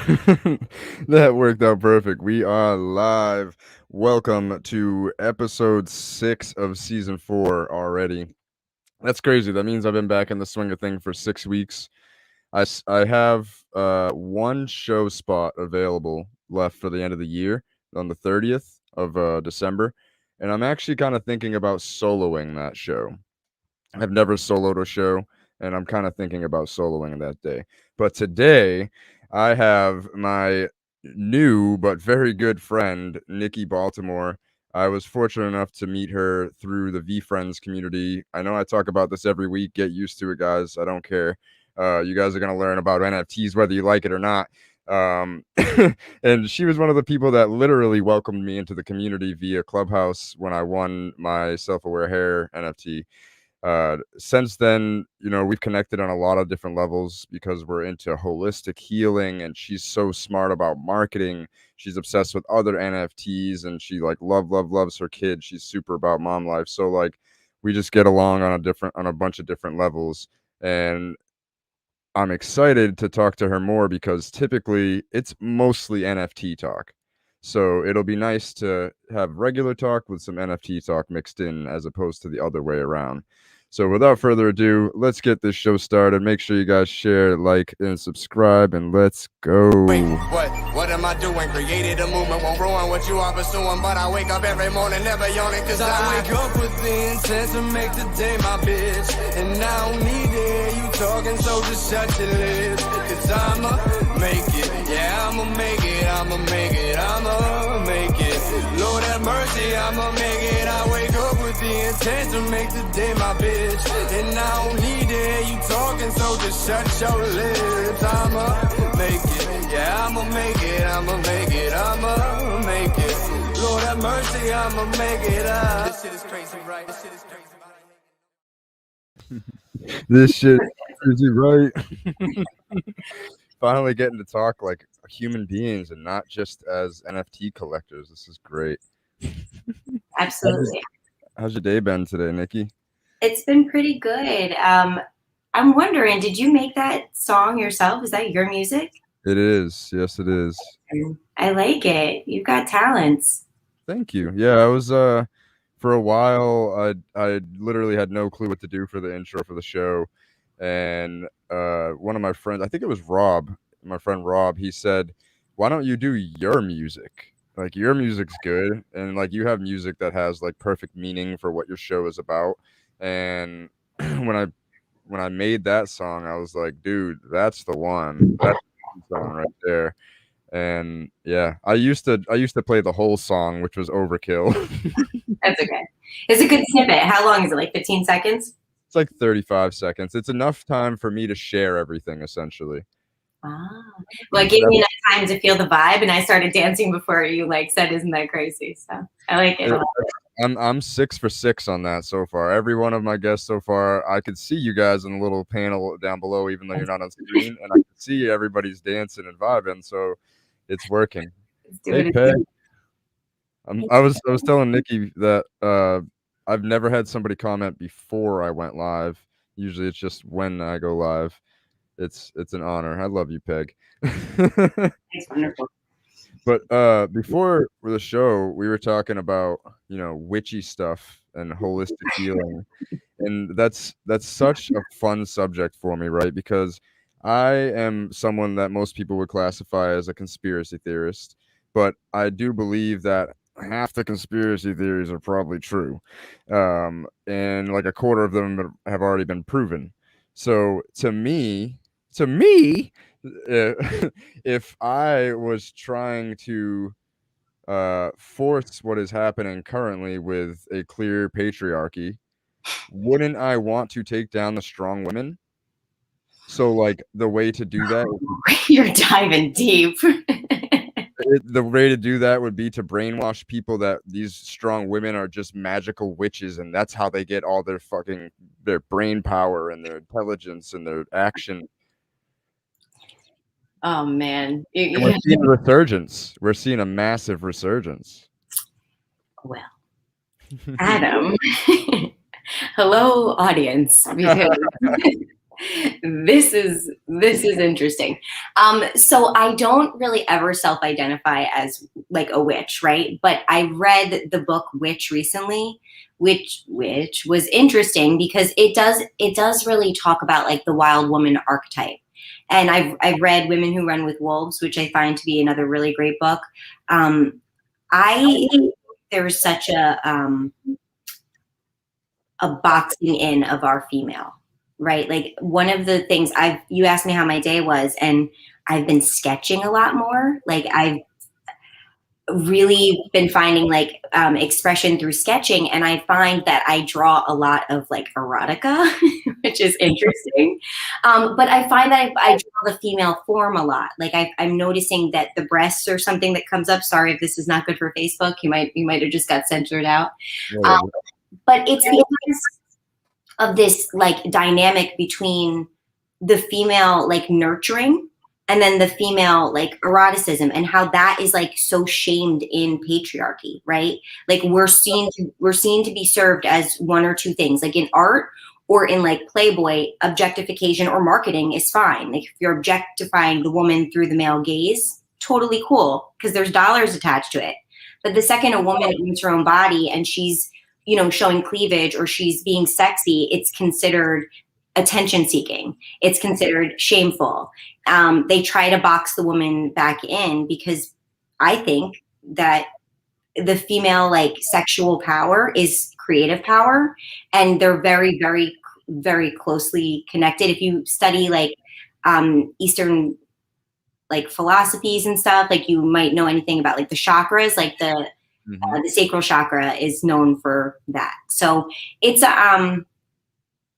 That worked out perfect. We are live. Welcome to episode 6 of season 4 already. That's crazy. That means I've been back in the swing of thing for 6 weeks. I have one show spot available left for the end of the year on the 30th of December. And I'm actually kind of thinking about soloing that show. I've never soloed a show, and I'm kind of thinking about soloing that day. But today, I have my new but very good friend, Niki Baltimore. I was fortunate enough to meet her through the VeeFriends community. I know I talk about this every week. Get used to it, guys. I don't care. You guys are going to learn about NFTs whether you like it or not. Um, and she was one of the people that literally welcomed me into the community via Clubhouse when I won my self-aware hair NFT. Since then, we've connected on a lot of different levels because we're into holistic healing, and she's so smart about marketing. She's obsessed with other NFTs, and she like loves her kid. She's super about mom life. So like we just get along on a bunch of different levels. And I'm excited to talk to her more because typically it's mostly NFT talk. So it'll be nice to have regular talk with some NFT talk mixed in as opposed to the other way around. So without further ado, let's get this show started. Make sure you guys share, like, and subscribe, and let's go. Wait, what am I doing? Created a movement, won't ruin what you are pursuing. But I wake up every morning, never yawning, cause I wake up with the intent to make the day my bitch. And I don't need to hear you talking, so just shut your lips. Cause I'ma make it, yeah, I'ma make it, I'ma make it, I'ma make it. Lord have mercy, I'ma make it. I wake up with the intent to make the day my bitch. And I don't need to hear you talking, so just shut your lips. I'ma make it, yeah, I'ma make it, I'ma make it, I'ma make it. Lord have mercy, I'ma make it up. This shit is crazy, right? This shit is crazy. This shit is right. Finally getting to talk like human beings and not just as NFT collectors. This is great. Absolutely. How's your day been today, Niki? It's been pretty good. I'm wondering, did you make that song yourself? Is that your music? It is. Yes, it is. I like it. You've got talents. Thank you. Yeah, I was for a while I literally had no clue what to do for the intro for the show. And one of my friends, I think it was Rob, my friend Rob, he said, "Why don't you do your music? Like your music's good, and like you have music that has like perfect meaning for what your show is about." And when I made that song, I was like, "Dude, that's the one. That's the song right there." And yeah, I used to play the whole song, which was overkill. That's okay. It's a good snippet. How long is it? Like 15 seconds? It's like 35 seconds. It's enough time for me to share everything, essentially. Ah. Well, it gave me enough time to feel the vibe, and I started dancing before you like said, "Isn't that crazy?" So I like it. I'm 6 for 6 on that so far. Every one of my guests so far, I could see you guys in the little panel down below, even though you're not on screen, and I could see everybody's dancing and vibing, so it's working. Hey, Peg. I was telling Niki that I've never had somebody comment before I went live. Usually it's just when I go live. It's an honor. I love you, Peg. It's wonderful. But before the show, we were talking about, witchy stuff and holistic healing. And that's such a fun subject for me, right? Because I am someone that most people would classify as a conspiracy theorist, but I do believe that half the conspiracy theories are probably true. And like a quarter of them have already been proven. So to me, if I was trying to force what is happening currently with a clear patriarchy, wouldn't I want to take down the strong women? So like the way to do that, You're diving deep. the way to do that would be to brainwash people that these strong women are just magical witches, and that's how they get all their brain power and their intelligence and their action. Oh man, We're seeing a resurgence. We're seeing a massive resurgence. Well, Adam, hello, audience. Because This is interesting. So I don't really ever self-identify as like a witch, right? But I read the book Witch recently, which was interesting because it does really talk about like the wild woman archetype. And I've read Women Who Run with Wolves, which I find to be another really great book. I There's such a boxing in of our female, right? Like one of the things you asked me how my day was, and I've been sketching a lot more. Like I've really been finding like expression through sketching, and I find that I draw a lot of like erotica, which is interesting. But I find that I draw the female form a lot. Like I'm noticing that the breasts are something that comes up. Sorry if this is not good for Facebook. You might have just got censored out. But it's because of this like dynamic between the female like nurturing and then the female like eroticism, and how that is like so shamed in patriarchy, right? Like we're seen to be served as one or two things. Like in art or in like Playboy, objectification or marketing is fine. Like if you're objectifying the woman through the male gaze, totally cool, because there's dollars attached to it. But the second a woman owns her own body and she's, you know, showing cleavage or she's being sexy, it's considered attention seeking. It's considered shameful. They try to box the woman back in because I think that the female like sexual power is creative power, and they're very, very, very closely connected. If you study like Eastern like philosophies and stuff, like you might know anything about like the chakras, like the Sacral Chakra is known for that. So it's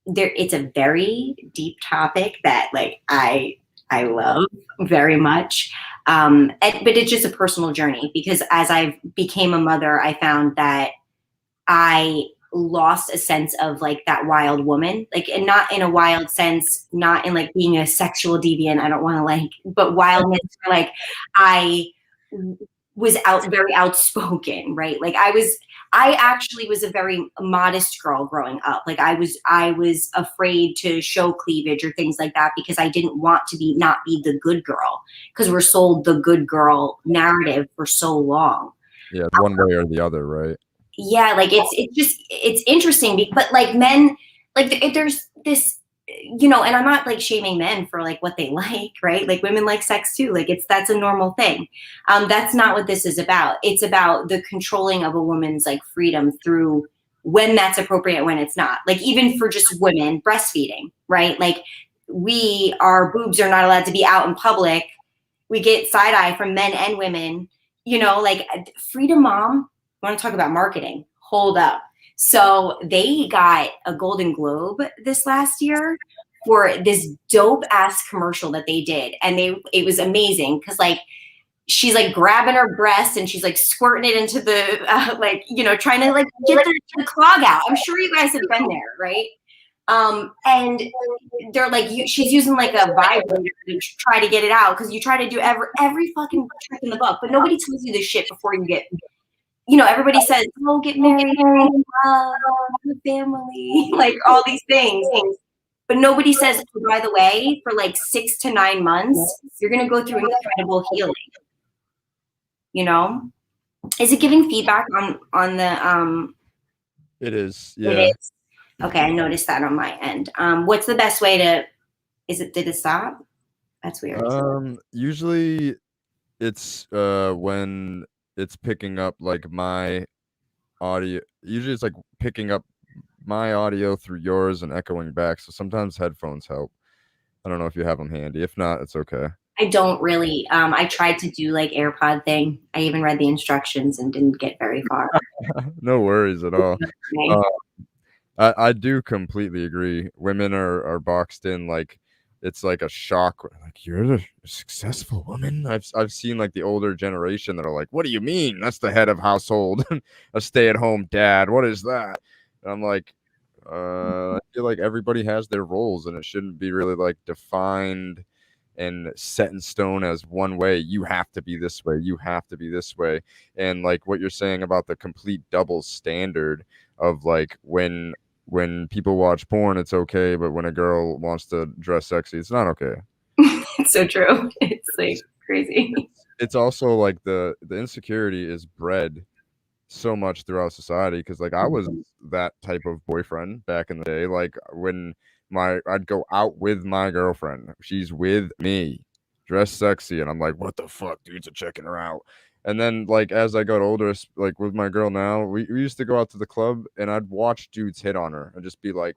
it's a very deep topic that like I love very much. But it's just a personal journey, because as I became a mother, I found that I lost a sense of like that wild woman, like, and not in a wild sense, not in like being a sexual deviant. I don't want to like, but wildness, like I was very outspoken, right? Like I actually was a very modest girl growing up. Like I was afraid to show cleavage or things like that because I didn't want to not be the good girl, because we're sold the good girl narrative for so long. Yeah, one way or the other, right? Yeah, like it's interesting, but like men, like there's this, you know, and I'm not like shaming men for like what they like, right? Like women like sex too. Like that's a normal thing. That's not what this is about. It's about the controlling of a woman's like freedom through when that's appropriate, when it's not. Like even for just women breastfeeding, right? Like our boobs are not allowed to be out in public. We get side eye from men and women, you know, like Freedom Mom. Want to talk about marketing? Hold up. So they got a Golden Globe this last year for this dope ass commercial that they did. And it was amazing because like, she's like grabbing her breast and she's like squirting it into the, like, you know, trying to like get the clog out. I'm sure you guys have been there, right? And they're like, she's using like a vibrator to try to get it out, because you try to do every fucking trick in the book, but nobody tells you this shit before you get, you know, everybody says, oh, get married, have a family, like all these things. But nobody says, oh, by the way, for like 6 to 9 months, you're going to go through incredible healing. You know? Is it giving feedback on the It is, yeah. It is. Okay, I noticed that on my end. What's the best way to, did it stop? That's weird. Usually it's when it's picking up like my audio. Usually it's like picking up my audio through yours and echoing back. So sometimes headphones help. I don't know if you have them handy. If not, it's okay. I don't really. I tried to do like AirPod thing. I even read the instructions and didn't get very far. No worries at all. I do completely agree. Women are boxed in, like it's like a shock. Like, you're a successful woman. I've seen like the older generation that are like, what do you mean? That's the head of household, a stay-at-home dad. What is that? And I'm like, I feel like everybody has their roles, and it shouldn't be really like defined and set in stone as one way. You have to be this way. You have to be this way. And like what you're saying about the complete double standard of like when when people watch porn, it's okay, but when a girl wants to dress sexy, it's not okay. It's so true. It's like crazy. It's also like the insecurity is bred so much throughout society, because like I was that type of boyfriend back in the day. Like when I'd go out with my girlfriend, she's with me, dressed sexy, and I'm like, what the fuck, dudes are checking her out. And then like as I got older, like with my girl now, we used to go out to the club and I'd watch dudes hit on her and just be like,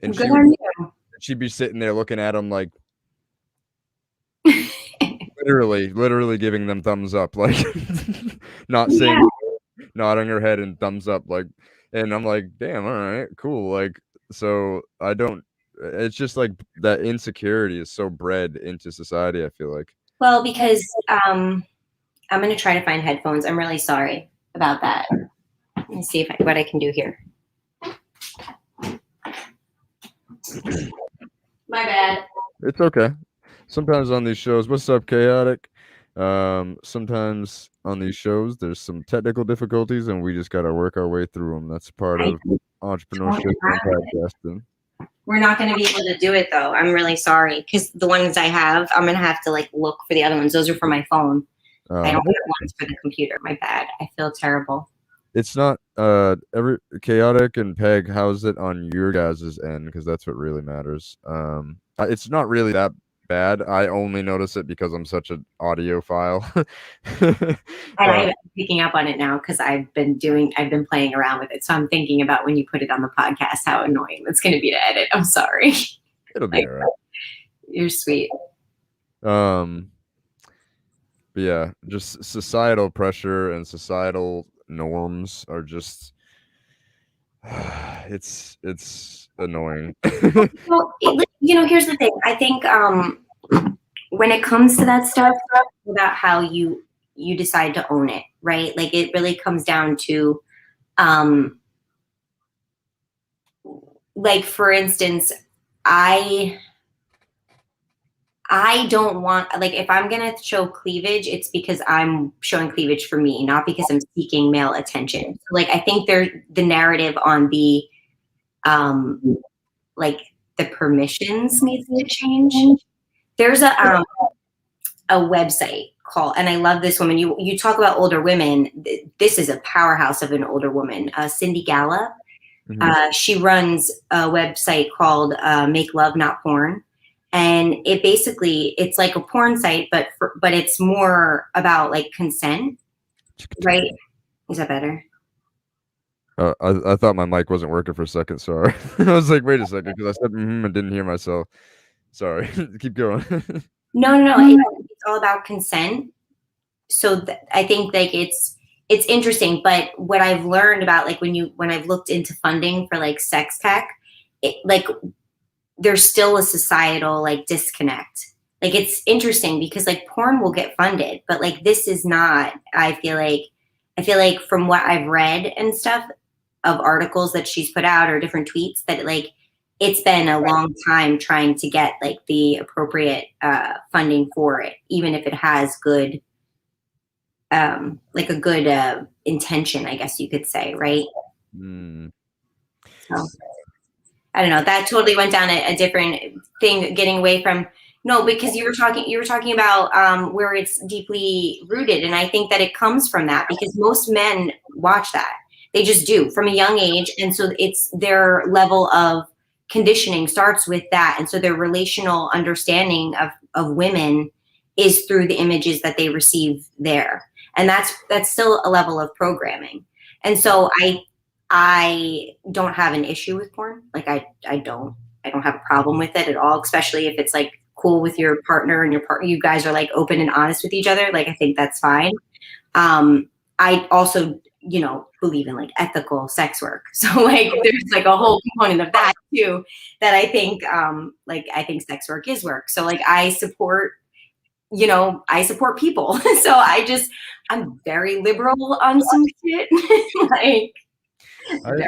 and Good on you. she'd be sitting there looking at him like literally giving them thumbs up, like not saying, nodding her head and thumbs up, like, and I'm like, damn, all right, cool. Like, so I don't, it's just like that insecurity is so bred into society, I feel like. Well, because I'm going to try to find headphones. I'm really sorry about that. Let me see what I can do here. My bad. It's okay. Sometimes on these shows, what's up, Chaotic? Sometimes on these shows, there's some technical difficulties, and we just got to work our way through them. That's part of entrepreneurship and podcasting. We're not going to be able to do it though. I'm really sorry, because the ones I have, I'm going to have to like look for the other ones. Those are for my phone. I don't have ones for the computer. My bad. I feel terrible. It's not every Chaotic and Peg. How's it on your guys' end? Because that's what really matters. It's not really that bad. I only notice it because I'm such an audiophile. And I'm picking up on it now because I've been playing around with it. So I'm thinking about when you put it on the podcast, how annoying it's going to be to edit. I'm sorry. It'll be all right. You're sweet. But yeah, just societal pressure and societal norms are just it's annoying. Well, here's the thing. I think when it comes to that stuff, about how you decide to own it, right? Like it really comes down to like, for instance, I don't want, like, if I'm going to show cleavage, it's because I'm showing cleavage for me, not because I'm seeking male attention. So, like, I think the narrative on the, like, the permissions needs to change. There's a website called, and I love this woman. You talk about older women. This is a powerhouse of an older woman, Cindy Gala. Mm-hmm. She runs a website called Make Love Not Porn. And it's like a porn site, but it's more about like consent, right? Is that better? I thought my mic wasn't working for a second. Sorry. I was like, wait a second, because I said and didn't hear myself. Sorry. Keep going. No. It's all about consent. So I think like it's interesting. But what I've learned about like when I've looked into funding for like sex tech, there's still a societal like disconnect. Like it's interesting because like porn will get funded, but like this is not. I feel like from what I've read and stuff of articles that she's put out or different tweets, that like it's been a long time trying to get like the appropriate funding for it, even if it has good like a good intention, I guess you could say, right? So I don't know. That totally went down a different thing, getting away from because you were talking about where it's deeply rooted, and I think that it comes from that because most men watch that. They just do from a young age, and so it's their level of conditioning starts with that, and so their relational understanding of women is through the images that they receive there, and that's still a level of programming. And so I don't have an issue with porn. Like I don't have a problem with it at all, especially if it's like cool with your partner and you guys are like open and honest with each other. Like I think that's fine. I also, believe in like ethical sex work. So like there's like a whole component of that too, that I think I think sex work is work. So like I support people. So I'm very liberal on some shit. Like I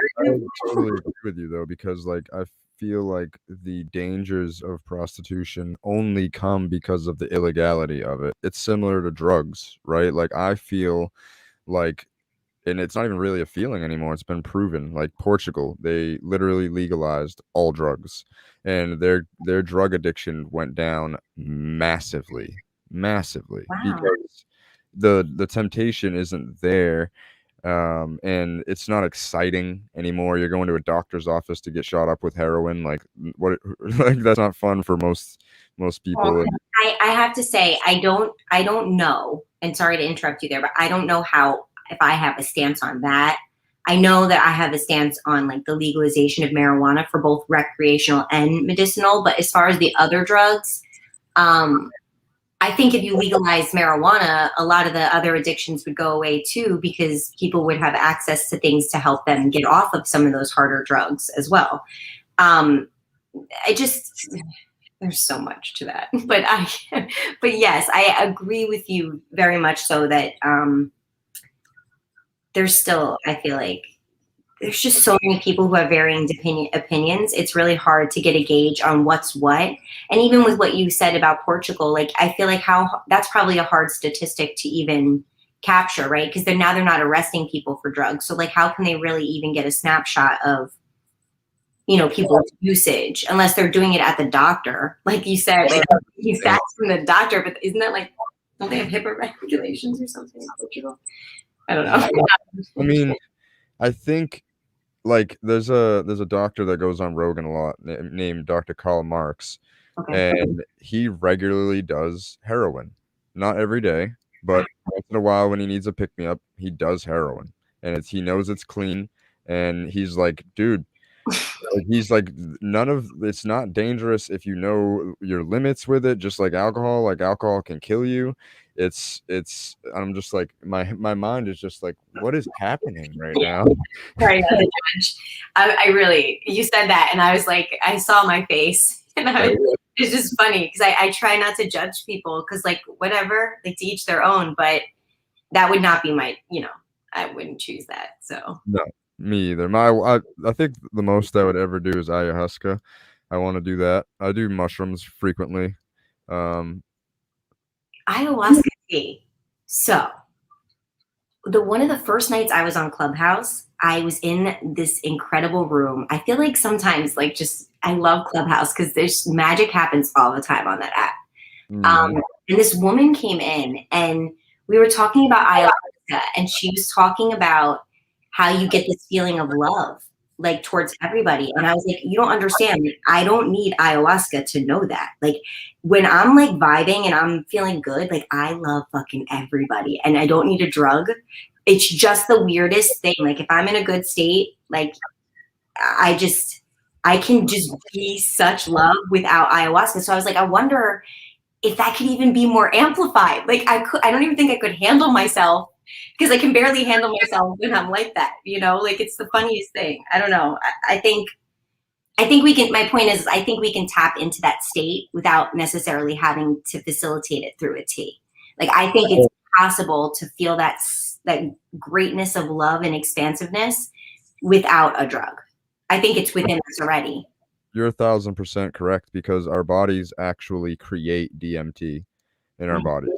totally agree with you though, because like I feel like the dangers of prostitution only come because of the illegality of it. It's similar to drugs, right? Like I feel like and it's not even really a feeling anymore. It's been proven. Like Portugal, they literally legalized all drugs, and their drug addiction went down massively, massively, Wow. because the temptation isn't there, and it's not exciting anymore. You're going to a doctor's office to get shot up with heroin. Like what? Like that's not fun for most people. Well, I have to say, I don't know, and sorry to interrupt you there, but I don't know how, if I have a stance on that. I know that I have a stance on like the legalization of marijuana for both recreational and medicinal, but as far as the other drugs, I think if you legalize marijuana, a lot of the other addictions would go away too, because people would have access to things to help them get off of some of those harder drugs as well. I just, there's so much to that, but yes, I agree with you very much so that there's still, I feel like there's just so many people who have varying opinions. It's really hard to get a gauge on what's what. And even with what you said about Portugal, like I feel like that's probably a hard statistic to even capture, right? Because they're not arresting people for drugs. So like, how can they really even get a snapshot of, people's usage unless they're doing it at the doctor? Like you said, like you facts from the doctor, but isn't that like, don't they have HIPAA regulations or something in Portugal? I don't know. I mean, I think like there's a doctor that goes on Rogan a lot named Dr. Karl Marx, Okay. and he regularly does heroin. Not every day, but once in a while when he needs a pick me up, he does heroin, and he knows it's clean, and he's like, dude. Like, he's like, none of it's not dangerous if you know your limits with it. Just like alcohol can kill you. I'm just like my mind is just like, what is happening right now? Sorry, not to judge. I really, you said that, and I was like, I saw my face, and it's just funny because I try not to judge people because, like, whatever, like to each their own. But that would not be my, I wouldn't choose that. So No, me either. I think the most I would ever do is ayahuasca. I want to do that. I do mushrooms frequently. Um, ayahuasca tea. So one of the first nights I was on Clubhouse, I was in this incredible room. I feel like sometimes, like, just I love Clubhouse because there's magic happens all the time on that app. And this woman came in, and we were talking about ayahuasca, and she was talking about how you get this feeling of love, like towards everybody. And I was like, you don't understand. Like, I don't need ayahuasca to know that. Like when I'm like vibing and I'm feeling good, like I love fucking everybody, and I don't need a drug. It's just the weirdest thing. Like if I'm in a good state, like I can just be such love without ayahuasca. So I was like, I wonder if that could even be more amplified. Like I don't even think I could handle myself because I can barely handle myself when I'm like that, like it's the funniest thing. I don't know. I think we can, my point is, I think we can tap into that state without necessarily having to facilitate it through a tea. Like, I think it's possible to feel that greatness of love and expansiveness without a drug. I think it's within us already. You're 1,000% correct, because our bodies actually create DMT in our bodies.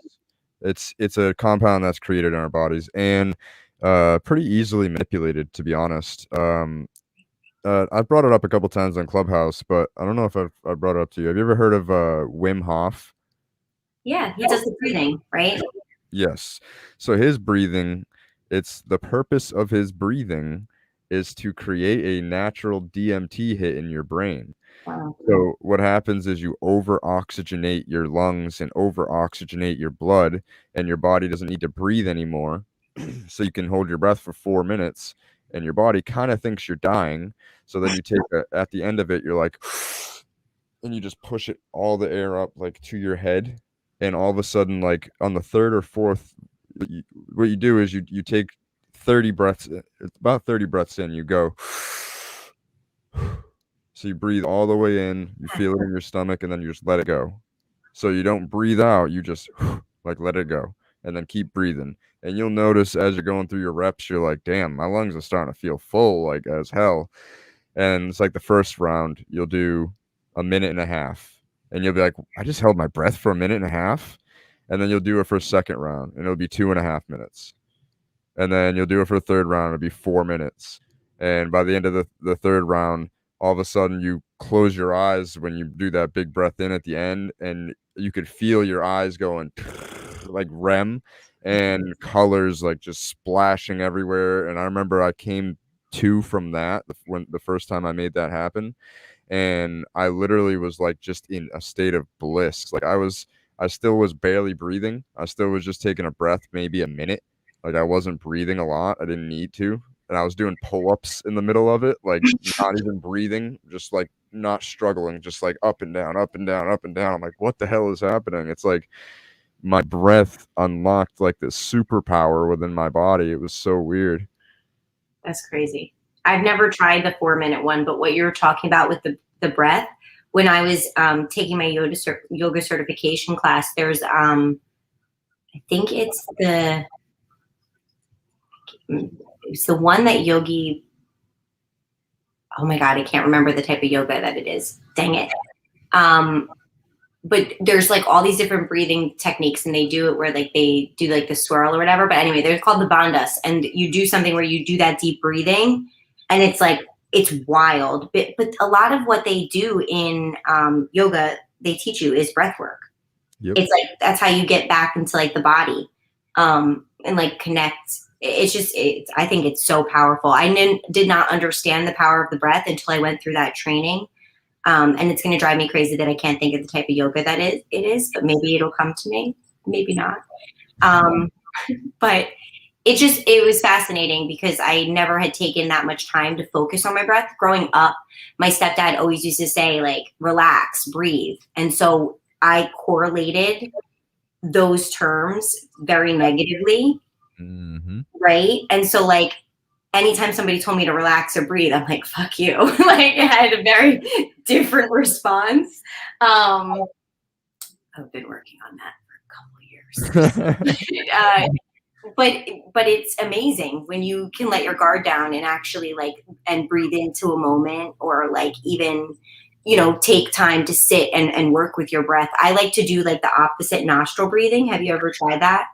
It's a compound that's created in our bodies and pretty easily manipulated, to be honest. I've brought it up a couple times on Clubhouse, but I don't know if I've brought it up to you. Have you ever heard of Wim Hof? Yeah, he does the breathing, right? Yes. So his breathing, it's the purpose of his breathing is to create a natural DMT hit in your brain. Wow. So what happens is you over-oxygenate your lungs and over-oxygenate your blood, and your body doesn't need to breathe anymore. So you can hold your breath for 4 minutes, and your body kind of thinks you're dying. So then you take at the end of it, you're like, and you just push it all the air up like to your head, and all of a sudden, like on the third or fourth, what you do is you take 30 breaths. It's about 30 breaths in. You go. So you breathe all the way in, you feel it in your stomach, and then you just let it go. So you don't breathe out, you just like let it go, and then keep breathing. And you'll notice as you're going through your reps, you're like, damn, my lungs are starting to feel full, like as hell. And it's like the first round, you'll do a minute and a half, and you'll be like, I just held my breath for a minute and a half. And then you'll do it for a second round, and it'll be 2.5 minutes. and then you'll do it for the third round. It'll be 4 minutes, and by the end of the third round, all of a sudden you close your eyes when you do that big breath in at the end, and you could feel your eyes going like REM, and colors like just splashing everywhere. And I remember I came to from that when the first time I made that happen, and I literally was like just in a state of bliss. Like I still was barely breathing. I still was just taking a breath, maybe a minute. Like I wasn't breathing a lot. I didn't need to. And I was doing pull-ups in the middle of it, like not even breathing, just like not struggling, just like up and down, up and down, up and down. I'm like, what the hell is happening? It's like my breath unlocked like this superpower within my body. It was so weird. That's crazy. I've never tried the 4-minute one, but what you're talking about with the breath, when I was taking my yoga certification class, there's I think it's the one that Yogi, oh my God, I can't remember the type of yoga that it is. Dang it. But there's like all these different breathing techniques, and they do it where like they do like the swirl or whatever. But anyway, they're called the bandhas, and you do something where you do that deep breathing, and it's like, it's wild. But a lot of what they do in yoga, they teach you is breath work. Yep. It's like, that's how you get back into like the body and like connect. It's just, I think it's so powerful. I did not understand the power of the breath until I went through that training. And it's going to drive me crazy that I can't think of the type of yoga that it is, but maybe it'll come to me, maybe not. But it was fascinating because I never had taken that much time to focus on my breath. Growing up, my stepdad always used to say like, relax, breathe. And so I correlated those terms very negatively. Mm-hmm. Right. And so like, anytime somebody told me to relax or breathe, I'm like, fuck you. Like I had a very different response. I've been working on that for a couple of years. But it's amazing when you can let your guard down and actually like, and breathe into a moment, or like even, take time to sit and work with your breath. I like to do like the opposite nostril breathing. Have you ever tried that?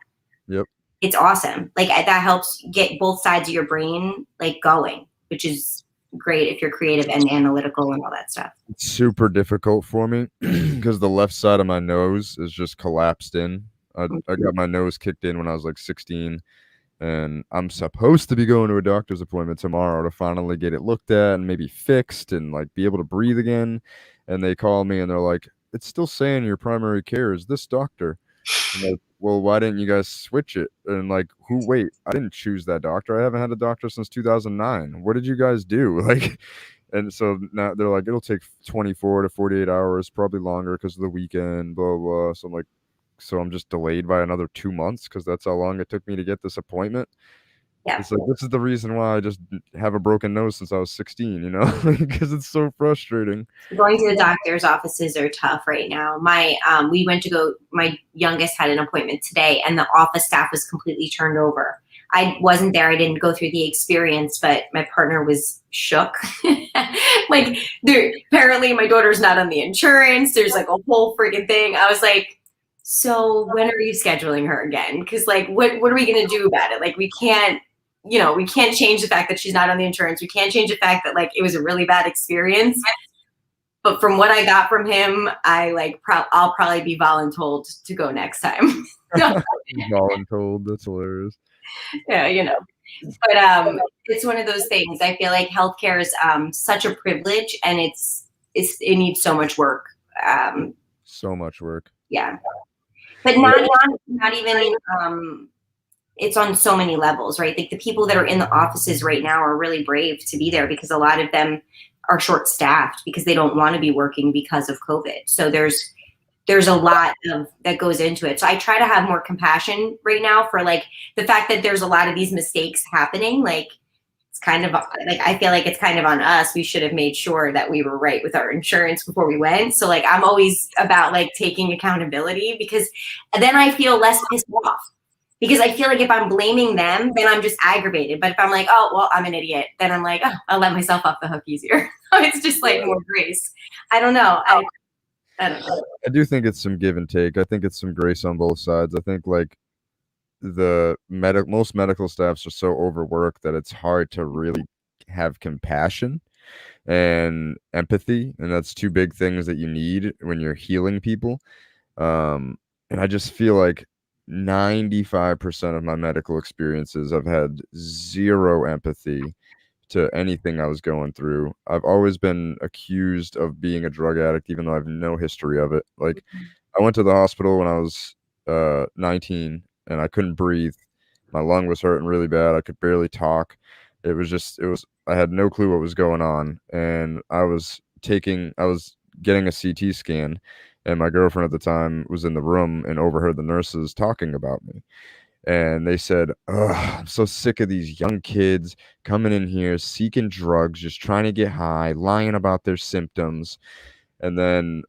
Yep. It's awesome. Like that helps get both sides of your brain like going, which is great if you're creative and analytical and all that stuff. It's super difficult for me because the left side of my nose is just collapsed in. I got my nose kicked in when I was like 16, and I'm supposed to be going to a doctor's appointment tomorrow to finally get it looked at and maybe fixed and like be able to breathe again. And they call me and they're like, it's still saying your primary care is this doctor. I'm like, well, why didn't you guys switch it? And like, wait, I didn't choose that doctor. I haven't had a doctor since 2009. What did you guys do? Like, and so now they're like, it'll take 24 to 48 hours, probably longer because of the weekend, blah, blah. So I'm like, so I'm just delayed by another 2 months because that's how long it took me to get this appointment. Yeah. It's like, this is the reason why I just have a broken nose since I was 16, because it's so frustrating. Going to the doctor's offices are tough right now. My youngest had an appointment today, and the office staff was completely turned over. I wasn't there. I didn't go through the experience, but my partner was shook. Like, apparently my daughter's not on the insurance. There's like a whole freaking thing. I was like, so when are you scheduling her again? Because like, what are we going to do about it? Like, we can't change the fact that she's not on the insurance. We can't change the fact that like it was a really bad experience. But from what I got from him, I like I'll probably be voluntold to go next time. Voluntold, that's hilarious. Yeah, But it's one of those things. I feel like healthcare is such a privilege, and it needs so much work. So much work. Yeah, but not even. It's on so many levels, right? Like the people that are in the offices right now are really brave to be there because a lot of them are short-staffed because they don't want to be working because of COVID. So there's a lot that goes into it. So I try to have more compassion right now for like the fact that there's a lot of these mistakes happening. Like it's kind of like, I feel like it's kind of on us. We should have made sure that we were right with our insurance before we went. So like, I'm always about like taking accountability because then I feel less pissed off. Because I feel like if I'm blaming them, then I'm just aggravated. But if I'm like, oh, well, I'm an idiot, then I'm like, oh, I'll let myself off the hook easier. It's just like more grace. I don't know. I don't know. I do think it's some give and take. I think it's some grace on both sides. I think like most medical staffs are so overworked that it's hard to really have compassion and empathy, and that's two big things that you need when you're healing people. And I just feel like 95% of my medical experiences, I've had zero empathy to anything I was going through. I've always been accused of being a drug addict, even though I have no history of it. Like, I went to the hospital when I was 19 and I couldn't breathe. My lung was hurting really bad. I could barely talk. I had no clue what was going on. And I was getting a CT scan, and my girlfriend at the time was in the room and overheard the nurses talking about me. And they said, "Ugh, I'm so sick of these young kids coming in here seeking drugs, just trying to get high, lying about their symptoms." And then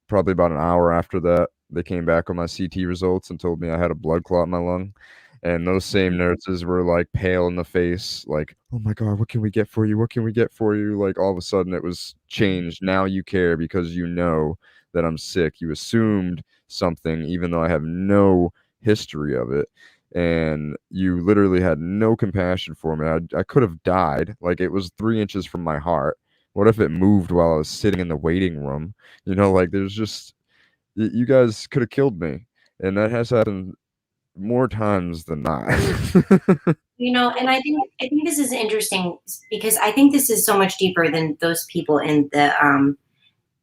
probably about an hour after that, they came back with my CT results and told me I had a blood clot in my lung. And those same nurses were like pale in the face, like, "Oh my God, what can we get for you? What can we get for you?" Like, all of a sudden it was changed. Now you care because you know that I'm sick. You assumed something, even though I have no history of it. And you literally had no compassion for me. I could have died. Like, it was 3 inches from my heart. What if it moved while I was sitting in the waiting room? Like, there's just, you guys could have killed me. And that has happened more times than not. And I think this is interesting because I think this is so much deeper than those people in the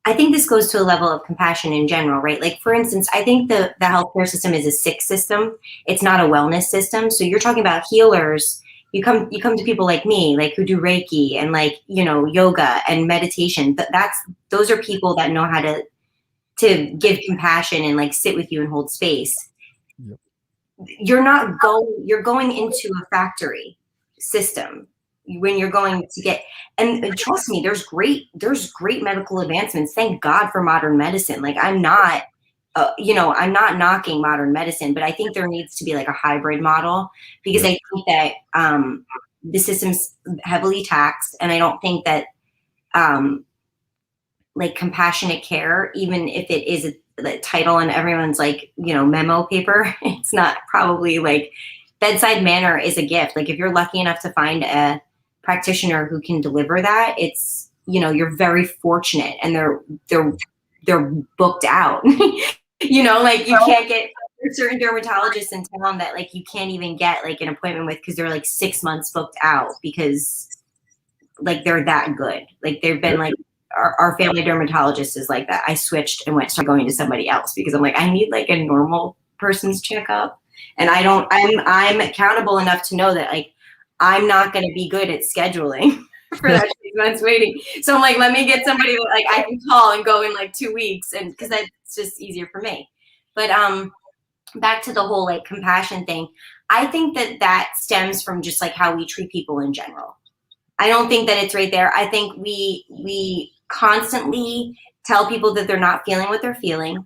I think this goes to a level of compassion in general, right? Like, for instance, I think the healthcare system is a sick system. It's not a wellness system. So you're talking about healers. You come to people like me, like, who do Reiki and, like, yoga and meditation. But those are people that know how to give compassion and, like, sit with you and hold space. Yep. You're going into a factory system when you're going to get, and trust me, there's great medical advancements. Thank God for modern medicine. Like, I'm not knocking modern medicine, but I think there needs to be like a hybrid model, because I think that the system's heavily taxed, and I don't think that like compassionate care, even if it is the title and everyone's like, memo paper, it's not probably like bedside manner is a gift. Like, if you're lucky enough to find a practitioner who can deliver that, it's, you're very fortunate, and they're booked out. Like, you can't get certain dermatologists in town that, like, you can't even get like an appointment with, because they're like 6 months booked out, because like they're that good. Like, they've been like, our family dermatologist is like that. I switched and started going to somebody else because I'm like, I need like a normal person's checkup. And I'm accountable enough to know that, like, I'm not going to be good at scheduling for that 6 months waiting. So I'm like, let me get somebody that, like, I can call and go in like 2 weeks, and because that's just easier for me. But back to the whole like compassion thing, I think that stems from just like how we treat people in general. I don't think that it's right there. I think we constantly tell people that they're not feeling what they're feeling.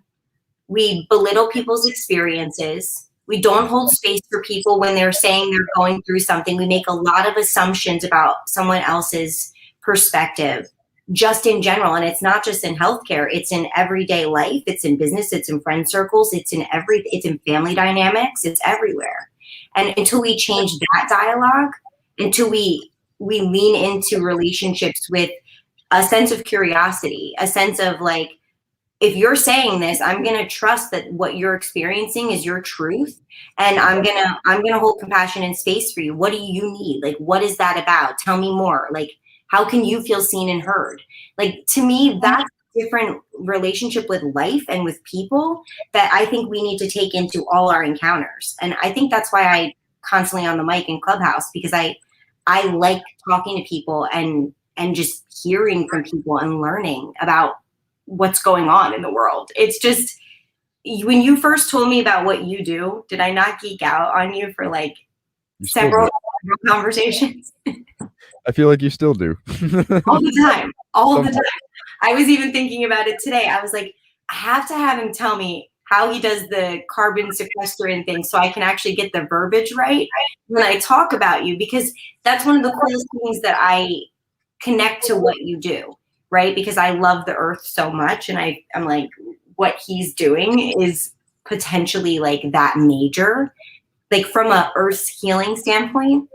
We belittle people's experiences. We don't hold space for people when they're saying they're going through something. We make a lot of assumptions about someone else's perspective, just in general. And it's not just in healthcare. It's in everyday life. It's in business. It's in friend circles. It's in family dynamics. It's everywhere. And until we change that dialogue, until we lean into relationships with a sense of curiosity, a sense of like, if you're saying this, I'm going to trust that what you're experiencing is your truth. And I'm going to hold compassion and space for you. What do you need? Like, what is that about? Tell me more. Like, how can you feel seen and heard? Like, to me, that's a different relationship with life and with people that I think we need to take into all our encounters. And I think that's why I constantly on the mic in Clubhouse, because I like talking to people and just hearing from people and learning about what's going on in the world. It's just, when you first told me about what you do, did I not geek out on you for like several conversations? I feel like you still do. All the time. I was even thinking about it today. I was like, I have to have him tell me how he does the carbon sequestering thing so I can actually get the verbiage right when I talk about you, because that's one of the coolest things that I connect to what you do, right? Because I love the earth so much, and I'm like, what he's doing is potentially like that major. like from a Earth's healing standpoint.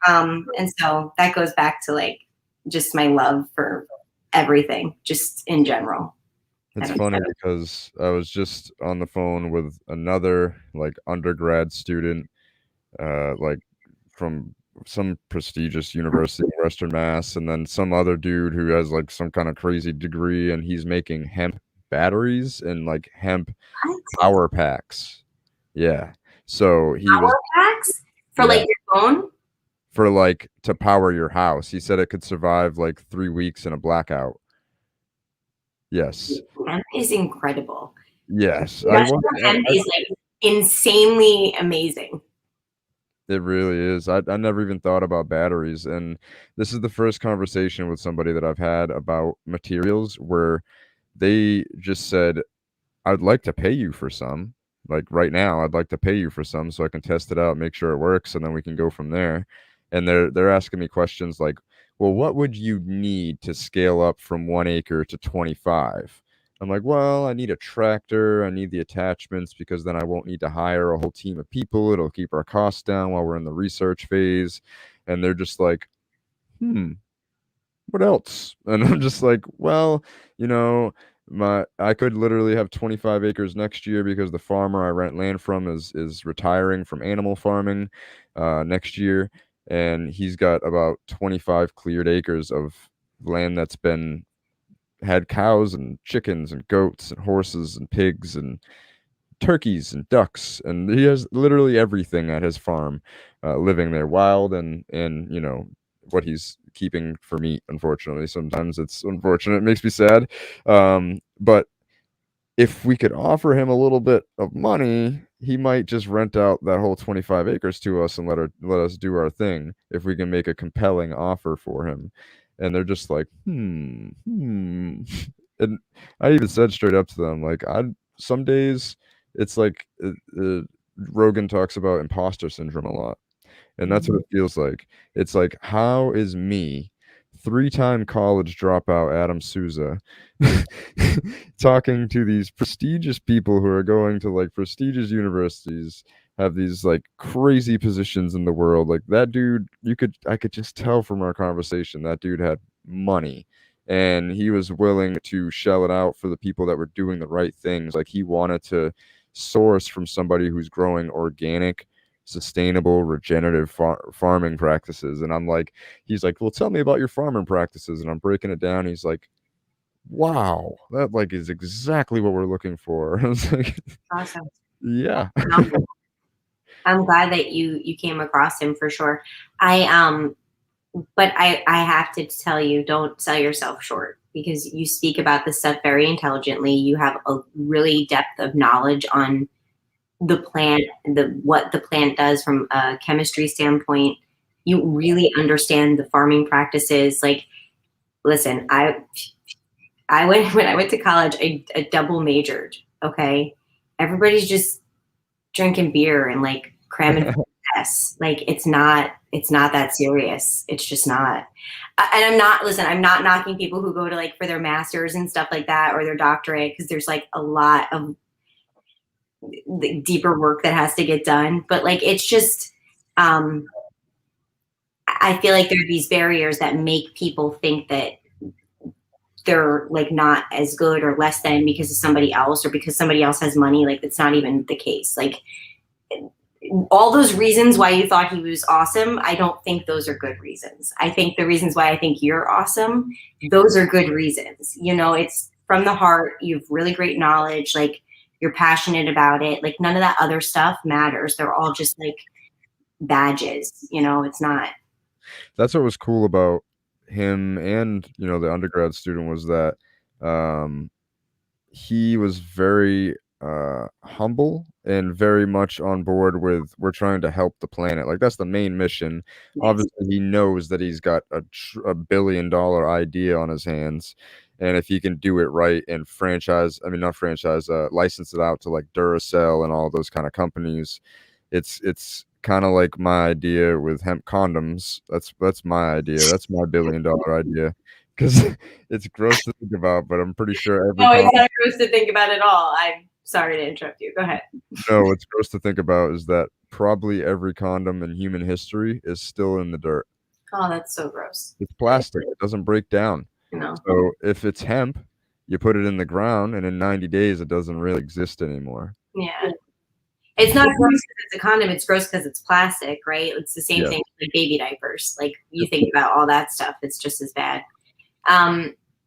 And so that goes back to like just my love for everything, just in general. It's funny because I was just on the phone with another like undergrad student, like from some prestigious university in Western Mass, and then some other dude who has like some kind of crazy degree, and he's making hemp batteries and like hemp power packs. Yeah. So he was Power packs for yeah, like your phone. for like to power your house. He said it could survive like 3 weeks in a blackout. Yes. Hemp is incredible. Yes. Industrial hemp is like insanely amazing. It really is. I never even thought about batteries, and this is the first conversation with somebody that I've had about materials where they just said, "I'd like to pay you for some. Like right now, I'd like to pay you for some so I can test it out, make sure it works, and then we can go from there." And they're asking me questions like, "Well, what would you need to scale up from 1 acre to 25?" I'm like, "Well, I need a tractor, I need the attachments because then I won't need to hire a whole team of people. It'll keep our costs down while we're in the research phase." And they're just like, "Hmm, what else?" And I'm just like, "Well, you know, I could literally have 25 acres next year because the farmer I rent land from is retiring from animal farming next year, and he's got about 25 cleared acres of land that's been had cows and chickens and goats and horses and pigs and turkeys and ducks, and he has literally everything at his farm, living there wild and what he's keeping for meat. Unfortunately, sometimes it's unfortunate, it makes me sad, but if we could offer him a little bit of money, he might just rent out that whole 25 acres to us and let us do our thing if we can make a compelling offer for him. And they're just like, hmm. And I even said straight up to them, like, I some days it's like Rogan talks about imposter syndrome a lot. And that's what it feels like. It's like, how is me, three-time college dropout Adam Souza, talking to these prestigious people who are going to like prestigious universities, have these like crazy positions in the world. Like that dude, I could just tell from our conversation that dude had money and he was willing to shell it out for the people that were doing the right things. Like he wanted to source from somebody who's growing organic, sustainable, regenerative farming practices. And I'm like, he's like, well, tell me about your farming practices. And I'm breaking it down. He's like, wow, that like is exactly what we're looking for. I was like, Awesome. yeah. I'm glad that you came across him for sure. But I have to tell you, don't sell yourself short because you speak about this stuff very intelligently. You have a really depth of knowledge on the plant, what the plant does from a chemistry standpoint. You really understand the farming practices. Like, listen, when I went to college, I double majored. Okay, everybody's just drinking beer and like cramming tests. Like it's not that serious. It's just not. And I'm not knocking people who go to like for their masters and stuff like that or their doctorate because there's like a lot of the deeper work that has to get done. But like it's just I feel like there are these barriers that make people think that they're like not as good or less than because of somebody else or because somebody else has money. Like it's not even the case. Like all those reasons why you thought he was awesome, I don't think those are good reasons. I think the reasons why I think you're awesome, those are good reasons. You know, it's from the heart. You have really great knowledge. Like you're passionate about it. Like none of that other stuff matters. They're all just like badges. You know, it's not. That's what was cool about him and the undergrad student was that he was very humble and very much on board with we're trying to help the planet. Like that's the main mission. Yes. Obviously he knows that he's got a $1 billion idea on his hands, and if he can do it right and license it out to like Duracell and all those kind of companies, it's kind of like my idea with hemp condoms. That's my idea. That's my $1 billion idea. Because it's gross to think about, but I'm pretty sure No, it's not gross to think about at all. I'm sorry to interrupt you. Go ahead. No, what's gross to think about is that probably every condom in human history is still in the dirt. Oh, that's so gross. It's plastic. It doesn't break down. No. So if it's hemp, you put it in the ground, and in 90 days, it doesn't really exist anymore. Yeah. It's not gross because it's a condom. It's gross because it's plastic, right? It's the same thing with baby diapers. Like, you think about all that stuff, it's just as bad.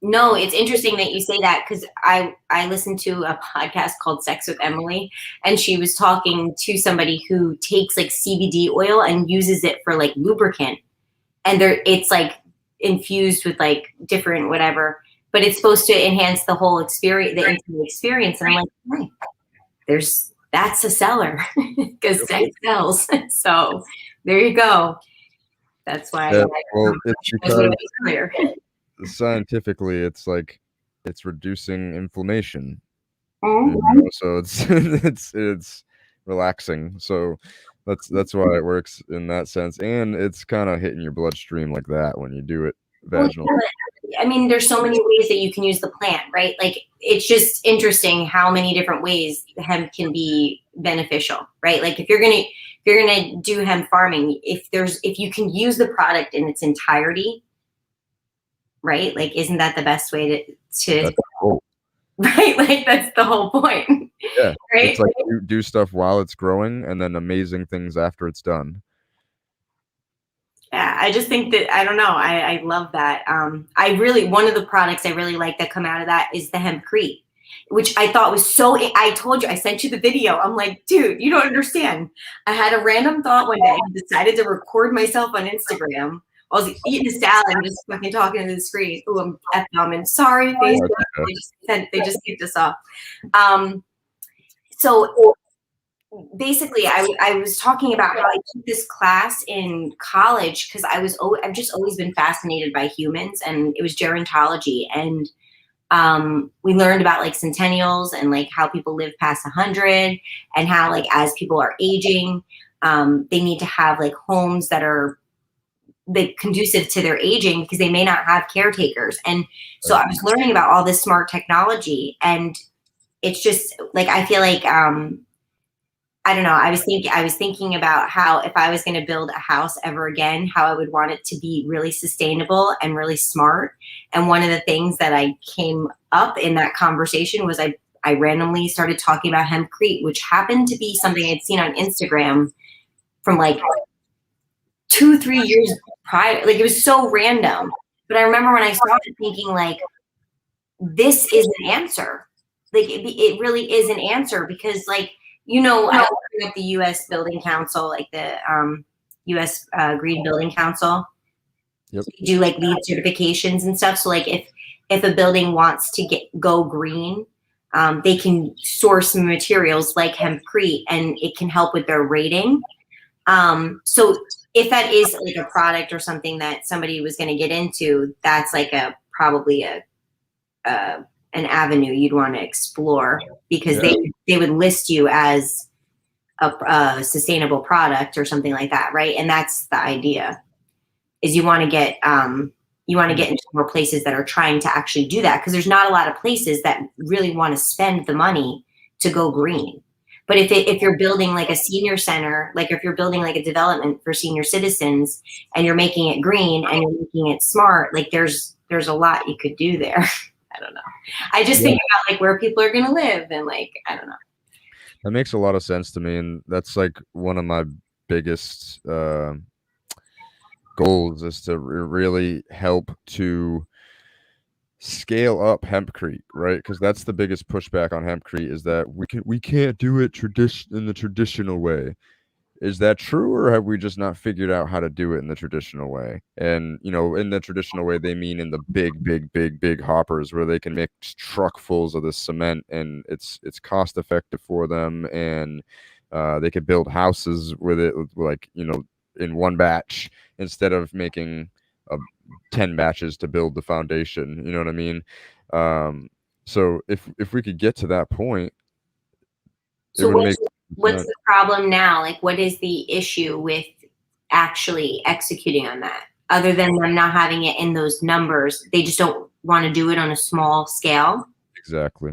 No, it's interesting that you say that, because I listened to a podcast called Sex with Emily, and she was talking to somebody who takes like CBD oil and uses it for like lubricant, and it's like infused with like different whatever, but it's supposed to enhance the whole experience, the intimate experience. And I'm like, hey, that's a seller, because sex sells. So there you go. That's why. Yeah, well, it's because scientifically, it's like it's reducing inflammation. You know, so it's relaxing. So that's why it works in that sense, and it's kind of hitting your bloodstream like that when you do it vaginally. I mean, there's so many ways that you can use the plant, right? Like, it's just interesting how many different ways hemp can be beneficial, right? Like, if you're gonna do hemp farming, if you can use the product in its entirety, right? Like, isn't that the best way to Cool. Right? Like, that's the whole point. Yeah. Right? It's like you do stuff while it's growing, and then amazing things after it's done. Yeah, I just think that, I don't know, I love that. One of the products I really like that come out of that is the hempcrete, which I thought was I told you, I sent you the video. I'm like, dude, you don't understand. I had a random thought one day and decided to record myself on Instagram. I was eating a salad and just fucking talking to the screen. Ooh, I'm F-bombing. Sorry, Facebook. They just kicked us off. So basically, I was talking about how I took this class in college because I've just always been fascinated by humans, and it was gerontology, and we learned about like centennials and like how people live past 100, and how like as people are aging, they need to have like homes that are conducive to their aging because they may not have caretakers. And so I was learning about all this smart technology, and it's just like, I feel like I don't know. I was thinking about how if I was going to build a house ever again, how I would want it to be really sustainable and really smart. And one of the things that I came up in that conversation was I randomly started talking about hempcrete, which happened to be something I'd seen on Instagram from like 2-3 years prior. Like, it was so random. But I remember when I saw it thinking like, this is an answer. Like, it really is an answer, because like, you know, I bring up the U.S. Building Council, like the U.S. Green Building Council. Yep. So you do like LEED certifications and stuff. So like, if a building wants to go green, they can source materials like hempcrete, and it can help with their rating. So if that is like a product or something that somebody was going to get into, that's like probably an avenue you'd want to explore, because they would list you as a sustainable product or something like that, right? And that's the idea, is you want to get into more places that are trying to actually do that, because there's not a lot of places that really want to spend the money to go green. But if you're building like a senior center, like if you're building like a development for senior citizens, and you're making it green and you're making it smart, like there's a lot you could do there. I don't know. I just think about like where people are going to live, and like, I don't know. That makes a lot of sense to me, and that's like one of my biggest goals, is to really help to scale up hempcrete, right? Because that's the biggest pushback on hempcrete, is that we can't do it in the traditional way. Is that true, or have we just not figured out how to do it in the traditional way? And you know, in the traditional way, they mean in the big hoppers, where they can make truckfuls of the cement, and it's cost effective for them, and they could build houses with it, like, you know, in one batch, instead of making 10 batches to build the foundation. You know what I mean? So if we could get to that point, so what's the problem now? Like, what is the issue with actually executing on that, other than them not having it in those numbers? They just don't want to do it on a small scale. Exactly.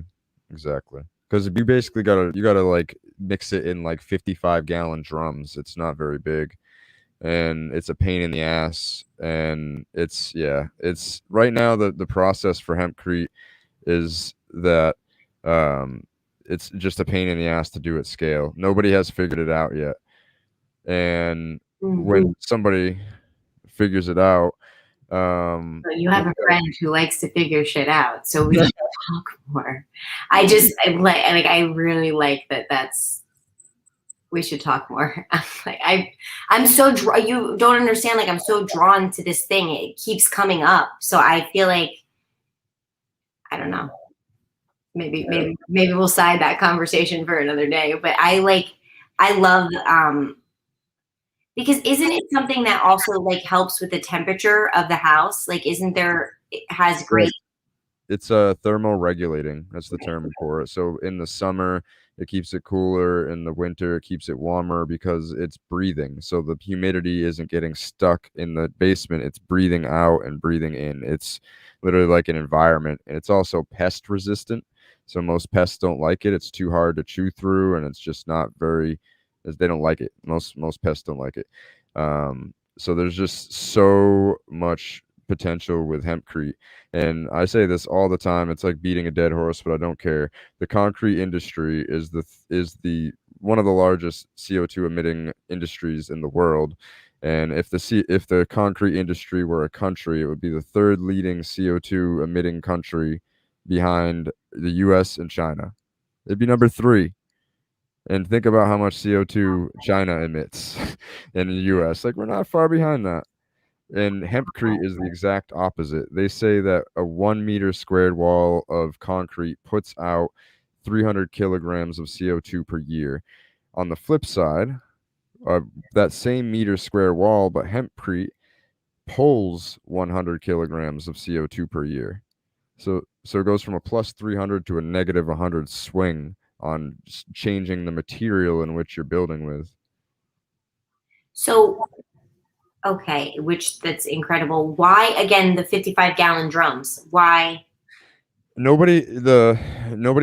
Because you basically gotta like mix it in like 55-gallon drums. It's not very big, and it's a pain in the ass. And it's right now the process for hempcrete is that um, it's just a pain in the ass to do at scale. Nobody has figured it out yet, and when somebody figures it out, you have a friend who likes to figure shit out, so we should talk more. I really like that. We should talk more. I'm so you don't understand. Like, I'm so drawn to this thing. It keeps coming up, so I feel like, I don't know. Maybe we'll side that conversation for another day. But I love, because isn't it something that also like helps with the temperature of the house? Like, it has great. It's thermoregulating. That's the term for it. So in the summer, it keeps it cooler. In the winter, it keeps it warmer because it's breathing. So the humidity isn't getting stuck in the basement. It's breathing out and breathing in. It's literally like an environment. And it's also pest resistant. So most pests don't like it. It's too hard to chew through, and it's just not very. They don't like it. Most pests don't like it. So there's just so much potential with hempcrete. And I say this all the time. It's like beating a dead horse, but I don't care. The concrete industry is the one of the largest CO2 emitting industries in the world. And if the concrete industry were a country, it would be the third leading CO2 emitting country behind the US and China. It'd be number 3. And think about how much CO2 China emits in the US. Like, we're not far behind that. And hempcrete is the exact opposite. They say that a 1 meter squared wall of concrete puts out 300 kilograms of CO2 per year. On the flip side, that same meter square wall, but hempcrete pulls 100 kilograms of CO2 per year. So it goes from a plus 300 to a negative 100 swing on changing the material in which you're building with. So, okay, that's incredible. Why, again, the 55-gallon drums? Why? Nobody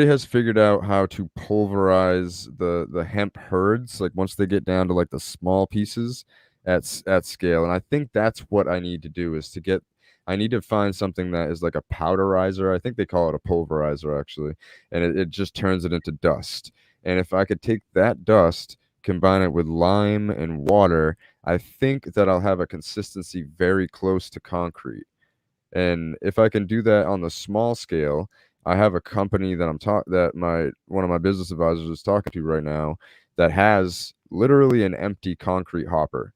has figured out how to pulverize the hemp herds, like once they get down to like the small pieces at scale. And I think that's what I need to do, is I need to find something that is like a powderizer. I think they call it a pulverizer, actually. And it just turns it into dust. And if I could take that dust, combine it with lime and water, I think that I'll have a consistency very close to concrete. And if I can do that on the small scale, I have a company that one of my business advisors is talking to right now that has literally an empty concrete hopper.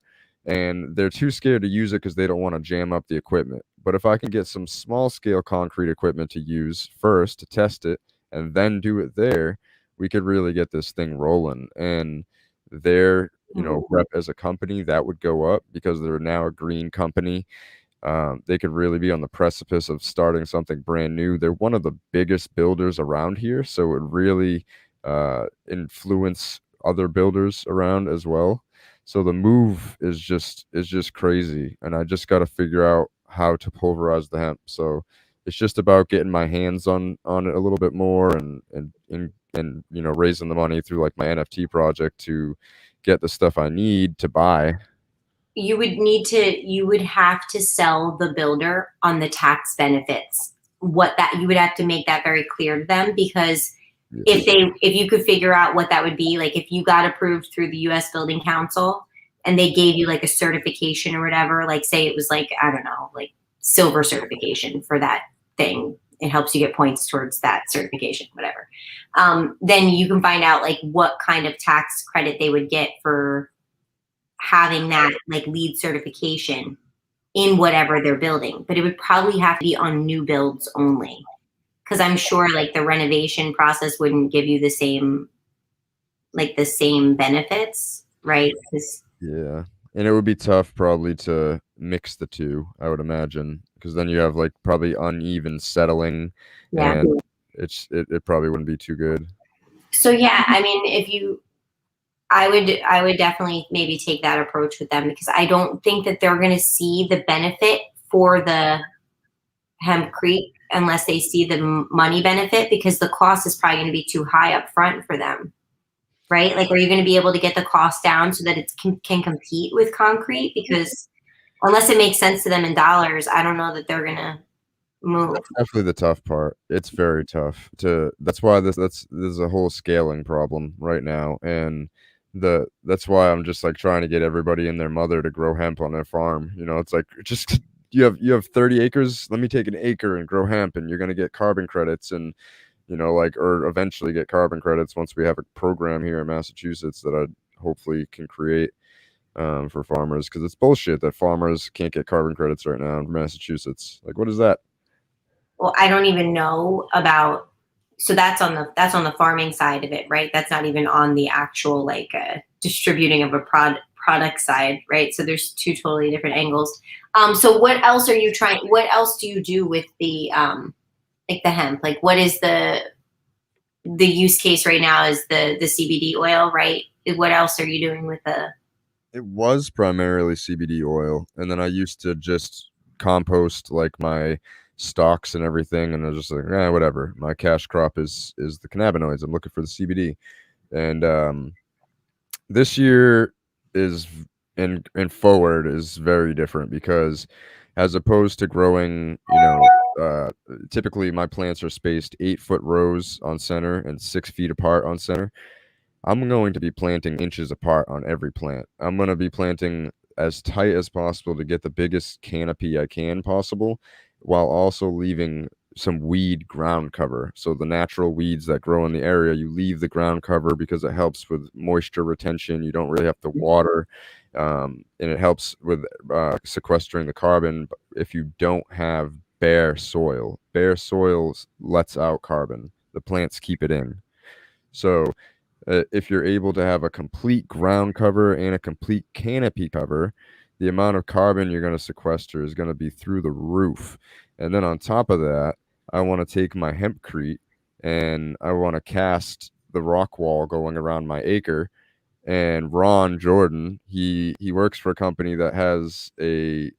And they're too scared to use it because they don't want to jam up the equipment. But if I can get some small scale concrete equipment to use first to test it and then do it there, we could really get this thing rolling. And their, rep as a company, that would go up because they're now a green company. They could really be on the precipice of starting something brand new. They're one of the biggest builders around here, so it would really influence other builders around as well. So the move is just crazy, and I just got to figure out how to pulverize the hemp. So it's just about getting my hands on it a little bit more, and raising the money through like my NFT project to get the stuff I need to buy. You would have to sell the builder on the tax benefits. You would have to make that very clear to them, because if you could figure out what that would be, like if you got approved through the US Building Council and they gave you like a certification or whatever, like say it was like, I don't know, like silver certification for that thing. It helps you get points towards that certification, whatever. Then you can find out like what kind of tax credit they would get for having that like LEED certification in whatever they're building. But it would probably have to be on new builds only, because I'm sure like the renovation process wouldn't give you the same benefits, right? Yeah, and it would be tough probably to mix the two, I would imagine, because then you have like probably uneven settling, and it probably wouldn't be too good. So yeah, I mean, I would definitely maybe take that approach with them, because I don't think that they're going to see the benefit for the hempcrete unless they see the money benefit, because the cost is probably going to be too high up front for them. right? Like, are you going to be able to get the cost down so that it can compete with concrete? Because unless it makes sense to them in dollars, I don't know that they're going to move. That's definitely the tough part. It's very tough to. That's why there's a whole scaling problem right now, and that's why I'm just like trying to get everybody and their mother to grow hemp on their farm. You know, it's like just you have 30 acres. Let me take an acre and grow hemp, and you're gonna get carbon credits, and like, or eventually get carbon credits once we have a program here in Massachusetts that I hopefully can create for farmers, because it's bullshit that farmers can't get carbon credits right now in Massachusetts. Like, what is that? Well, I don't even know about. So that's on the farming side of it, right? That's not even on the actual like distributing of a product side, right? So there's two totally different angles. So what else are you trying? What else do you do with the like the hemp? Like, what is the use case right now? Is the CBD oil, right? What else are you doing with the? It was primarily CBD oil, and then I used to just compost like my stocks and everything, and I was just like, whatever. My cash crop is the cannabinoids. I'm looking for the CBD, and this year is and forward is very different, because as opposed to growing, typically my plants are spaced 8-foot rows on center and 6 feet apart on center. I'm going to be planting inches apart on every plant. I'm going to be planting as tight as possible to get the biggest canopy I can possible, while also leaving some weed ground cover. So the natural weeds that grow in the area, you leave the ground cover because it helps with moisture retention. You don't really have to water, and it helps with sequestering the carbon. If you don't have bare soil lets out carbon. The plants keep it in. So if you're able to have a complete ground cover and a complete canopy cover, the amount of carbon you're going to sequester is going to be through the roof. And then on top of that, I want to take my hempcrete and I want to cast the rock wall going around my acre. And Ron Jordan, he works for a company that has a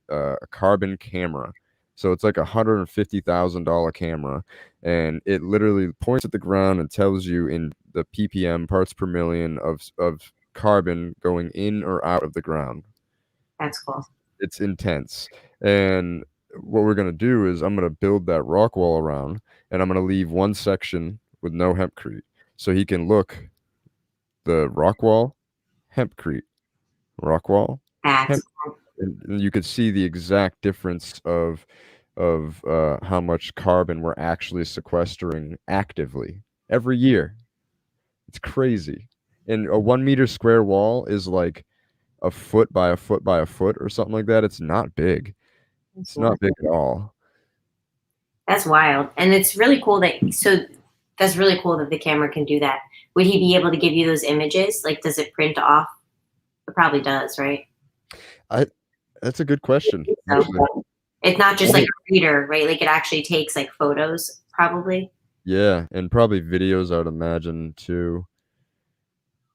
carbon camera. So it's like $150,000 camera, and it literally points at the ground and tells you in the ppm, parts per million, of carbon going in or out of the ground. That's cool. It's intense. And what we're going to do is I'm going to build that rock wall around, and I'm going to leave one section with no hempcrete, so he can look the rock wall, hempcrete, rock wall, That's hemp, and you could see the exact difference of how much carbon we're actually sequestering actively every year. It's crazy. And a 1 meter square wall is like a foot by a foot by a foot or something like that. It's not big. It's not big at all. That's wild. And it's really cool that's really cool that the camera can do that. Would he be able to give you those images? Like, does it print off? It probably does, right? That's a good question. So, it's not just like a reader, right? Like, it actually takes like photos, probably. Yeah, and probably videos, I would imagine, too.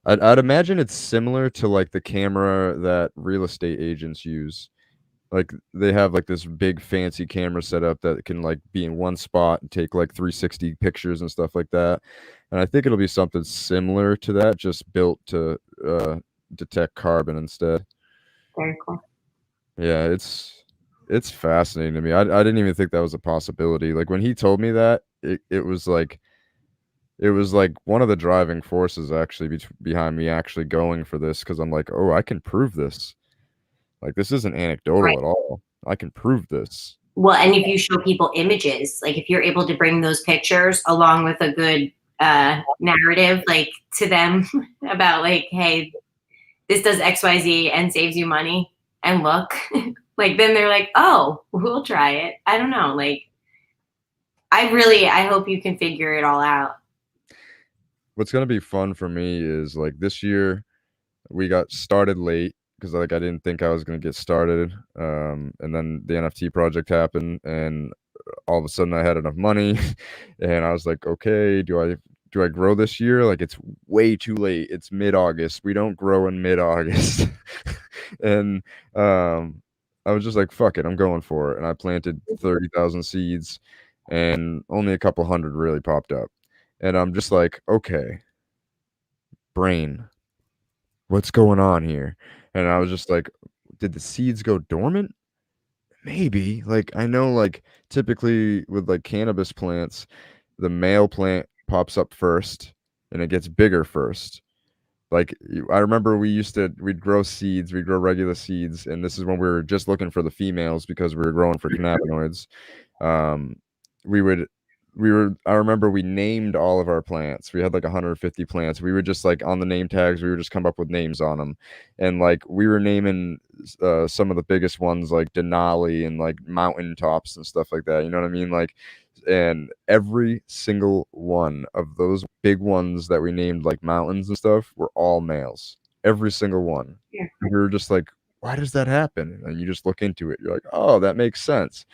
I'd imagine it's similar to like the camera that real estate agents use. Like, they have like this big fancy camera setup that can like be in one spot and take like 360 pictures and stuff like that. And I think it'll be something similar to that, just built to detect carbon instead. Very cool. Yeah, it's fascinating to me. I didn't even think that was a possibility. Like, when he told me that, it was like one of the driving forces actually behind me actually going for this, because I'm like, oh, I can prove this. Like, this isn't anecdotal Right. at all. I can prove this. Well, and if you show people images, like if you're able to bring those pictures along with a good narrative, like to them about like, hey, this does XYZ and saves you money, and look, like then they're like, oh, we'll try it. I don't know. Like, I hope you can figure it all out. What's gonna be fun for me is like this year we got started late because like I didn't think I was gonna get started. And then the NFT project happened, and all of a sudden I had enough money, and I was like, okay, do I grow this year? Like, it's way too late. It's mid-August. We don't grow in mid-August. And I was just like, fuck it, I'm going for it. And I planted 30,000 seeds, and only a couple hundred really popped up. And I'm just like, okay, brain, what's going on here? And I was just like, did the seeds go dormant? Maybe. Like, I know, like, typically with like cannabis plants, the male plant pops up first and it gets bigger first. Like, I remember we'd grow seeds, we'd grow regular seeds, and this is when we were just looking for the females because we were growing for cannabinoids. Um, we would I remember we named all of our plants. We had like 150 plants. We were just like on the name tags, we would just come up with names on them. And like we were naming some of the biggest ones like Denali and like mountain tops and stuff like that. You know what I mean? Like, and every single one of those big ones that we named like mountains and stuff were all males. Every single one. Yeah. We were just like, why does that happen? And you just look into it. You're like, oh, that makes sense.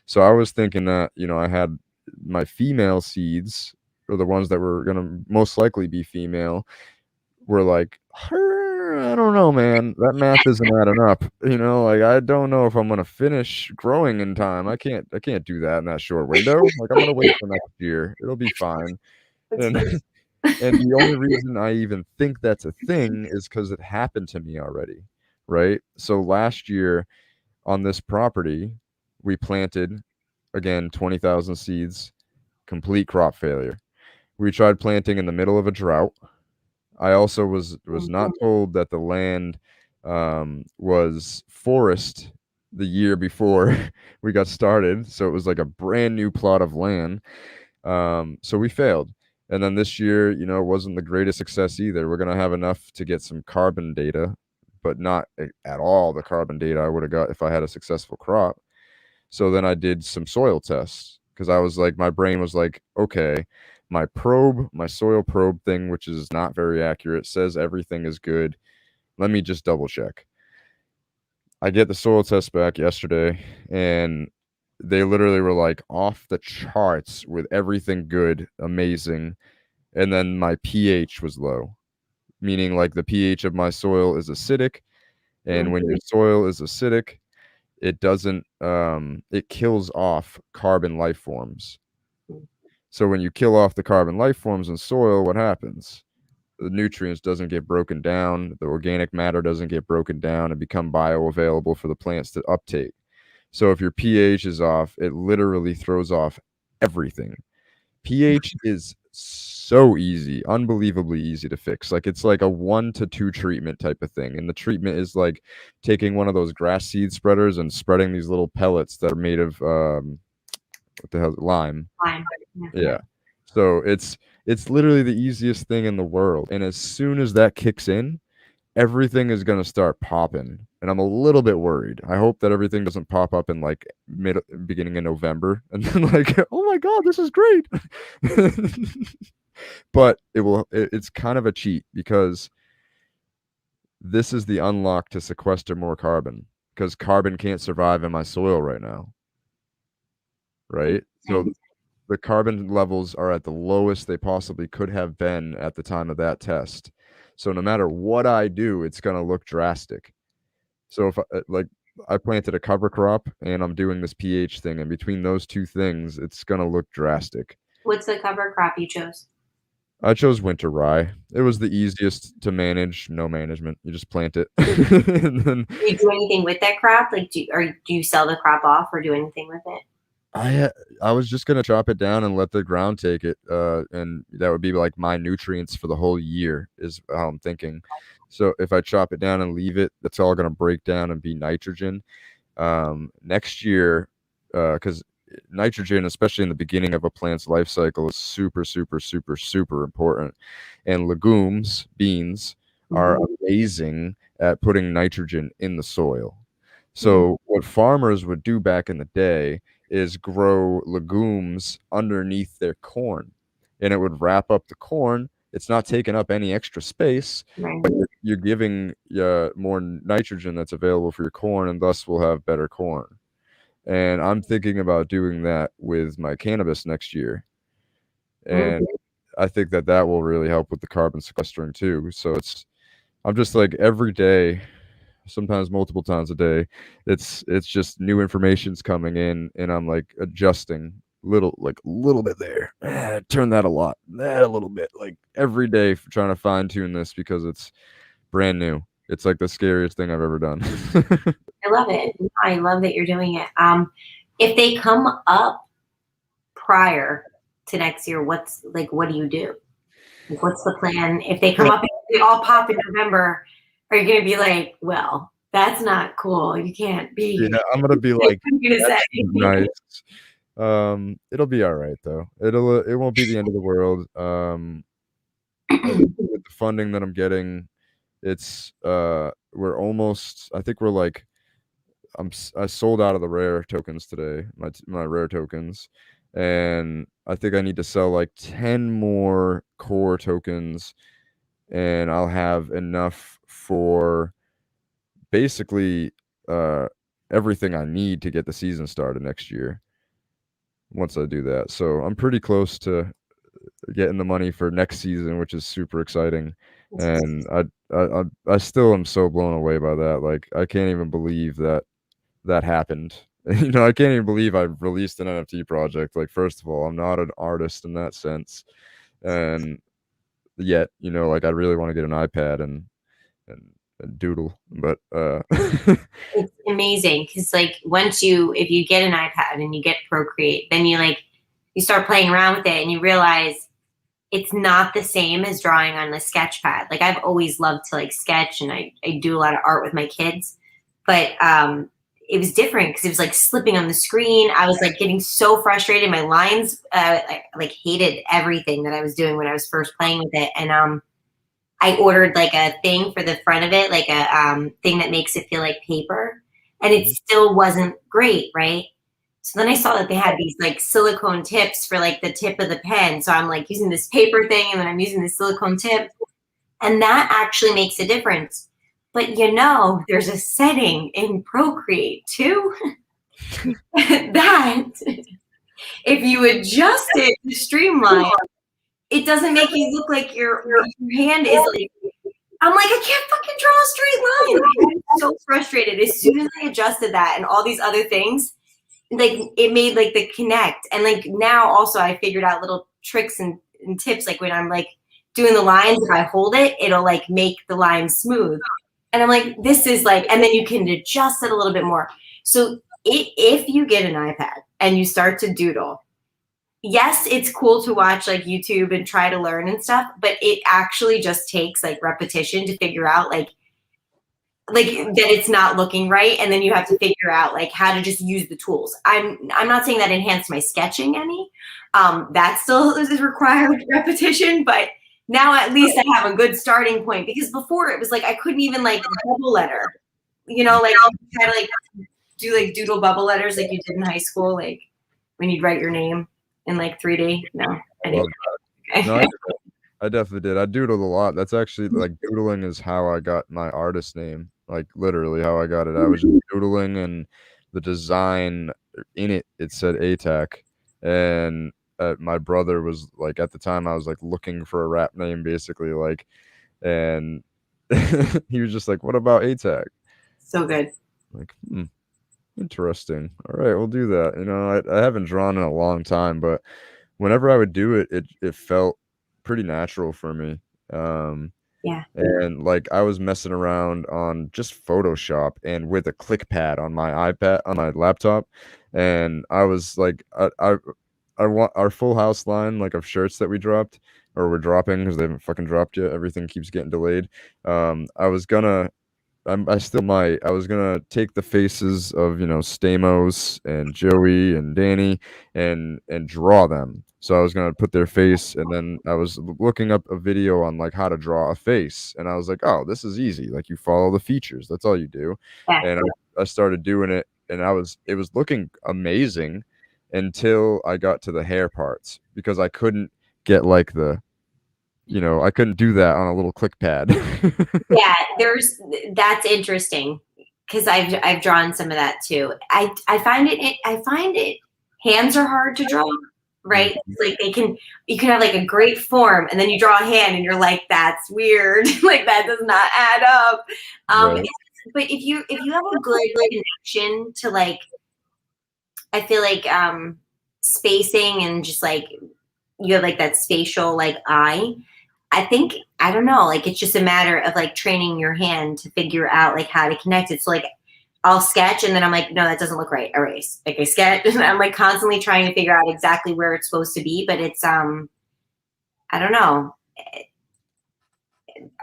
So I was thinking that, you know, I had my female seeds, or the ones that were going to most likely be female, were like, I don't know, man. That math isn't adding up. You know, like I don't know if I'm going to finish growing in time. I can't do that in that short window. Like I'm going to wait for next year. It'll be fine. And and the only reason I even think that's a thing is because it happened to me already, right? So last year on this property, we planted again 20,000 seeds, complete crop failure. We tried planting in the middle of a drought. I also was not told that the land was forest the year before we got started, so it was like a brand new plot of land. So we failed. And then this year, you know, it wasn't the greatest success either. We're going to have enough to get some carbon data, but not at all the carbon data I would have got if I had a successful crop. So then I did some soil tests because I was like, my brain was like, okay, my soil probe thing, which is not very accurate, says everything is good. Let me just double check. I get the soil test back yesterday, and they literally were like off the charts with everything good, amazing. And then my pH was low, meaning like the pH of my soil is acidic. And when your soil is acidic, it doesn't, it kills off carbon life forms. So when you kill off the carbon life forms in soil, what happens? The nutrients doesn't get broken down. The organic matter doesn't get broken down and become bioavailable for the plants to uptake. So if your pH is off, it literally throws off everything. pH is so easy, unbelievably easy to fix. Like it's like a 1 to 2 treatment type of thing. And the treatment is like taking one of those grass seed spreaders and spreading these little pellets that are made of what the hell, lime. Yeah. So it's literally the easiest thing in the world. And as soon as that kicks in, everything is going to start popping. And I'm a little bit worried. I hope that everything doesn't pop up in like beginning of November and then like, oh my God, this is great. But it's kind of a cheat because this is the unlock to sequester more carbon, because carbon can't survive in my soil right now. Right? So the carbon levels are at the lowest they possibly could have been at the time of that test. So no matter what I do, it's going to look drastic. So if I planted a cover crop and I'm doing this pH thing, and between those two things, it's going to look drastic. What's the cover crop you chose? I chose winter rye. It was the easiest to manage. No management. You just plant it. And then, do you do anything with that crop? Like, do you sell the crop off or do anything with it? I was just gonna chop it down and let the ground take it, and that would be like my nutrients for the whole year is how I'm thinking. So if I chop it down and leave it, that's all gonna break down and be nitrogen. Next year, because nitrogen, especially in the beginning of a plant's life cycle, is super, super, super, super important. And legumes, beans, are amazing at putting nitrogen in the soil. So what farmers would do back in the day is grow legumes underneath their corn, and it would wrap up the corn. It's not taking up any extra space, but you're giving more nitrogen that's available for your corn, and thus we'll have better corn. And I'm thinking about doing that with my cannabis next year. And I think that will really help with the carbon sequestering too. So I'm just like every day, sometimes multiple times a day, it's just new information's coming in, and I'm like adjusting little bit there. Turn that a lot. A little bit. Like every day trying to fine tune this because it's brand new. It's like the scariest thing I've ever done. I love it. I love that you're doing it. If they come up prior to next year, what do you do? Like, what's the plan? If they come up and they all pop in November, are you going to be like, well, that's not cool. You can't be. Yeah, I'm gonna be like, That's nice. It'll be all right though. It won't be the end of the world. With the funding that I'm getting, it's we're almost. I think we're like, I sold out of the rare tokens today. My rare tokens, and I think I need to sell like 10 more core tokens, and I'll have enough for basically everything I need to get the season started next year once I do that. So I'm pretty close to getting the money for next season, which is super exciting. And I still am so blown away by that. Like I can't even believe that happened. You know, I can't even believe I released an NFT project. Like, first of all, I'm not an artist in that sense. And yet, you know, like I really want to get an iPad and doodle, but it's amazing because like if you get an iPad and you get Procreate, then you start playing around with it and you realize it's not the same as drawing on the sketch pad. Like I've always loved to like sketch and I do a lot of art with my kids, but it was different because it was like slipping on the screen. I was like getting so frustrated. My lines, I like hated everything that I was doing when I was first playing with it. And I ordered like a thing for the front of it, like a thing that makes it feel like paper, and it still wasn't great, right? So then I saw that they had these like silicone tips for like the tip of the pen. So I'm like using this paper thing and then I'm using the silicone tip, and that actually makes a difference. But you know, there's a setting in Procreate too that if you adjust it to streamline, it doesn't make you look like your hand is like. I'm like, I can't fucking draw a straight line. I'm so frustrated. As soon as I adjusted that and all these other things, like it made like the connect. And like now also I figured out little tricks and tips. Like when I'm like doing the lines, if I hold it, it'll like make the line smooth. And I'm like, this is like, and then you can adjust it a little bit more. So if you get an iPad and you start to doodle, yes, it's cool to watch like YouTube and try to learn and stuff, but it actually just takes like repetition to figure out like that it's not looking right, and then you have to figure out like how to just use the tools. I'm not saying that enhanced my sketching any. That still is required repetition, but now at least I have a good starting point, because before it was like I couldn't even like bubble letter, you know, like try to like do like doodle bubble letters like you did in high school, like when you'd write your name in like 3D. No, anyway. Okay. No, I definitely did. I doodled a lot. That's actually like doodling is how I got my artist name. Like literally how I got it. I was just doodling, and the design in it said ATAC, and my brother was like, at the time I was like looking for a rap name basically, like, and he was just like, "What about ATAC?" So good. Like, interesting. All right, we'll do that. You know, I haven't drawn in a long time, but whenever I would do it, it felt pretty natural for me. Yeah. And like I was messing around on just Photoshop and with a click pad on my iPad, on my laptop, and I was like, I want our Full House line like of shirts that we dropped, or we're dropping because they haven't fucking dropped yet. Everything keeps getting delayed. I was gonna I still might. I was gonna take the faces of, you know, Stamos and Joey and Danny and draw them. So I was gonna put their face, and then I was looking up a video on like how to draw a face, and I was like, oh, this is easy. Like you follow the features. That's all you do. Yeah. And I started doing it, and it was looking amazing until I got to the hair parts, because I couldn't get like I couldn't do that on a little click pad. Yeah, that's interesting, because I've drawn some of that too. I find it hands are hard to draw, right? It's like you can have like a great form, and then you draw a hand and you're like, that's weird. Like that does not add up. Right. But if you have a good connection to, like, I feel like spacing and just like you have like that spatial like eye. I think, I don't know, like it's just a matter of like training your hand to figure out like how to connect it. So like I'll sketch and then I'm like, no, that doesn't look right. Erase. Like I sketch and I'm like constantly trying to figure out exactly where it's supposed to be. But it's I don't know.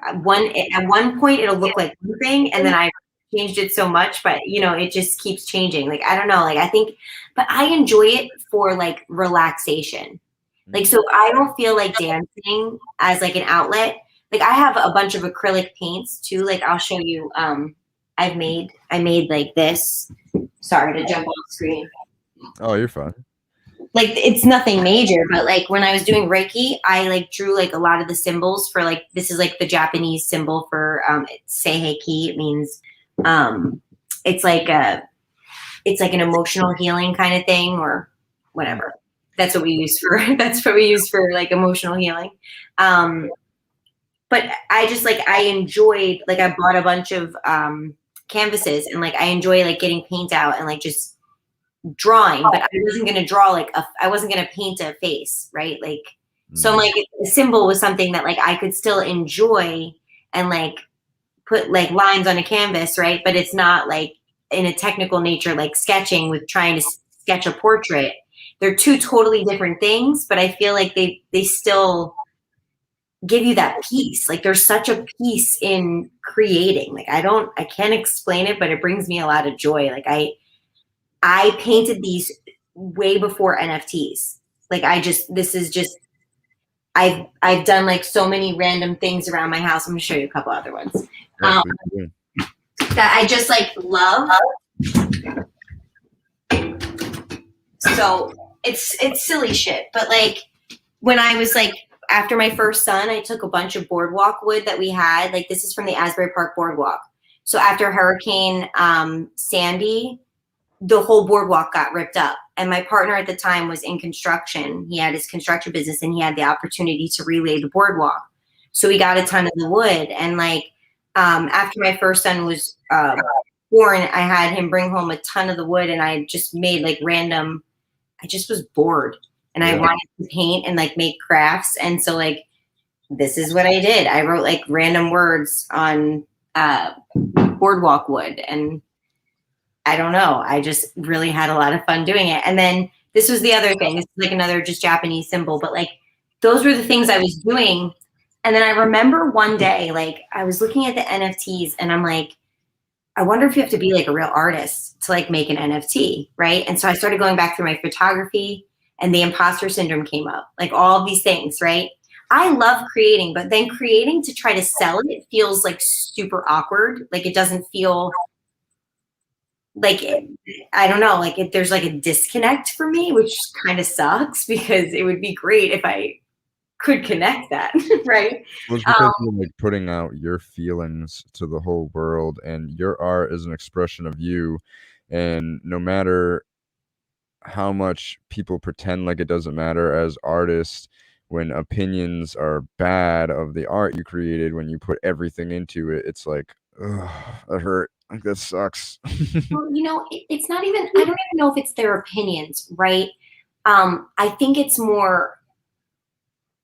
At one point it'll look like one thing and then I changed it so much, but you know, it just keeps changing. Like I don't know, like I think, but I enjoy it for like relaxation. Like, so I don't feel like dancing as like an outlet. Like I have a bunch of acrylic paints too. Like I'll show you, I made like this. Sorry to jump off screen. Oh, you're fine. Like it's nothing major, but like when I was doing Reiki, I like drew like a lot of the symbols for like, this is like the Japanese symbol for Seiheki. It means it's like an emotional healing kind of thing or whatever. That's what we use for like emotional healing. But I just like, I enjoyed, like I bought a bunch of canvases and like I enjoy like getting paint out and like just drawing, but I wasn't going to draw like I wasn't going to paint a face, right? Like, so I'm like, a symbol was something that like I could still enjoy and like put like lines on a canvas, right? But it's not like in a technical nature, like sketching with trying to sketch a portrait. They're two totally different things, but I feel like they still give you that peace. Like there's such a peace in creating. Like I can't explain it, but it brings me a lot of joy. Like I painted these way before NFTs. Like I've done like so many random things around my house. I'm gonna show you a couple other ones that I just like love. So it's silly shit, but like when I was like after my first son, I took a bunch of boardwalk wood that we had. Like this is from the Asbury Park boardwalk. So after Hurricane Sandy, the whole boardwalk got ripped up. And my partner at the time was in construction. He had his construction business and he had the opportunity to relay the boardwalk. So we got a ton of the wood. And like after my first son was born, I had him bring home a ton of the wood and I just made like random, I just was bored and I wanted to paint and like make crafts. And so like, this is what I did. I wrote like random words on boardwalk wood and I don't know. I just really had a lot of fun doing it. And then this was the other thing. This is like another just Japanese symbol, but like those were the things I was doing. And then I remember one day, like I was looking at the NFTs and I'm like, I wonder if you have to be like a real artist to like make an NFT, right? And so I started going back through my photography and the imposter syndrome came up, like all of these things, right? I love creating, but then creating to try to sell it feels like super awkward. Like it doesn't feel like, I don't know, like there's like a disconnect for me, which kind of sucks because it would be great if I could connect that, right? Well, it's because you're like putting out your feelings to the whole world and your art is an expression of you. And no matter how much people pretend like it doesn't matter as artists, when opinions are bad of the art you created, when you put everything into it, it's like, ugh, that hurt. Like that sucks. Well, you know, it's not even, I don't even know if it's their opinions, right? I think it's more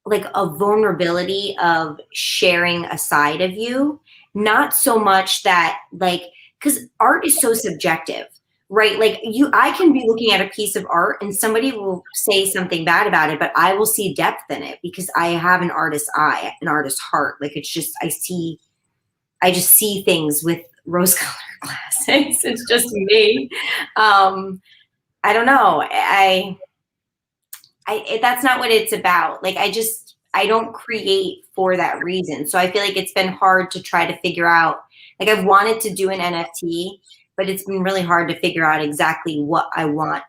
like a vulnerability of sharing a side of you, not so much that like, because art is so subjective, right? Like I can be looking at a piece of art and somebody will say something bad about it, but I will see depth in it because I have an artist's eye, an artist's heart. Like it's just, I just see things with rose-colored glasses. It's just me. I don't know. That's not what it's about. Like I don't create for that reason. So I feel like it's been hard to try to figure out. Like I've wanted to do an NFT, but it's been really hard to figure out exactly what I want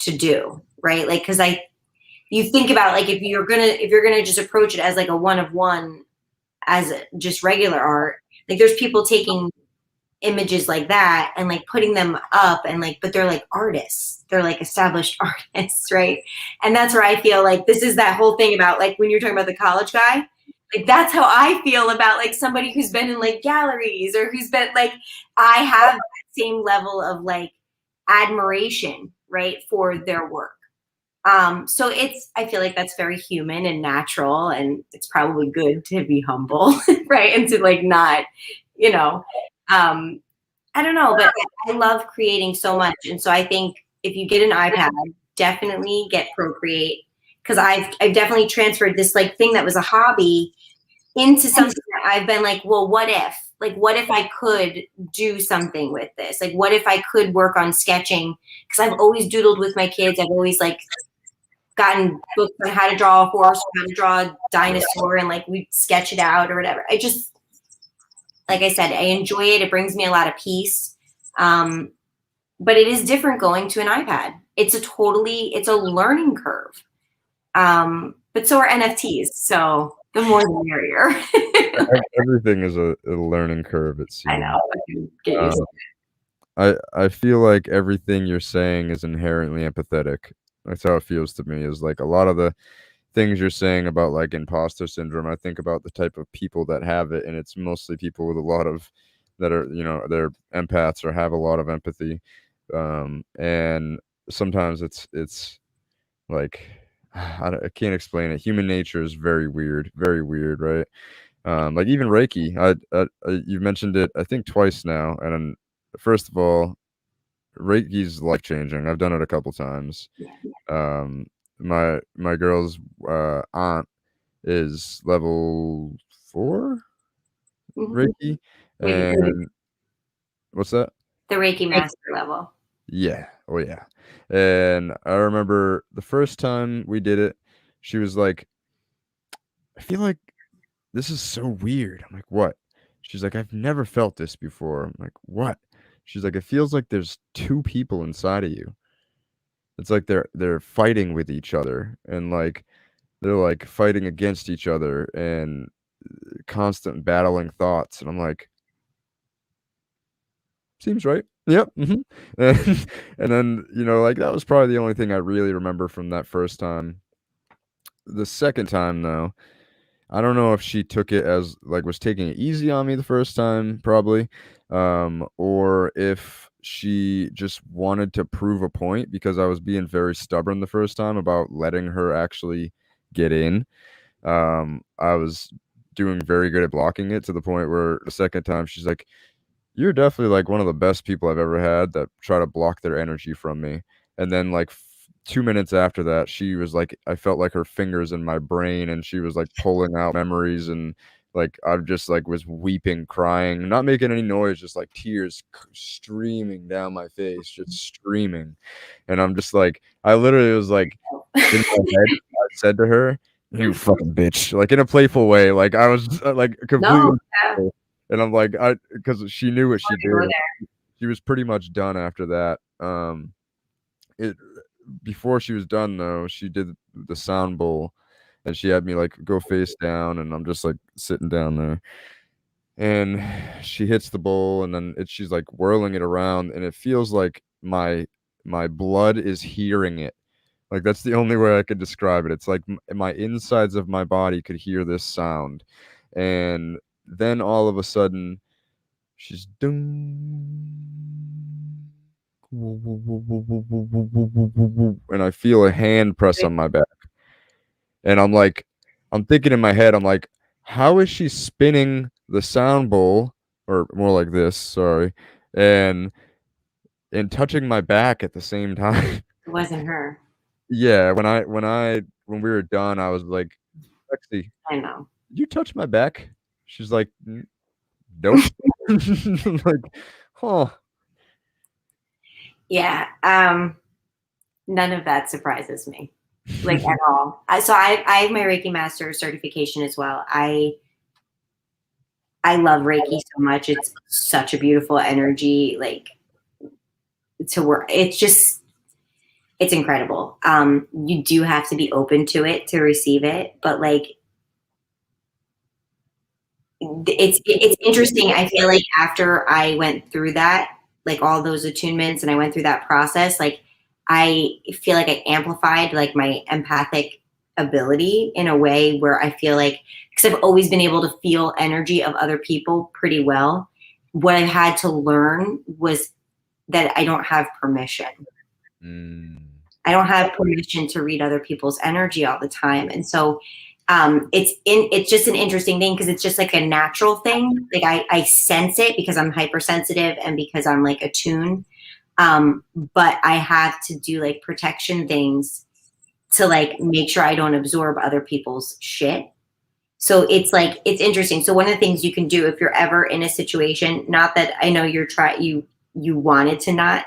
to do, right? Like because you think about like if you're gonna just approach it as like a one of one, as just regular art. Like there's people taking images like that and like putting them up and like, but they're like artists. They're like established artists, right? And that's where I feel like this is that whole thing about like when you're talking about the college guy, like that's how I feel about like somebody who's been in like galleries or who's been like, I have that same level of like admiration, right, for their work. So I feel like that's very human and natural, and it's probably good to be humble, right? And to like not, you know, I don't know, but I love creating so much. And so I think if you get an iPad, definitely get Procreate, because I've definitely transferred this like thing that was a hobby into something that I've been like, well, what if? Like, what if I could do something with this? Like, what if I could work on sketching? Because I've always doodled with my kids. I've always like gotten books on how to draw a horse, how to draw a dinosaur, and like we sketch it out or whatever. I just, like I said, I enjoy it. It brings me a lot of peace. But it is different going to an iPad. It's a learning curve. But so are NFTs. So the more the merrier. Everything is a learning curve, it seems. I know. I can get used to it. I feel like everything you're saying is inherently empathetic. That's how it feels to me. Is like a lot of the things you're saying about like imposter syndrome. I think about the type of people that have it, and it's mostly people with a lot of that are, they're empaths or have a lot of empathy. And sometimes it's like I can't explain it. Human nature is very weird, right? Like even Reiki. You've mentioned it, I think, twice now. And first of all, Reiki's life changing. I've done it a couple times. My girl's aunt is level 4 Reiki, and what's that? The Reiki master level. Yeah. Oh yeah. And I remember the first time we did it, she was like, I feel like this is so weird. I'm like, what? She's like, I've never felt this before. I'm like, what? She's like, it feels like there's two people inside of you. It's like they're fighting with each other, and like they're like fighting against each other, and constant battling thoughts. And I'm like, seems right. Yep. And then, like that was probably the only thing I really remember from that first time. The second time, though, I don't know if she took it as like was taking it easy on me the first time, probably, or if she just wanted to prove a point because I was being very stubborn the first time about letting her actually get in. I was doing very good at blocking it to the point where the second time she's like, you're definitely like one of the best people I've ever had that try to block their energy from me. And then like 2 minutes after that, she was like, I felt like her fingers in my brain, and she was like pulling out memories, and like I just like was weeping, crying, not making any noise, just like tears streaming down my face, just streaming. And I'm just like, I literally was like, in my head, I said to her, "You fucking bitch," like in a playful way, like I was like completely. No, And I'm like, because she knew what she did. She was pretty much done after that. It Before she was done though, she did the sound bowl, and she had me like go face down, and I'm just like sitting down there, and she hits the bowl, and then she's like whirling it around, and it feels like my blood is hearing it. Like that's the only way I could describe it. It's like my insides of my body could hear this sound, and then all of a sudden she's and I feel a hand press on my back. And I'm thinking in my head, I'm like, how is she spinning the sound bowl, or more like this, sorry, and touching my back at the same time? it wasn't her. Yeah, when we were done, I was like, Lexi, I know. you touch my back? She's like, nope. Like, huh. Yeah. None of that surprises me, like at all. So I have my Reiki Master certification as well. I love Reiki so much. It's such a beautiful energy, like to work. It's incredible. You do have to be open to it to receive it, but like it's interesting. I feel like after I went through that, like all those attunements, and I went through that process, like I feel like I amplified like my empathic ability in a way where I feel like, because I've always been able to feel energy of other people pretty well. What I had to learn was that I don't have permission. I don't have permission to read other people's energy all the time. And so it's just an interesting thing because it's just like a natural thing. Like I sense it because I'm hypersensitive and because I'm like attuned. But I have to do like protection things to like make sure I don't absorb other people's shit. So it's like, it's interesting. So one of the things you can do if you're ever in a situation, not that I know you wanted to not,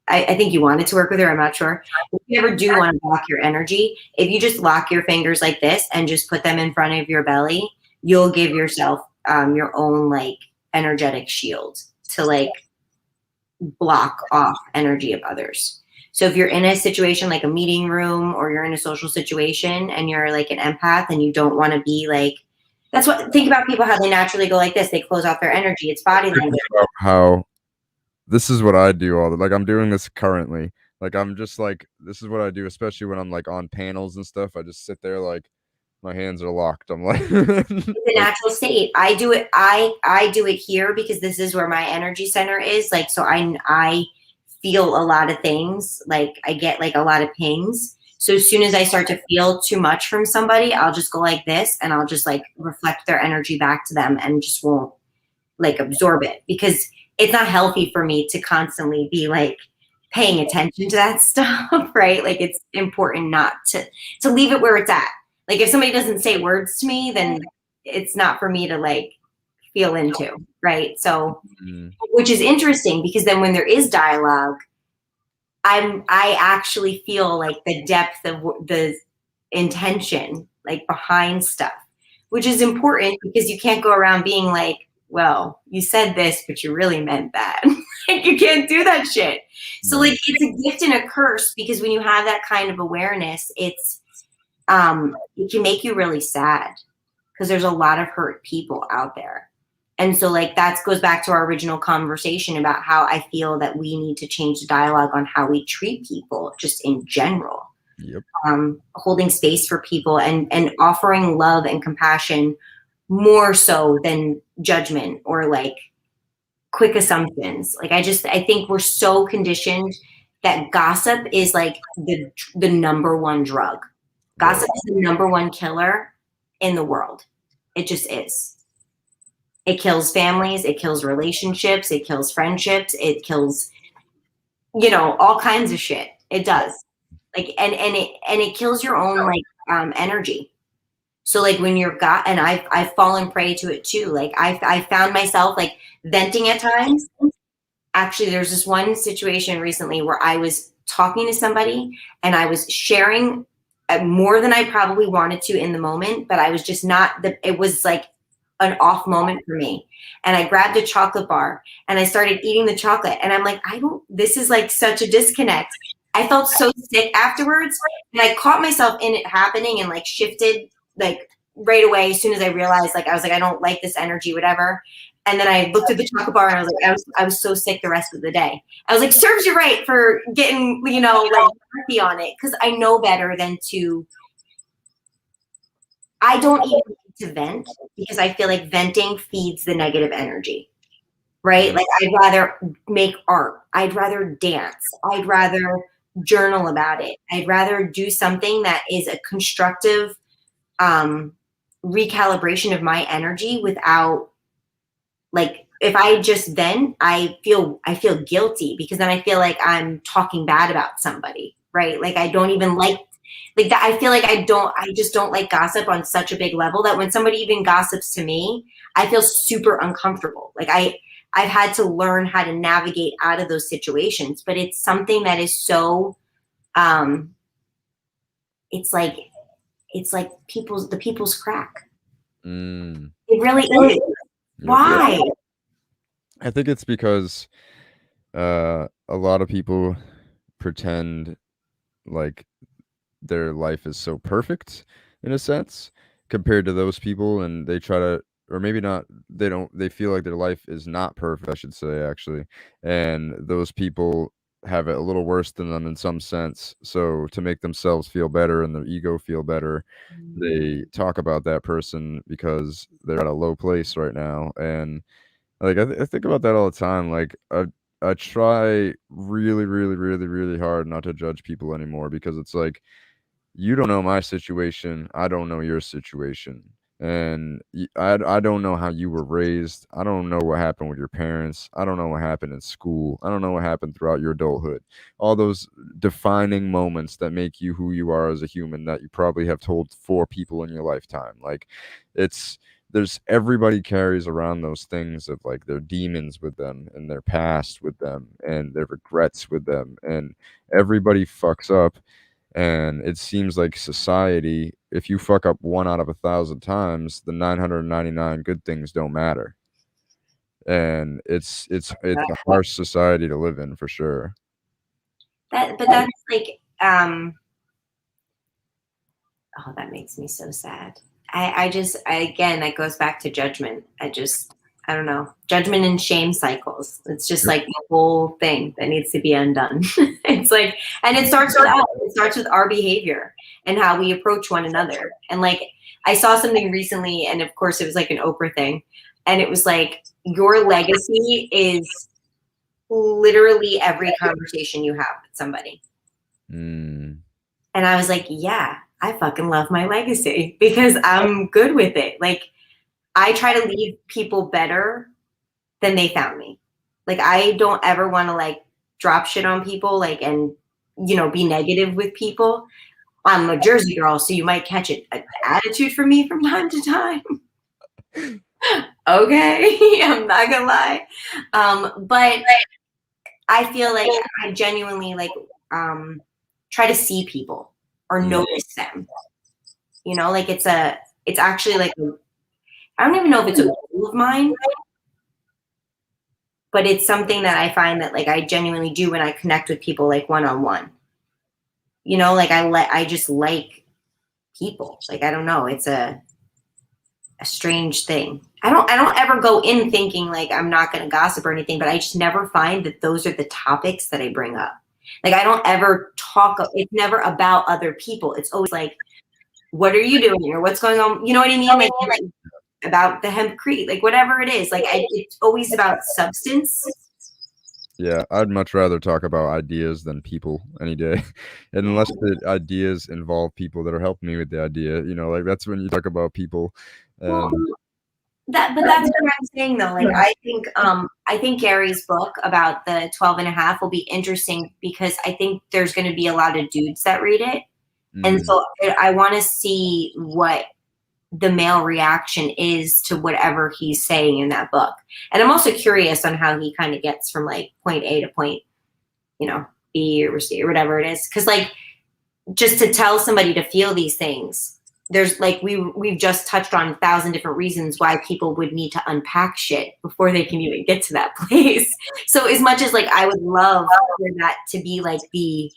I think you wanted to work with her. I'm not sure. If you ever do want to block your energy, if you just lock your fingers like this and just put them in front of your belly, you'll give yourself your own like energetic shield to like block off energy of others. So if you're in a situation like a meeting room or you're in a social situation and you're like an empath and you don't want to be like, that's what, think about people, how they naturally go like this. They close off their energy. It's body language. How this is what I do like I'm doing this currently. Like I'm just like, this is what I do, especially when I'm like on panels and stuff. I just sit there like my hands are locked. I'm like, It's a natural state. I do it. I do it here because this is where my energy center is. Like, so I feel a lot of things. Like I get like a lot of pings. So as soon as I start to feel too much from somebody, I'll just go like this and I'll just like reflect their energy back to them and just won't like absorb it because it's not healthy for me to constantly be like paying attention to that stuff, right? Like it's important not to leave it where it's at. Like if somebody doesn't say words to me, then it's not for me to like feel into, right? So, which is interesting because then when there is dialogue, I actually feel like the depth of the intention like behind stuff, which is important because you can't go around being like, well, you said this, but you really meant that. Like you can't do that shit. So like it's a gift and a curse because when you have that kind of awareness, it's it can make you really sad because there's a lot of hurt people out there. And so like that goes back to our original conversation about how I feel that we need to change the dialogue on how we treat people just in general. yep. Holding space for people and offering love and compassion more so than judgment or like quick assumptions. Like I think we're so conditioned that gossip is like the number one drug. Gossip is the number one killer in the world. It just is. It kills families, it kills relationships, it kills friendships, it kills, all kinds of shit. It does. Like, and it kills your own like energy. So like when and I've fallen prey to it too. Like I found myself like venting at times. Actually, there's this one situation recently where I was talking to somebody and I was sharing more than I probably wanted to in the moment, but I was just not it was like an off moment for me. And I grabbed a chocolate bar and I started eating the chocolate and I'm like, this is like such a disconnect. I felt so sick afterwards and I caught myself in it happening and like shifted like right away as soon as I realized like I was like I don't like this energy, whatever. And then I looked at the chocolate bar and I was like I was so sick the rest of the day. I was like, serves you right for getting like happy on it because I know better than to. I don't even need to vent because I feel like venting feeds the negative energy, right? Like I'd rather make art. I'd rather dance. I'd rather journal about it. I'd rather do something that is a constructive recalibration of my energy without like if I just vent, I feel guilty because then I feel like I'm talking bad about somebody, right? Like I don't even like that. I feel like I just don't like gossip on such a big level that when somebody even gossips to me, I feel super uncomfortable. Like I've had to learn how to navigate out of those situations, but it's something that is so it's like the people's crack. It really is. Why? I think it's because a lot of people pretend like their life is so perfect in a sense compared to those people, and they try to, or maybe not, they feel like their life is not perfect, I should say, actually, and those people have it a little worse than them in some sense. So to make themselves feel better and their ego feel better, they talk about that person because they're at a low place right now. And like I think about that all the time. Like I try really, really, really, really hard not to judge people anymore, because it's like, you don't know my situation, I don't know your situation, and I don't know how you were raised. I don't know what happened with your parents. I don't know what happened in school. I don't know what happened throughout your adulthood. All those defining moments that make you who you are as a human, that you probably have told four people in your lifetime. Like, it's there's everybody carries around those things of like their demons with them, and their past with them, and their regrets with them, and everybody fucks up. And it seems like society, if you fuck up one out of 1,000 times, the 999 good things don't matter. And it's a harsh society to live in, for sure. But that's like, oh, that makes me so sad. Again, that goes back to judgment. I don't know, judgment and shame cycles. It's just like the whole thing that needs to be undone. It's like, and it starts with us. It starts with our behavior and how we approach one another. And like, I saw something recently, and of course it was like an Oprah thing. And it was like, your legacy is literally every conversation you have with somebody. Mm. And I was like, yeah, I fucking love my legacy because I'm good with it. Like, I try to leave people better than they found me. Like, I don't ever want to like drop shit on people, like, and, you know, be negative with people. I'm a Jersey girl, so you might catch an attitude from me from time to time. Okay, I'm not gonna lie. But I feel like I genuinely like try to see people or notice them. You know, like it's actually like, I don't even know if it's a goal of mine, but it's something that I find that like I genuinely do when I connect with people like one-on-one. You know, like I just like people. Like, I don't know, it's a strange thing. I don't ever go in thinking like I'm not going to gossip or anything, but I just never find that those are the topics that I bring up. Like, I don't ever talk. It's never about other people. It's always like, what are you doing or what's going on? You know what I mean? Like about the hempcrete, like whatever it is. Like, it's always about substance. Yeah, I'd much rather talk about ideas than people any day. And unless the ideas involve people that are helping me with the idea, like that's when you talk about people. Well, but that's what I'm saying though. Like, I think Gary's book about the 12 and a half will be interesting because I think there's going to be a lot of dudes that read it. And so I want to see what the male reaction is to whatever he's saying in that book. And I'm also curious on how he kind of gets from like point A to point, B or C or whatever it is. Cause like, just to tell somebody to feel these things, there's like, we've just touched on 1,000 different reasons why people would need to unpack shit before they can even get to that place. So as much as like, I would love for that to be like the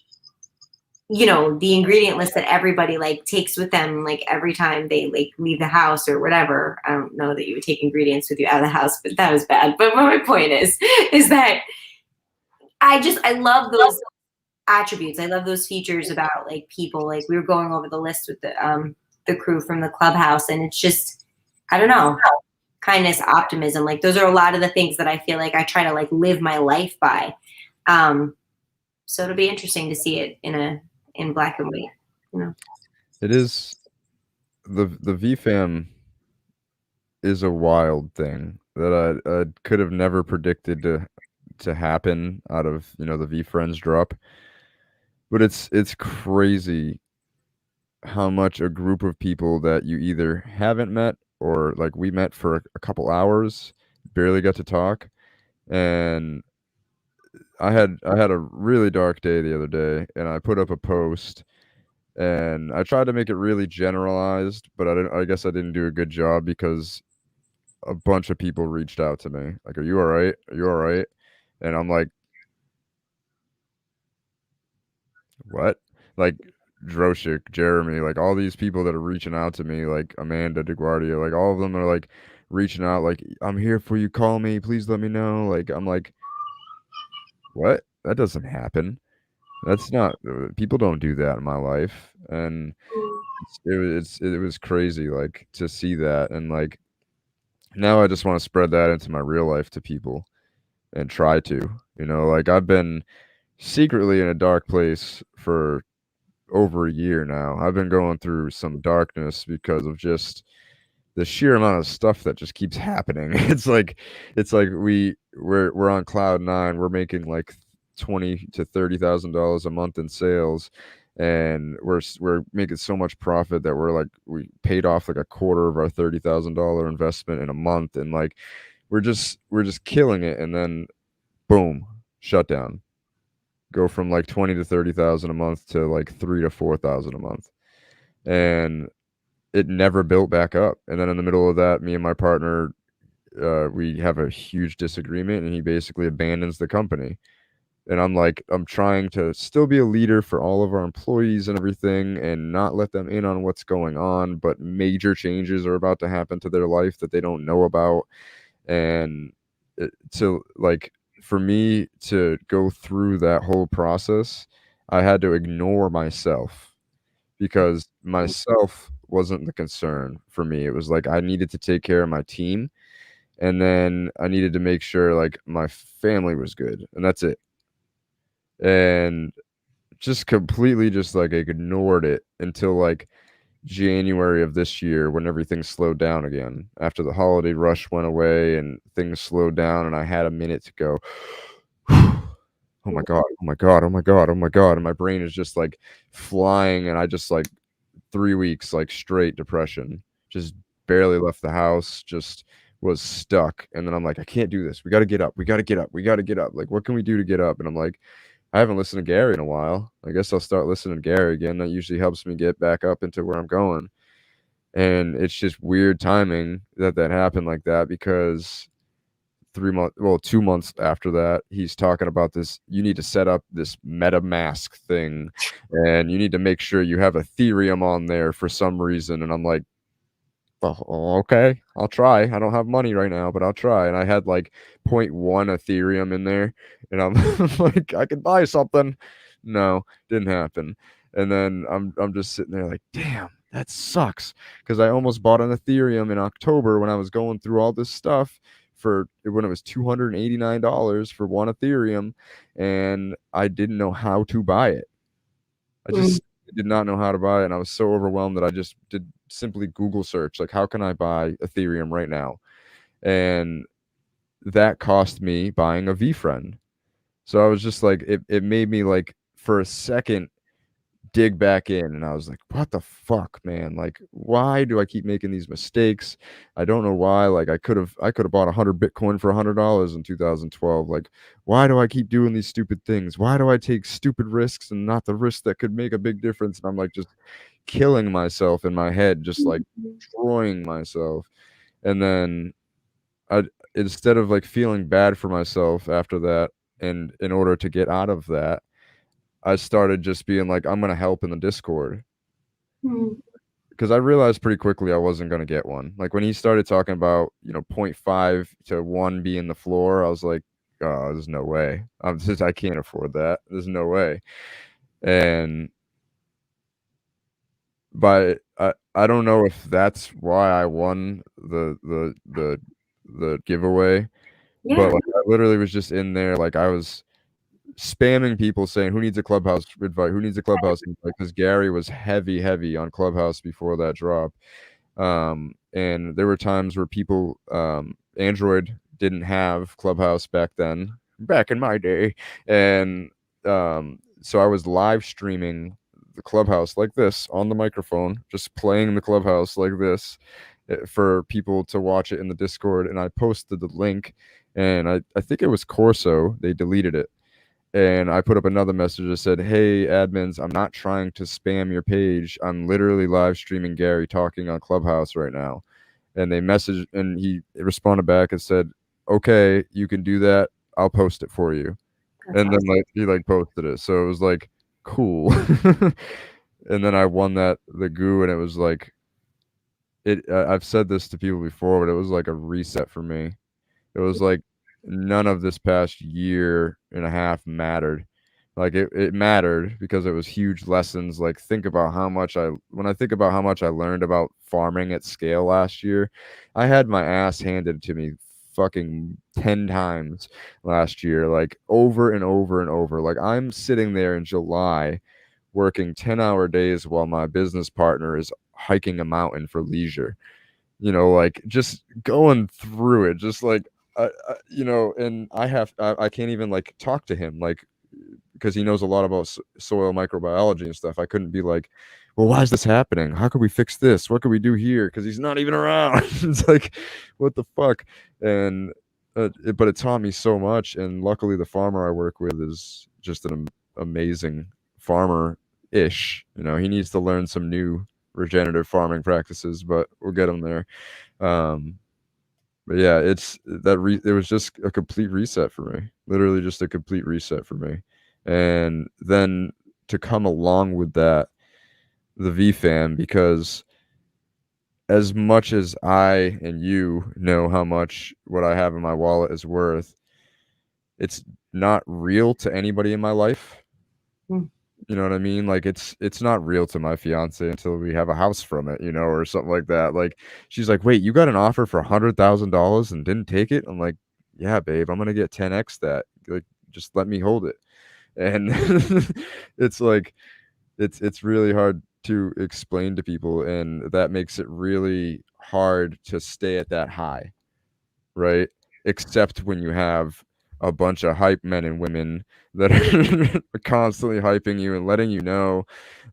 ingredient list that everybody like takes with them, like every time they like leave the house or whatever. I don't know that you would take ingredients with you out of the house, but that was bad. But my point is that I love those attributes. I love those features about like people. Like, we were going over the list with the crew from the clubhouse, and it's just, I don't know, kindness, optimism. Like, those are a lot of the things that I feel like I try to like live my life by. So it'll be interesting to see it in black and white. It is the VeeFam is a wild thing that I could have never predicted to happen out of the VeeFriends drop. But it's crazy how much a group of people that you either haven't met or like we met for a couple hours, barely got to talk. And I had a really dark day the other day, and I put up a post, and I tried to make it really generalized, but I guess I didn't do a good job because a bunch of people reached out to me like, "Are you all right? Are you all right?" And I'm like, "What?" Like Droshik, Jeremy, like all these people that are reaching out to me, like Amanda DeGuardia, like all of them are like reaching out, like, "I'm here for you. Call me. Please let me know." Like, I'm like, "What? That doesn't happen. That's not people don't do that in my life." And it was crazy, like, to see that. And like now I just want to spread that into my real life to people. and try to. Like I've been secretly in a dark place for over a year now. I've been going through some darkness because of just the sheer amount of stuff that just keeps happening. It's like we're on cloud nine. We're making like 20 to 30,000 dollars a month in sales, and we're making so much profit that we paid off like a quarter of our $30,000 investment in a month, and like we're just killing it, and then boom, shutdown. Go from like 20 to 30,000 a month to like 3 to 4,000 a month, and it never built back up. And then in the middle of that, me and my partner, we have a huge disagreement, and he basically abandons the company. And I'm trying to still be a leader for all of our employees and everything, and not let them in on what's going on. But major changes are about to happen to their life that they don't know about, and to like for me to go through that whole process, I had to ignore myself because myself wasn't the concern for me. It was like I needed to take care of my team, and then I needed to make sure like my family was good, and that's it. And just completely just like ignored it until like January of this year when everything slowed down again. After the holiday rush went away and things slowed down and I had a minute to go, oh my god, oh my god, oh my god, oh my god, and my brain is just like flying, and I just like 3 weeks like straight depression, just barely left the house, just was stuck. And then I'm like, I can't do this. We got to get up. We got to get up. We got to get up. Like, what can we do to get up? And I'm like, I haven't listened to Gary in a while. I guess I'll start listening to Gary again. That usually helps me get back up into where I'm going. And it's just weird timing that happened like that, because 2 months after that, he's talking about this. You need to set up this MetaMask thing, and you need to make sure you have Ethereum on there for some reason. And I'm like, oh, okay, I'll try. I don't have money right now, but I'll try. And I had like point 0.1 Ethereum in there, and I'm like, I could buy something. No, didn't happen. And then I'm just sitting there like, damn, that sucks, because I almost bought an Ethereum in October when I was going through all this stuff for when it was $289 for one Ethereum, and I didn't know how to buy it. I just did not know how to buy it, and I was so overwhelmed that I just did simply Google search, like, how can I buy Ethereum right now? And that cost me buying a VeeFriend. So I was just like, it made me like for a second dig back in, and I was like, what the fuck, man? Like, why do I keep making these mistakes? I don't know why. Like, I could have bought 100 Bitcoin for $100 in 2012. Like, why do I keep doing these stupid things? Why do I take stupid risks and not the risks that could make a big difference? And I'm like just killing myself in my head, just like destroying myself. And then I, instead of like feeling bad for myself after that, and in order to get out of that, I started just being like, I'm gonna help in the Discord, because I realized pretty quickly I wasn't gonna get one. Like when he started talking about 0.5 to 1 being the floor, I was like, oh, there's no way. I can't afford that. There's no way. And but I don't know if that's why I won the giveaway, but like I literally was just in there, like I was spamming people saying, who needs a Clubhouse invite? Who needs a Clubhouse invite? Because Gary was heavy on Clubhouse before that drop. And there were times where people, Android didn't have Clubhouse back then, back in my day. And so I was live streaming the Clubhouse like this on the microphone, just playing the Clubhouse like this for people to watch it in the Discord. And I posted the link, and I think it was Corso. They deleted it. And I put up another message that said, hey, admins, I'm not trying to spam your page. I'm literally live streaming Gary talking on Clubhouse right now. And they messaged, and he responded back and said, okay, you can do that. I'll post it for you. And then like he like posted it. So it was like, cool. And then I won the goo, and it was like, I've said this to people before, but it was like a reset for me. It was like none of this past year and a half mattered. Like it mattered because it was huge lessons. Like when I think about how much I learned about farming at scale last year, I had my ass handed to me fucking 10 times last year, like over and over and over. Like I'm sitting there in July working 10-hour days while my business partner is hiking a mountain for leisure. Like just going through it, just like and I can't even like talk to him, like, because he knows a lot about soil microbiology and stuff. I couldn't be like, well, why is this happening? How could we fix this? What could we do here? Because he's not even around. It's like, what the fuck? And but it taught me so much. And luckily, the farmer I work with is just an amazing farmer ish. He needs to learn some new regenerative farming practices, but we'll get him there. But yeah, it was just a complete reset for me. Literally just a complete reset for me. And then to come along with that, the VeeFam, because as much as I and you know how much what I have in my wallet is worth, it's not real to anybody in my life. You know what I mean? Like it's not real to my fiance until we have a house from it, or something like that. Like she's like, "Wait, you got an offer for $100,000 and didn't take it?" I'm like, "Yeah, babe, I'm gonna get 10x that. Like, just let me hold it." And it's like, it's really hard to explain to people, and that makes it really hard to stay at that high, right? Except when you have a bunch of hype men and women that are constantly hyping you and letting you know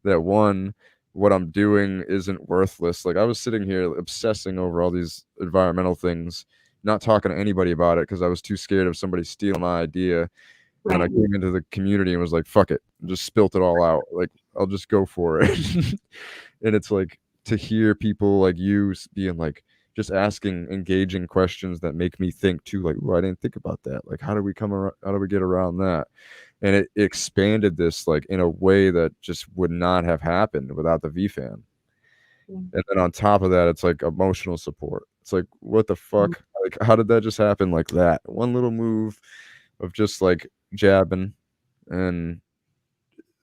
that, one, what I'm doing isn't worthless. Like I was sitting here obsessing over all these environmental things, not talking to anybody about it because I was too scared of somebody stealing my idea. And then I came into the community and was like, fuck it, just spilt it all out. Like, I'll just go for it. And it's like to hear people like you being like, just asking engaging questions that make me think too, like, oh, I didn't think about that. Like, how do we get around that? And it expanded this like in a way that just would not have happened without the VeeFam. And then on top of that, it's like emotional support. It's like, what the fuck? Like, how did that just happen like that? One little move of just like jabbing, and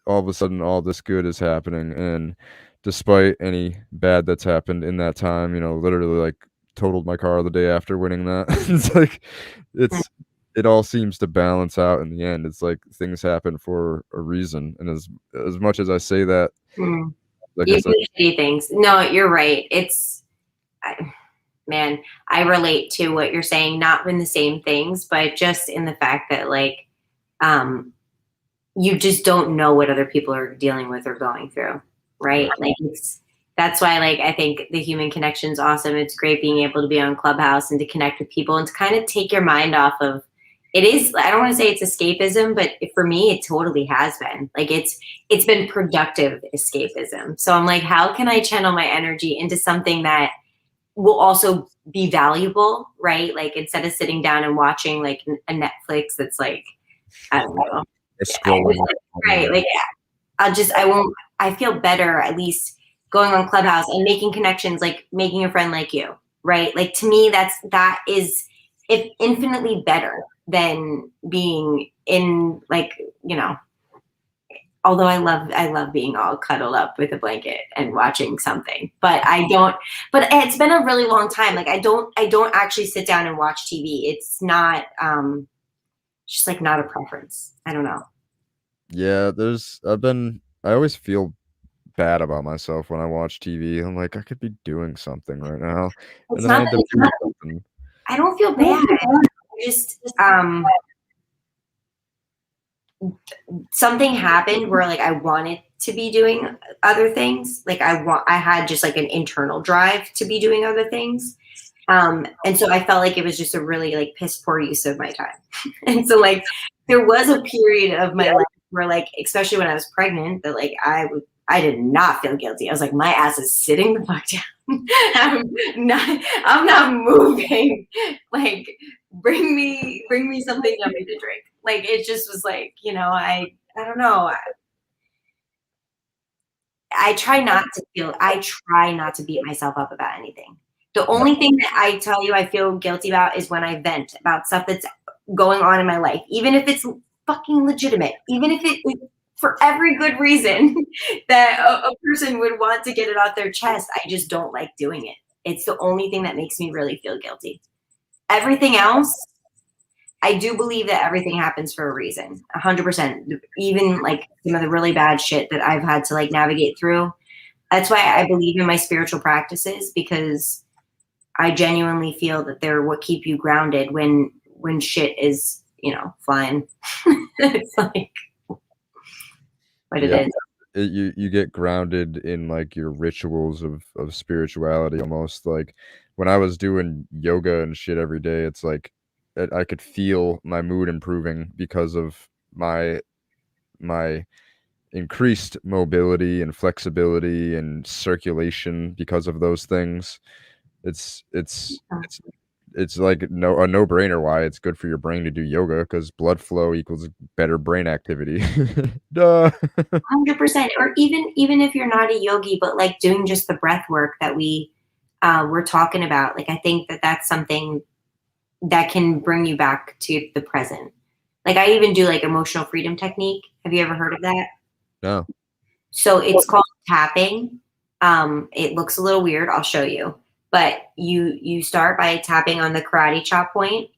all of a sudden all this good is happening. And despite any bad that's happened in that time, literally like totaled my car the day after winning that. It's like it all seems to balance out in the end. It's like things happen for a reason. And as much as I say that, like you I said, do things. No, you're right. Man, I relate to what you're saying, not in the same things, but just in the fact that like you just don't know what other people are dealing with or going through, right? Like that's why like I think the human connection is awesome. It's great being able to be on Clubhouse and to connect with people and to kind of take your mind off of it. Is, I don't want to say it's escapism, but for me it totally has been. Like it's been productive escapism. So I'm like, how can I channel my energy into something that will also be valuable, right? Like instead of sitting down and watching like a Netflix that's like, I don't know. Right. Like I feel better at least going on Clubhouse and making connections, like making a friend like you, right? Like to me, that is infinitely better than being in like, although I love being all cuddled up with a blanket and watching something, but it's been a really long time. Like I don't actually sit down and watch TV. It's not, just like not a preference. I don't know. Yeah, I always feel bad about myself when I watch TV. I'm like, I could be doing something right now. And then I end up doing something. I don't feel bad. Just something happened where like I wanted to be doing other things. Like I had just like an internal drive to be doing other things. And so I felt like it was just a really like piss poor use of my time. And so like there was a period of my life where like, especially when I was pregnant, that like I did not feel guilty. I was like, my ass is sitting the fuck down. I'm not moving. Like bring me something yummy to drink. Like it just was like, I don't know. I try not to beat myself up about anything. The only thing that I tell you I feel guilty about is when I vent about stuff that's going on in my life, even if it's fucking legitimate, even if it is for every good reason that a person would want to get it off their chest. I just don't like doing it. It's the only thing that makes me really feel guilty. Everything else, I do believe that everything happens for a reason, 100%. Even like some of the really bad shit that I've had to like navigate through. That's why I believe in my spiritual practices, because I genuinely feel that they're what keep you grounded when shit is, you know, flying. It's like what it is. You get grounded in like your rituals of spirituality almost. Like when I was doing yoga and shit every day, it's like I could feel my mood improving because of my increased mobility and flexibility and circulation because of those things. It's like a no-brainer why it's good for your brain to do yoga, because blood flow equals better brain activity. Duh. 100%. Or even if you're not a yogi, but like doing just the breath work that we're talking about, like I think that that's something that can bring you back to the present. Like I even do like emotional freedom technique. Have you ever heard of that? No. So it's called tapping. It looks a little weird. I'll show you. But you start by tapping on the karate chop point,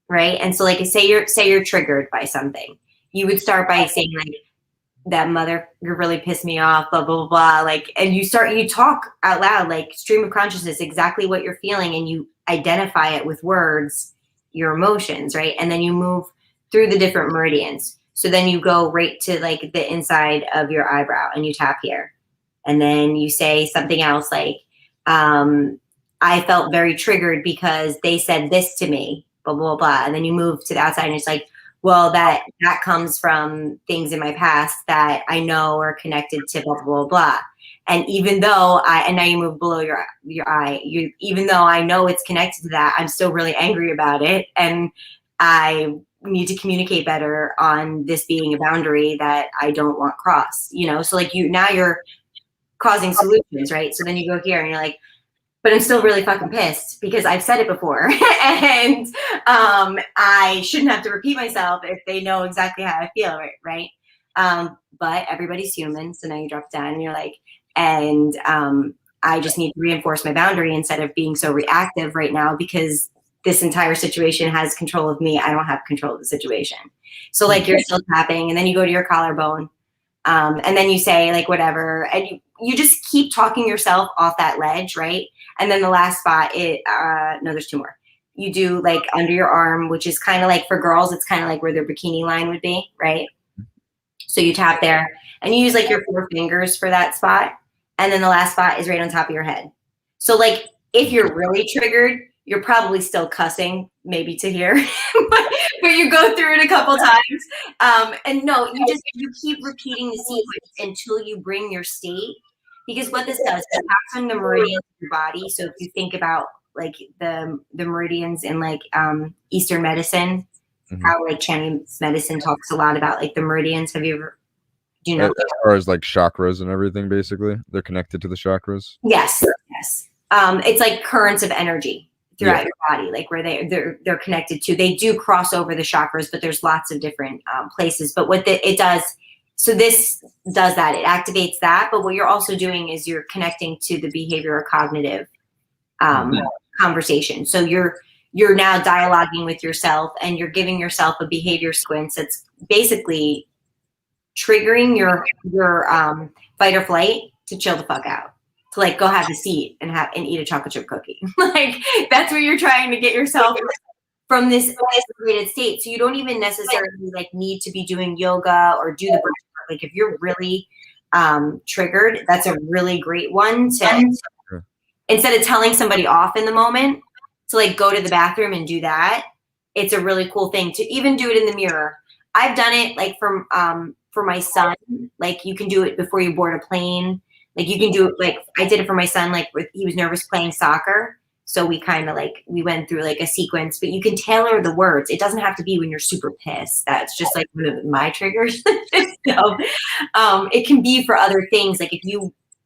right? And so like say you're triggered by something. You would start by saying like, that mother, you're really pissed me off, blah, blah, blah, blah. Like, and you talk out loud, like stream of consciousness, exactly what you're feeling. And you identify it with words, your emotions, right? And then you move through the different meridians. So then you go right to like the inside of your eyebrow and you tap here. And then you say something else like, I felt very triggered because they said this to me, blah, blah, blah. And then you move to the outside and it's like, well, that comes from things in my past that I know are connected to blah, blah, blah, blah. And even though and now you move below your eye, even though I know it's connected to that, I'm still really angry about it. And I need to communicate better on this being a boundary that I don't want crossed, you know? So like now you're causing solutions, right? So then you go here and you're like, but I'm still really fucking pissed because I've said it before. And I shouldn't have to repeat myself if they know exactly how I feel, right? But everybody's human. So now you drop it down and you're like, and I just need to reinforce my boundary instead of being so reactive right now because this entire situation has control of me. I don't have control of the situation. So like you're still tapping and then you go to your collarbone. And then you say like whatever, and you just keep talking yourself off that ledge, right? And then the last spot, no, there's two more. You do like under your arm, which is kind of like for girls, it's kind of like where their bikini line would be, right? So you tap there and you use like your 4 fingers for that spot. And then the last spot is right on top of your head. So like if you're really triggered, you're probably still cussing maybe to here, but you go through it a couple times. And no, you keep repeating the sequence until you bring your state, because what this does is it acts on the meridians of your body. So if you think about like the meridians in like Eastern medicine, how like Chinese medicine talks a lot about like the meridians. Do you know? As far as like chakras and everything, basically, they're connected to the chakras. Yes. It's like currents of energy throughout your body, like where they're connected to. They do cross over the chakras, but there's lots of different places. But what it does, so this does that, it activates that. But what you're also doing is you're connecting to the behavior or cognitive conversation. So you're now dialoguing with yourself and you're giving yourself a behavior sequence that's basically triggering your fight or flight to chill the fuck out, to like go have a seat and eat a chocolate chip cookie. Like that's where you're trying to get yourself from this isolated state. So you don't even necessarily like need to be doing yoga or do the breath work. Like if you're really triggered, that's a really great one to instead of telling somebody off in the moment, to like go to the bathroom and do that. It's a really cool thing to even do it in the mirror. I've done it like for my son. Like you can do it before you board a plane. Like you can do it, like I did it for my son, like he was nervous playing soccer. So we kind of like, we went through like a sequence, but you can tailor the words. It doesn't have to be when you're super pissed. That's just like one of my triggers. So it can be for other things. Like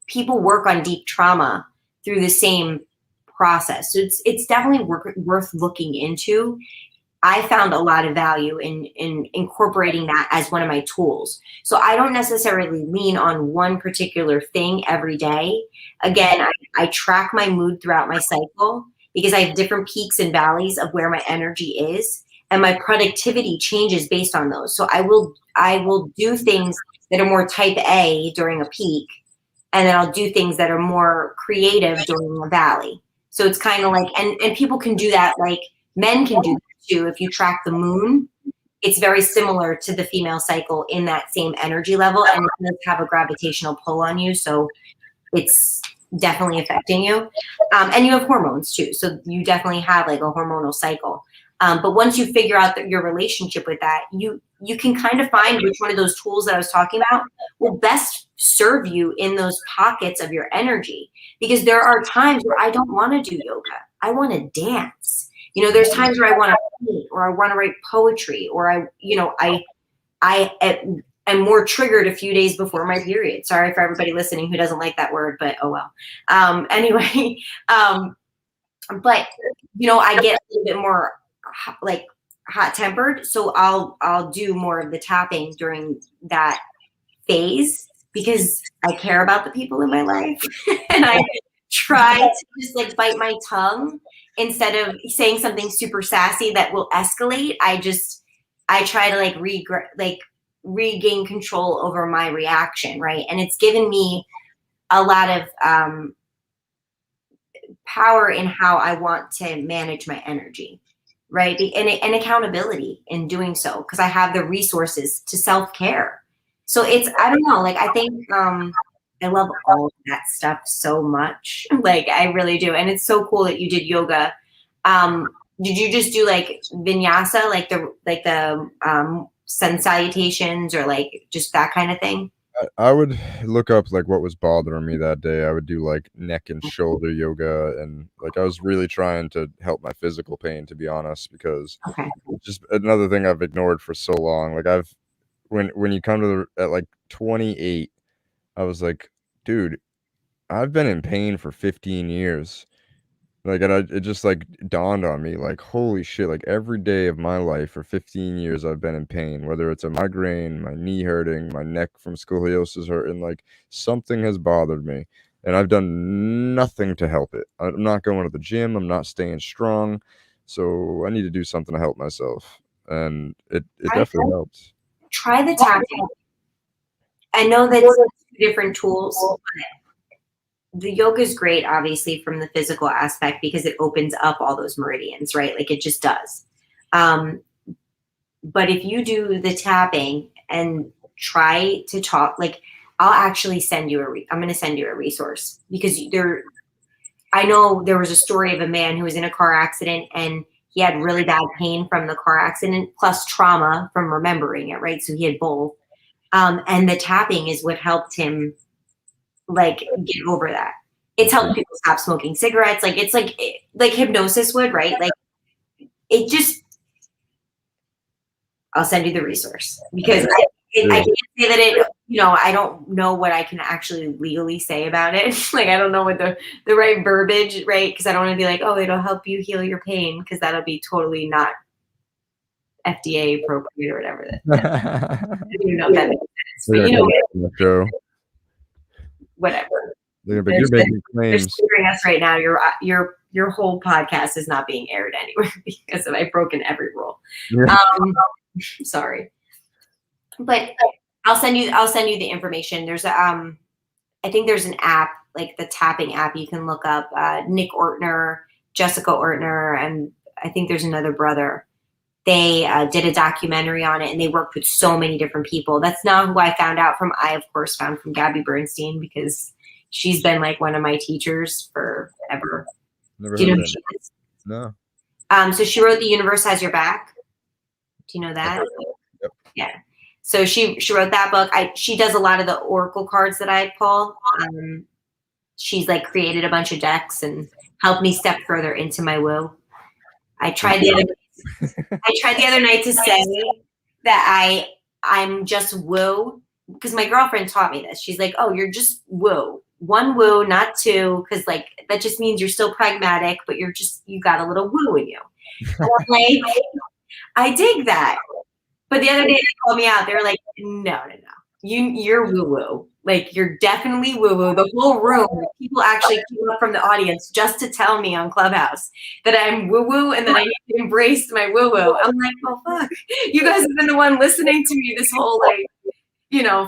people work on deep trauma through the same process. So it's definitely worth looking into. I found a lot of value in incorporating that as one of my tools. So I don't necessarily lean on one particular thing every day. Again, I track my mood throughout my cycle because I have different peaks and valleys of where my energy is, and my productivity changes based on those. So I will do things that are more type A during a peak, and then I'll do things that are more creative during a valley. So it's kind of like, and people can do that, like men can do that too. If you track the moon, it's very similar to the female cycle in that same energy level, and it does have a gravitational pull on you. So it's definitely affecting you. And you have hormones too. So you definitely have like a hormonal cycle. But once you figure out your relationship with that, you can kind of find which one of those tools that I was talking about will best serve you in those pockets of your energy. Because there are times where I don't want to do yoga. I want to dance. You know, there's times where I want to paint, or I want to write poetry, or I am more triggered a few days before my period. Sorry for everybody listening who doesn't like that word, but oh well. Anyway, but you know, I get a little bit more like hot tempered, so I'll do more of the tapping during that phase because I care about the people in my life, and I try to just like bite my tongue instead of saying something super sassy that will escalate. I try to regain control over my reaction, right? And it's given me a lot of power in how I want to manage my energy, right? And accountability in doing so, because I have the resources to self-care. So it's, I don't know, like I think I love all of that stuff so much. Like I really do. And it's so cool that you did yoga. Did you just do like vinyasa, like the sun salutations, or like just that kind of thing? I would look up like what was bothering me that day. I would do like neck and shoulder yoga, and like I was really trying to help my physical pain, to be honest, because Okay. it's just another thing I've ignored for so long. Like when you come to at like 28, I was like, dude, I've been in pain for 15 years. Like, and it just like dawned on me, like, holy shit, like every day of my life for 15 years, I've been in pain, whether it's a migraine, my knee hurting, my neck from scoliosis hurting, like something has bothered me, and I've done nothing to help it. I'm not going to the gym. I'm not staying strong. So I need to do something to help myself. And it definitely helps. Try the tapping. I know that's two different tools. The yoga is great, obviously, from the physical aspect because it opens up all those meridians, right? Like it just does. But if you do the tapping and try to talk, like I'll actually send you I'm going to send you a resource, because I know there was a story of a man who was in a car accident and he had really bad pain from the car accident plus trauma from remembering it, right? So he had both. And the tapping is what helped him like get over that. It's helped people stop smoking cigarettes. Like it's like hypnosis would, right? Like it just, I'll send you the resource because I can't say that it, you know, I don't know what I can actually legally say about it. Like, I don't know what the right verbiage, right? Because I don't want to be like, oh, it'll help you heal your pain, because that'll be totally not FDA appropriate or whatever. I don't know if that makes sense. But, you know, whatever. Yeah, but you're making claims. They're steering us right now. Your whole podcast is not being aired anywhere because I've broken every rule. Yeah. Sorry, but I'll send you the information. There's I think there's an app, like the tapping app. You can look up Nick Ortner, Jessica Ortner, and I think there's another brother. They did a documentary on it, and they worked with so many different people. That's not who I found out from. I, of course, found from Gabby Bernstein, because she's been like one of my teachers forever. Never Do you know who she is? No. So she wrote The Universe Has Your Back. Do you know that? Yep. Yeah. So she wrote that book. She does a lot of the oracle cards that I pull. She's like created a bunch of decks and helped me step further into my woo. I tried the other night to say that I'm just woo, because my girlfriend taught me this. She's like, oh, you're just woo. One woo, not two, because like that just means you're still pragmatic, but you got a little woo in you. And I'm like, I dig that. But the other day they called me out. They were like, no. you're woo-woo. Like, you're definitely woo-woo. The whole room, people actually came up from the audience just to tell me on Clubhouse that I'm woo-woo and that I need to embrace my woo-woo. I'm like, oh, fuck. You guys have been the one listening to me this whole, like,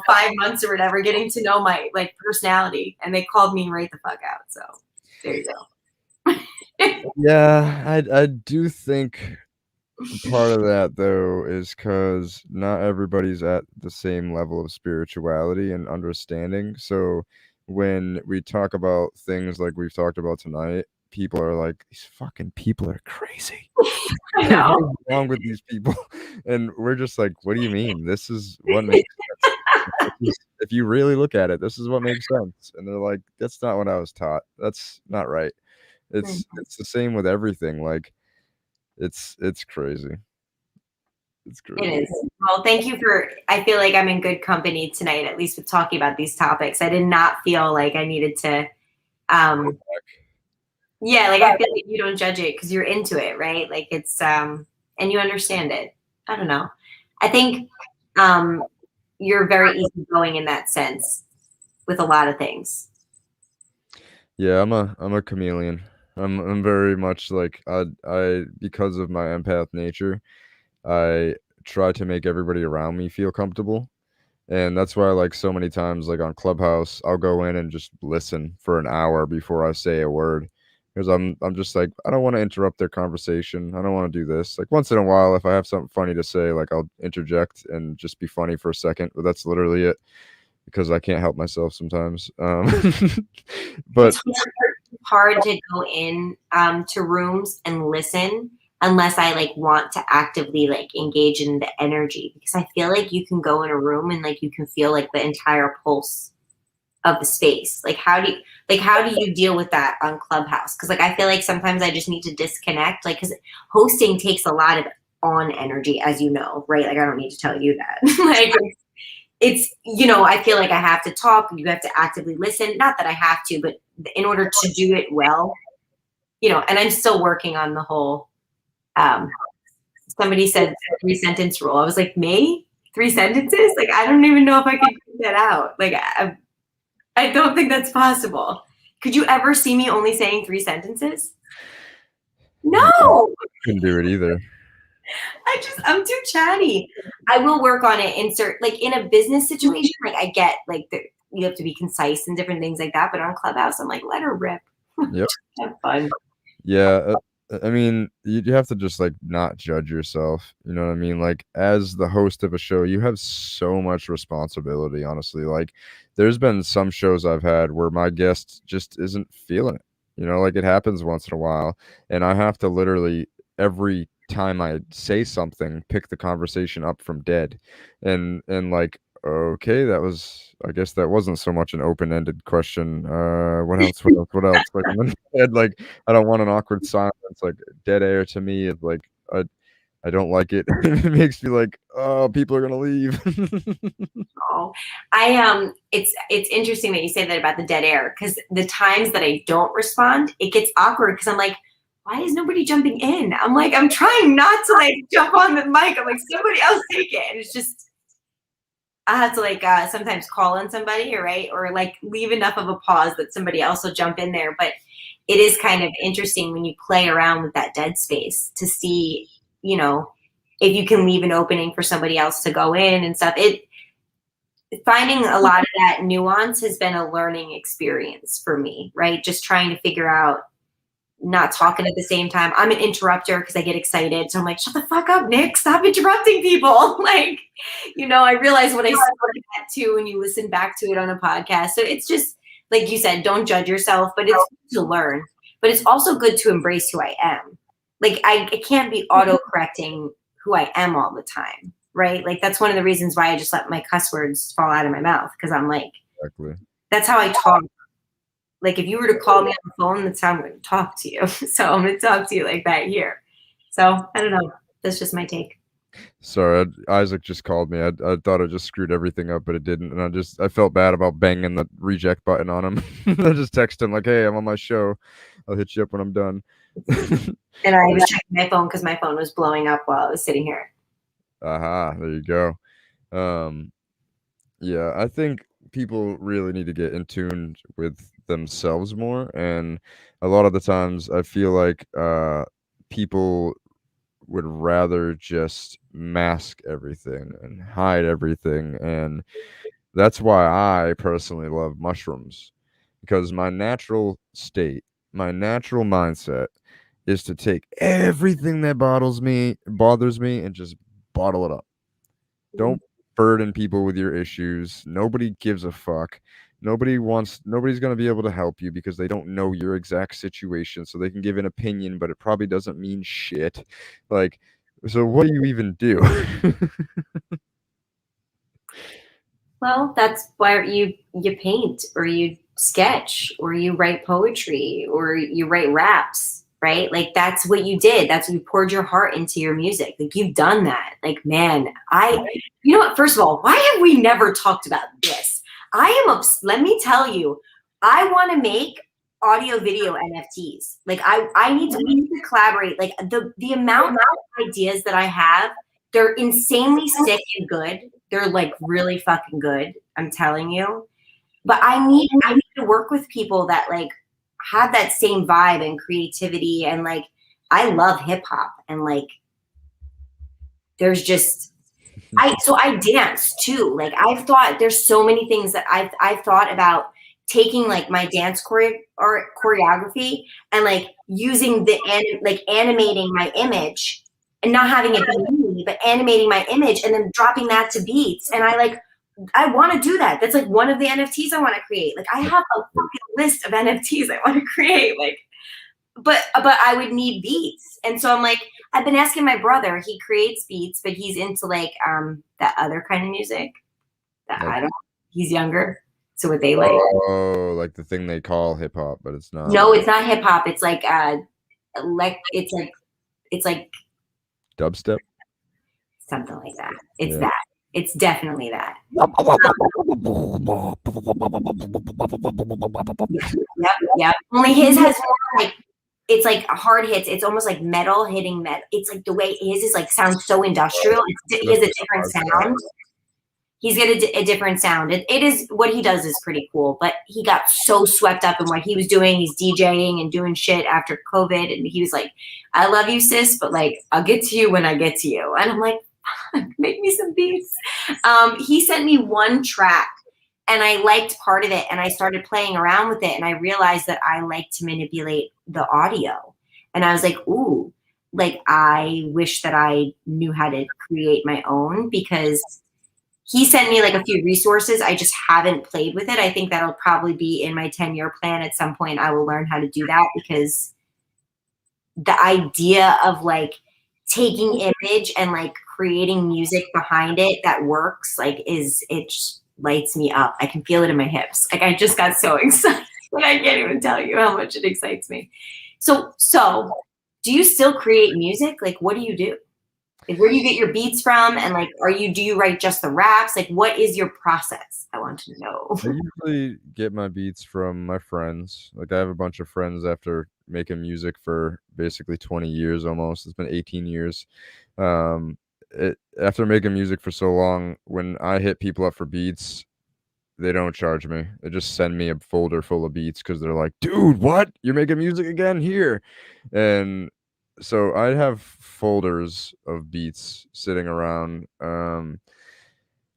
5 months or whatever, getting to know my, like, personality. And they called me right the fuck out. So there you go. Yeah, I do think part of that, though, is because not everybody's at the same level of spirituality and understanding. So when we talk about things like we've talked about tonight, people are like, these fucking people are crazy. I know. What is wrong with these people? And we're just like, what do you mean? This is what makes sense. If you really look at it, this is what makes sense. And they're like, that's not what I was taught. That's not right. It's the same with everything. Like, it's crazy. It's It crazy. is. Well, thank you I feel like I'm in good company tonight, at least with talking about these topics. I did not feel like I needed to, yeah, like I feel like you don't judge it because you're into it, right? Like it's, and you understand it. I don't know. I think you're very easygoing in that sense with a lot of things. Yeah, I'm a chameleon. I'm very much like I because of my empath nature, I try to make everybody around me feel comfortable. And that's why, like, so many times, like on Clubhouse, I'll go in and just listen for an hour before I say a word. Because I'm just like, I don't want to interrupt their conversation. I don't want to do this. Like, once in a while, if I have something funny to say, like, I'll interject and just be funny for a second, but that's literally it, because I can't help myself sometimes. But It's hard to go in to rooms and listen unless I like want to actively like engage in the energy, because I feel like you can go in a room and like you can feel like the entire pulse of the space. Like how do you deal with that on Clubhouse? Because like I feel like sometimes I just need to disconnect, like because hosting takes a lot of on energy, as you know, right? Like I don't need to tell you that. Like it's I feel like I have to talk, you have to actively listen, not that I have to, but in order to do it well, and I'm still working on the whole somebody said 3-sentence rule. I was like, me 3 sentences, like I don't even know if I could get that out. Like I don't think that's possible. Could you ever see me only saying 3 sentences? No. couldn't do it either. I'm too chatty. I will work on it in a business situation. Like I get like you have to be concise and different things like that. But on Clubhouse, I'm like, let her rip. Yep. Have fun. Yeah, I mean, you have to just like not judge yourself. You know what I mean? Like, as the host of a show, you have so much responsibility, honestly. Like, there's been some shows I've had where my guest just isn't feeling it. Like it happens once in a while, and I have to literally every time I say something, pick the conversation up from dead, and like, okay, I guess that wasn't so much an open-ended question. What else? What else? What else? Like, I'm in my head, like, I don't want an awkward silence. Like, dead air to me is like, I don't like it. It makes me like, oh, people are gonna leave. Oh, it's interesting that you say that about the dead air, because the times that I don't respond, it gets awkward because I'm like, why is nobody jumping in? I'm like, I'm trying not to like jump on the mic. I'm like, somebody else take it. And it's just, I have to like sometimes call on somebody, or like leave enough of a pause that somebody else will jump in there. But it is kind of interesting when you play around with that dead space to see, if you can leave an opening for somebody else to go in and stuff. Finding a lot of that nuance has been a learning experience for me, right? Just trying to figure out not talking at the same time. I'm an interrupter because I get excited. So I'm like, shut the fuck up, Nick. Stop interrupting people. Like, I realize what I said that too when you listen back to it on a podcast. So it's just, like you said, don't judge yourself, but it's good to learn. But it's also good to embrace who I am. Like, I can't be auto-correcting who I am all the time, right? Like, that's one of the reasons why I just let my cuss words fall out of my mouth, because I'm like, Exactly. that's how I talk. Like, if you were to call me on the phone, that's how I'm going to talk to you. So I'm going to talk to you like that here. So I don't know. That's just my take. Sorry, Isaac just called me. I thought I just screwed everything up, but it didn't. And I felt bad about banging the reject button on him. I just texted him like, hey, I'm on my show. I'll hit you up when I'm done. And I was checking my phone because my phone was blowing up while I was sitting here. Aha, there you go. Yeah, I think people really need to get in tune with themselves more, and a lot of the times I feel like people would rather just mask everything and hide everything, and that's why I personally love mushrooms, because my natural state, my natural mindset is to take everything that bothers me and just bottle it up. Don't burden people with your issues. Nobody gives a fuck. Nobody's going to be able to help you because they don't know your exact situation. So they can give an opinion, but it probably doesn't mean shit. Like, so what do you even do? Well, that's why you paint or you sketch or you write poetry or you write raps, right? Like that's what you did. That's what you poured your heart into your music. Like you've done that. Like, man, you know what? First of all, why have we never talked about this? Let me tell you, I want to make audio video NFTs. Like we need to collaborate. Like the amount of ideas that I have, they're insanely sick and good. They're like really fucking good. I'm telling you. But I need to work with people that like have that same vibe and creativity and like I love hip hop and like there's just I dance too. Like I've thought there's so many things that I've thought about taking like my dance choreography and like using like animating my image and not having it be me, but animating my image and then dropping that to beats. And I want to do that. That's like one of the NFTs I want to create. Like I have a fucking list of NFTs I want to create. Like, but I would need beats. And so I'm like, I've been asking my brother, he creates beats, but he's into like that other kind of music that I don't, he's younger. So what they like. Oh, like the thing they call hip hop, but it's not. No, it's not hip hop. It's like it's like Dubstep? something like that. It's that. It's definitely that. Yep. Only his has more like it's like hard hits. It's almost like metal hitting metal. It's like the way his is like sounds so industrial. He has a different sound. He's got a different sound. It is what he does is pretty cool, but he got so swept up in what he was doing. He's DJing and doing shit after COVID, and he was like, "I love you, sis, but like I'll get to you when I get to you." And I'm like, "Make me some beats." He sent me one track, and I liked part of it, and I started playing around with it, and I realized that I like to manipulate the audio, and I was like, "Ooh, like I wish that I knew how to create my own," because he sent me like a few resources. I just haven't played with it. I think that'll probably be in my 10-year plan at some point. I will learn how to do that because the idea of like taking image and like creating music behind it that works, like it just lights me up. I can feel it in my hips. Like I just got so excited. I can't even tell you how much it excites me. So do you still create music? Like what do you do? Like, where do you get your beats from? And like, do you write just the raps? Like, what is your process? I want to know. I usually get my beats from my friends. Like I have a bunch of friends after making music for basically 20 years almost. It's been 18 years. After making music for so long, when I hit people up for beats, they don't charge me. They just send me a folder full of beats because they're like, dude, what? You're making music again? Here. And so I have folders of beats sitting around. I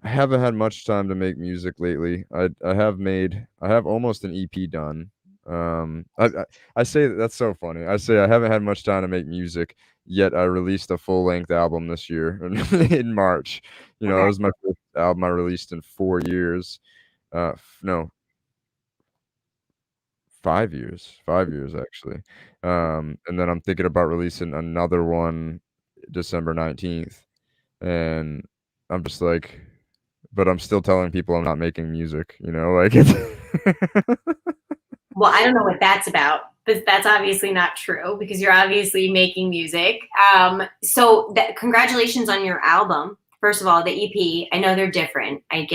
haven't had much time to make music lately. I have almost an EP done. I say that's so funny. I say I haven't had much time to make music, yet I released a full length album this year in March. You know, Okay. it was my first album I released in 4 years. No, 5 years. 5 years actually. And then I'm thinking about releasing another one December 19th. And I'm just like, but I'm still telling people I'm not making music, you know, like it's Well, I don't know what that's about, but that's obviously not true because you're obviously making music. So congratulations on your album. First of all, the EP, I know they're different. I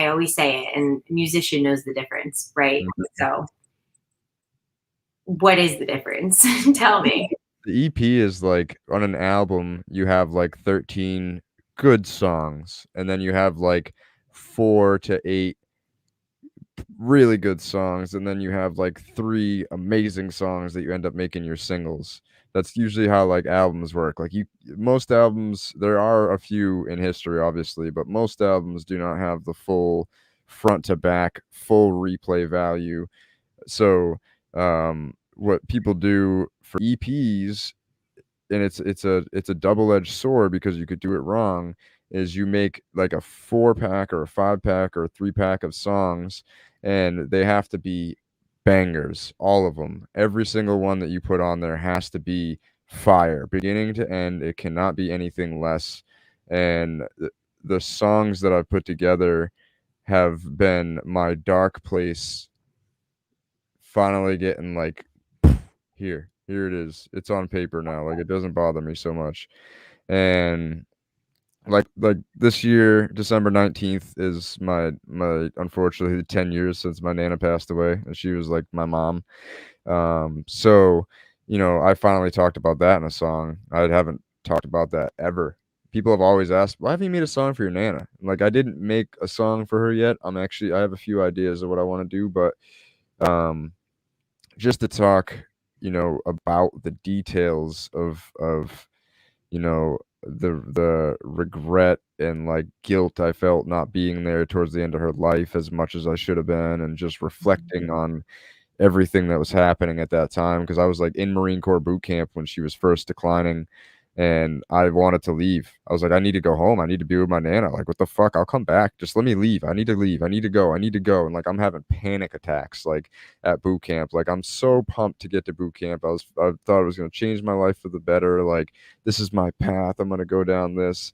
always say it, and a musician knows the difference, right? So what is the difference? Tell me. the EP is like on an album, you have like 13 good songs, and then you have like 4 to 8 really good songs, and then you have like 3 amazing songs that you end up making your singles. That's usually how like albums work. Like most albums, there are a few in history obviously, but most albums do not have the full front to back full replay value. So what people do for EPs, and it's a double-edged sword because you could do it wrong, is you make like a 4-pack or a 5-pack or a 3-pack of songs, and they have to be bangers, all of them. Every single one that you put on there has to be fire beginning to end. It cannot be anything less. And the songs that I've put together have been my dark place finally getting like here it is. It's on paper now. Like it doesn't bother me so much. And like this year, December 19th is my unfortunately 10 years since my nana passed away, and she was like my mom. So, I finally talked about that in a song. I haven't talked about that ever. People have always asked, "Why haven't you made a song for your nana?" Like I didn't make a song for her yet. I have a few ideas of what I want to do, but um just to talk, about the details of the regret and like guilt I felt not being there towards the end of her life as much as I should have been, and just reflecting on everything that was happening at that time, because I was like in Marine Corps boot camp when she was first declining, and I wanted to leave. I was like, I need to go home. I need to be with my nana. Like, what the fuck? I'll come back. Just let me leave. I need to leave. I need to go. I need to go. And like, I'm having panic attacks like at boot camp. Like, I'm so pumped to get to boot camp. I thought it was going to change my life for the better. Like, this is my path. I'm going to go down this.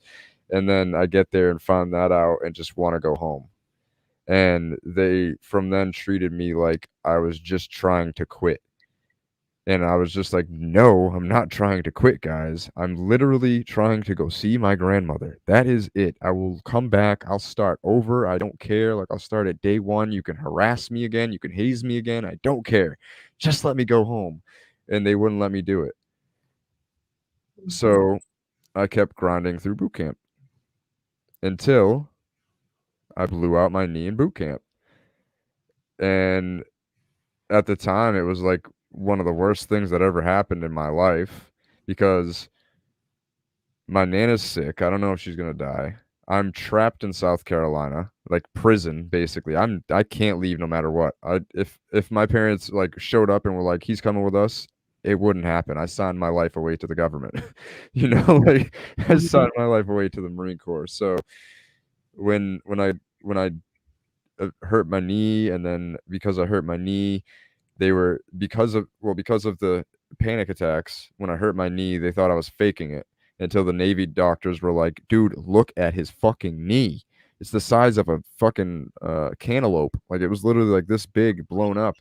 And then I get there and find that out and just want to go home. And they from then treated me like I was just trying to quit. And I was just like, no, I'm not trying to quit, guys. I'm literally trying to go see my grandmother. That is it. I will come back. I'll start over. I don't care. Like, I'll start at day one. You can harass me again. You can haze me again. I don't care. Just let me go home. And they wouldn't let me do it. So I kept grinding through boot camp until I blew out my knee in boot camp. And at the time, it was like one of the worst things that ever happened in my life, because my nana's sick. I don't know if she's gonna die. I'm trapped in South Carolina, like prison, basically. I can't leave no matter what. If my parents like showed up and were like, he's coming with us, it wouldn't happen. I signed my life away to the government. Like I signed my life away to the Marine Corps. So when I hurt my knee, and then because I hurt my knee, they were because of the panic attacks. When I hurt my knee, they thought I was faking it, until the Navy doctors were like, dude, look at his fucking knee. It's the size of a fucking cantaloupe. Like, it was literally like this big, blown up.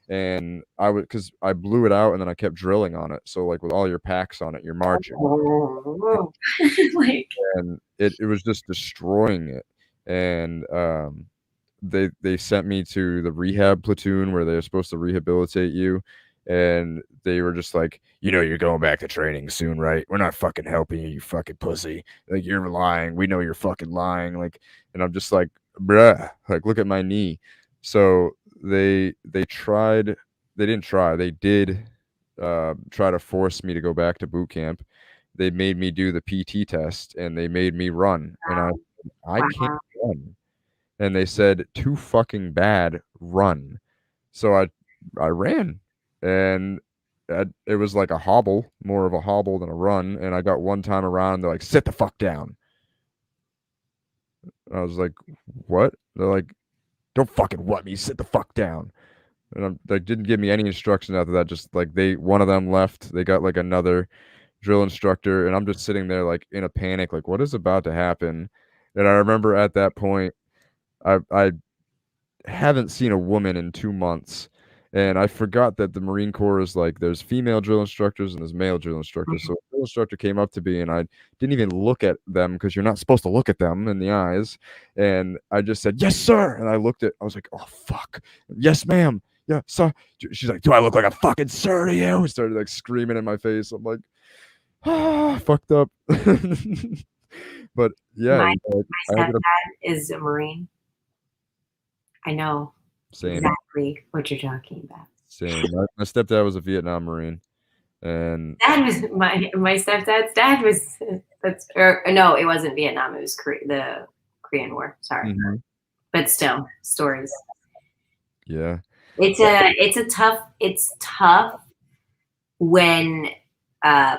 And because I blew it out and then I kept drilling on it. So like with all your packs on it, you're marching. Like, And it was just destroying it. And they sent me to the rehab platoon where they're supposed to rehabilitate you, and they were just like, you're going back to training soon, right? We're not fucking helping you, you fucking pussy. Like, you're lying. We know you're fucking lying. Like, and I'm just like, bruh, like, look at my knee. So they did try to force me to go back to boot camp. They made me do the PT test, and they made me run, and I can't run. And they said, too fucking bad, run. So I ran, and it was like a hobble, more of a hobble than a run. And I got one time around, they're like, sit the fuck down. I was like, what? They're like, don't fucking what me, sit the fuck down. And they didn't give me any instruction after that. Just like one of them left. They got like another drill instructor, and I'm just sitting there like in a panic, like, what is about to happen? And I remember at that point, I haven't seen a woman in 2 months, and I forgot that the Marine Corps is like, there's female drill instructors and there's male drill instructors. So a drill instructor came up to me, and I didn't even look at them, because you're not supposed to look at them in the eyes. And I just said, yes, sir. And I was like, oh, fuck. Yes, ma'am. Yeah, sir. She's like, do I look like a fucking sir to you? Started like screaming in my face. I'm like, fucked up. But yeah, My I ended stepdad up is a Marine. I know same, exactly what you're talking about. same. My stepdad was a Vietnam Marine, and Dad was my stepdad's dad was no, it wasn't Vietnam. It was the Korean War. Sorry, Mhm. but still stories. Yeah. It's tough when uh,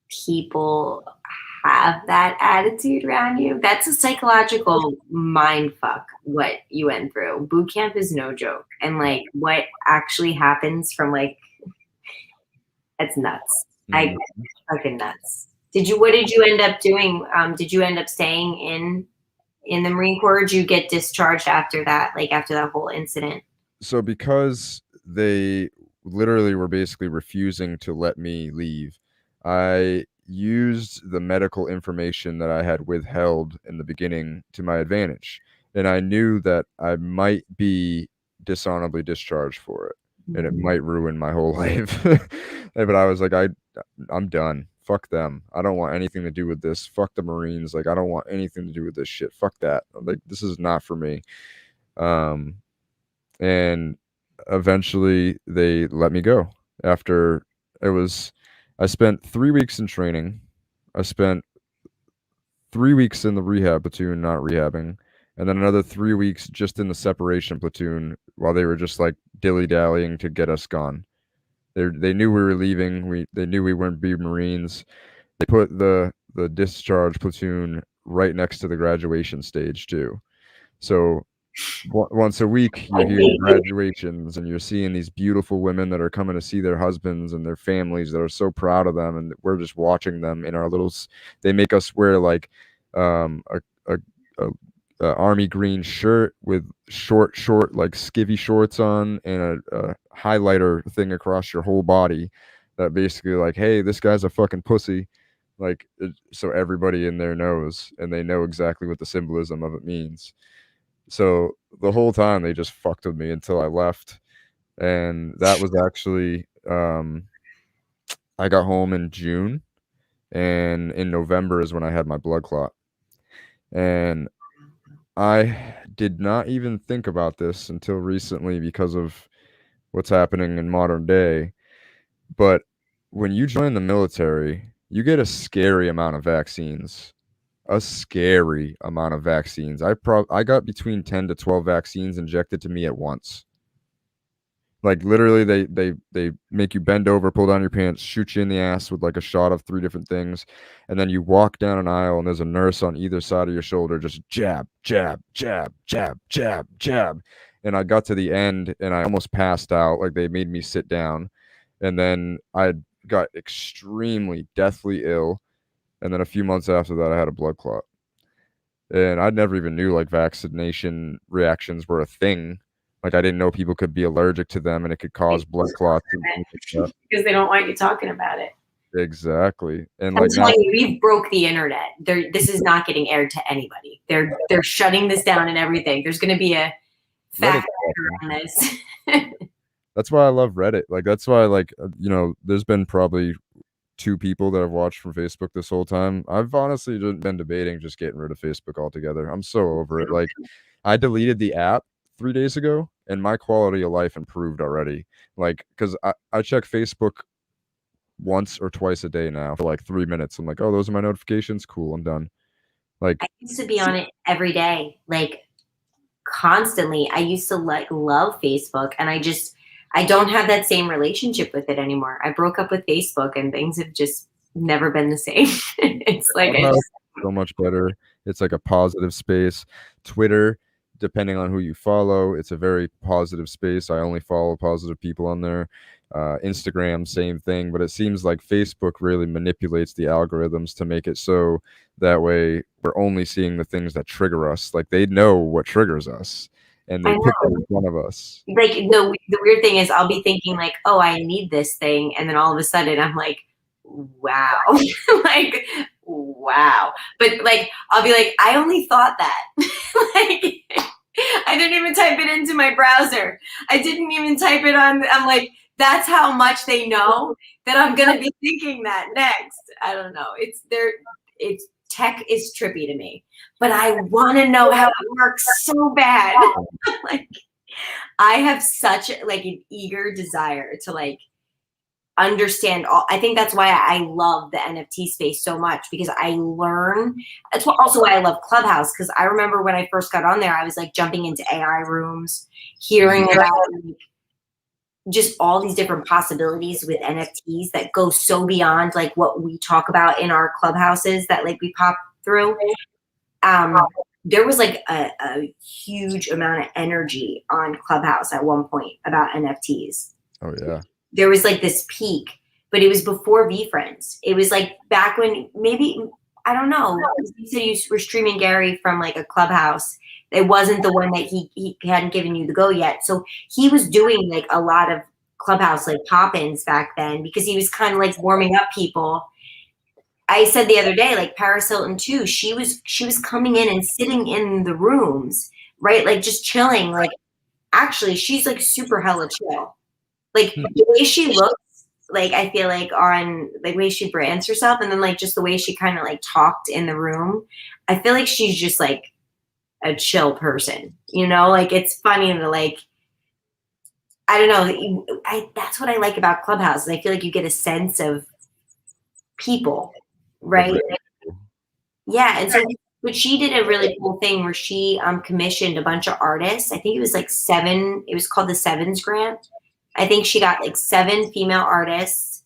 people have that attitude around you. That's a psychological mind fuck what you went through. Boot camp is no joke. And like what actually happens from like it's nuts. I Mhm. fucking nuts. What did you end up doing? Did you end up staying in the Marine Corps? Or did you get discharged after that, like after that whole incident? So because they literally were basically refusing to let me leave, I used the medical information that I had withheld in the beginning to my advantage. And I knew that I might be dishonorably discharged for it and it might ruin my whole life. But I was like, I'm done. Fuck them. I don't want anything to do with this. Fuck the Marines. Like I don't want anything to do with this shit. Fuck that. Like this is not for me. Um and eventually they let me go after it was I spent 3 weeks in training. I spent 3 weeks in the rehab platoon not rehabbing, and then another 3 weeks just in the separation platoon while they were just like dilly-dallying to get us gone. They knew we were leaving. They knew we wouldn't be Marines. They put the discharge platoon right next to the graduation stage too. So once a week you're hearing graduations and you're seeing these beautiful women that are coming to see their husbands and their families that are so proud of them, and we're just watching them in our little they make us wear like a, a army green shirt with short like skivvy shorts on and a highlighter thing across your whole body that basically like, hey, this guy's a fucking pussy, like so everybody in there knows and they know exactly what the symbolism of it means. So the whole time they just fucked with me until I left. And that was actually I got home in June and in November is when I had my blood clot. And I did not even think about this until recently because of what's happening in modern day. But when you join the military, you get a scary amount of vaccines. A scary amount of vaccines. I got between 10 to 12 vaccines injected to me at once. Like literally they make you bend over, pull down your pants, shoot you in the ass with like a shot of 3 different things, and then you walk down an aisle and there's a nurse on either side of your shoulder just jab, jab, jab, jab, jab, jab. And I got to the end and I almost passed out. Like they made me sit down. And then I got extremely deathly ill. And then a few months after that I had a blood clot. And I never even knew like vaccination reactions were a thing. Like I didn't know people could be allergic to them and it could cause blood clots and things like that. Because they don't want you talking about it. Exactly. And I'm like now, telling you, we've broke the internet. This is not getting aired to anybody. They're shutting this down and everything. There's going to be a fact checker on this. that's why I love Reddit. Like that's why like there's been probably 2 people that I've watched from Facebook this whole time. I've honestly been debating just getting rid of Facebook altogether. I'm so over it. Like I deleted the app 3 days ago and my quality of life improved already. Like cuz I check Facebook once or twice a day now for like 3 minutes. I'm like, "Oh, those are my notifications. Cool, I'm done." Like I used to be on it every day, like constantly. I used to like love Facebook, and I don't have that same relationship with it anymore. I broke up with Facebook and things have just never been the same. It's like I Clubhouse just is so much better. It's like a positive space. Twitter, depending on who you follow, it's a very positive space. I only follow positive people on there. Instagram, same thing. But it seems like Facebook really manipulates the algorithms to make it so that way we're only seeing the things that trigger us. Like they know what triggers us and I they put know. that in front of us. Like the weird thing is I'll be thinking like, oh, I need this thing, and then all of a sudden I'm like, wow. Like wow. But like I'll be like, I only thought that. Like I didn't even type it into my browser. I didn't even type it on. I'm like, that's how much they know that I'm gonna be thinking that next. I don't know. It's tech is trippy to me, but I want to know how it works so bad. Like, I have such like an eager desire to like understand all. I think that's why I love the NFT space so much, because I learn. That's also why I love Clubhouse, because I remember when I first got on there, I was like jumping into AI rooms, hearing about like, just all these different possibilities with NFTs that go so beyond like what we talk about in our clubhouses that like we pop through. There was like a huge amount of energy on Clubhouse at one point about NFTs. Oh yeah. There was like this peak, but it was before VeeFriends. It was like back when, maybe, I don't know. You said you were streaming Gary from like a Clubhouse. It wasn't the one that he hadn't given you the go yet. So he was doing like a lot of Clubhouse like pop-ins back then, because he was kind of like warming up people. I said the other day, like Paris Hilton too, she was coming in and sitting in the rooms, right? Like just chilling. Like actually she's like super hella chill. Like the way she looks, like I feel like on the way she brands herself, and then like just the way she kind of like talked in the room, I feel like she's just like a chill person, you know? Like it's funny to like, I don't know. That's what I like about Clubhouse. I feel like you get a sense of people, right? Yeah. And so, but she did a really cool thing where she commissioned a bunch of artists. I think it was like 7. It was called the Sevens Grant. I think she got like 7 female artists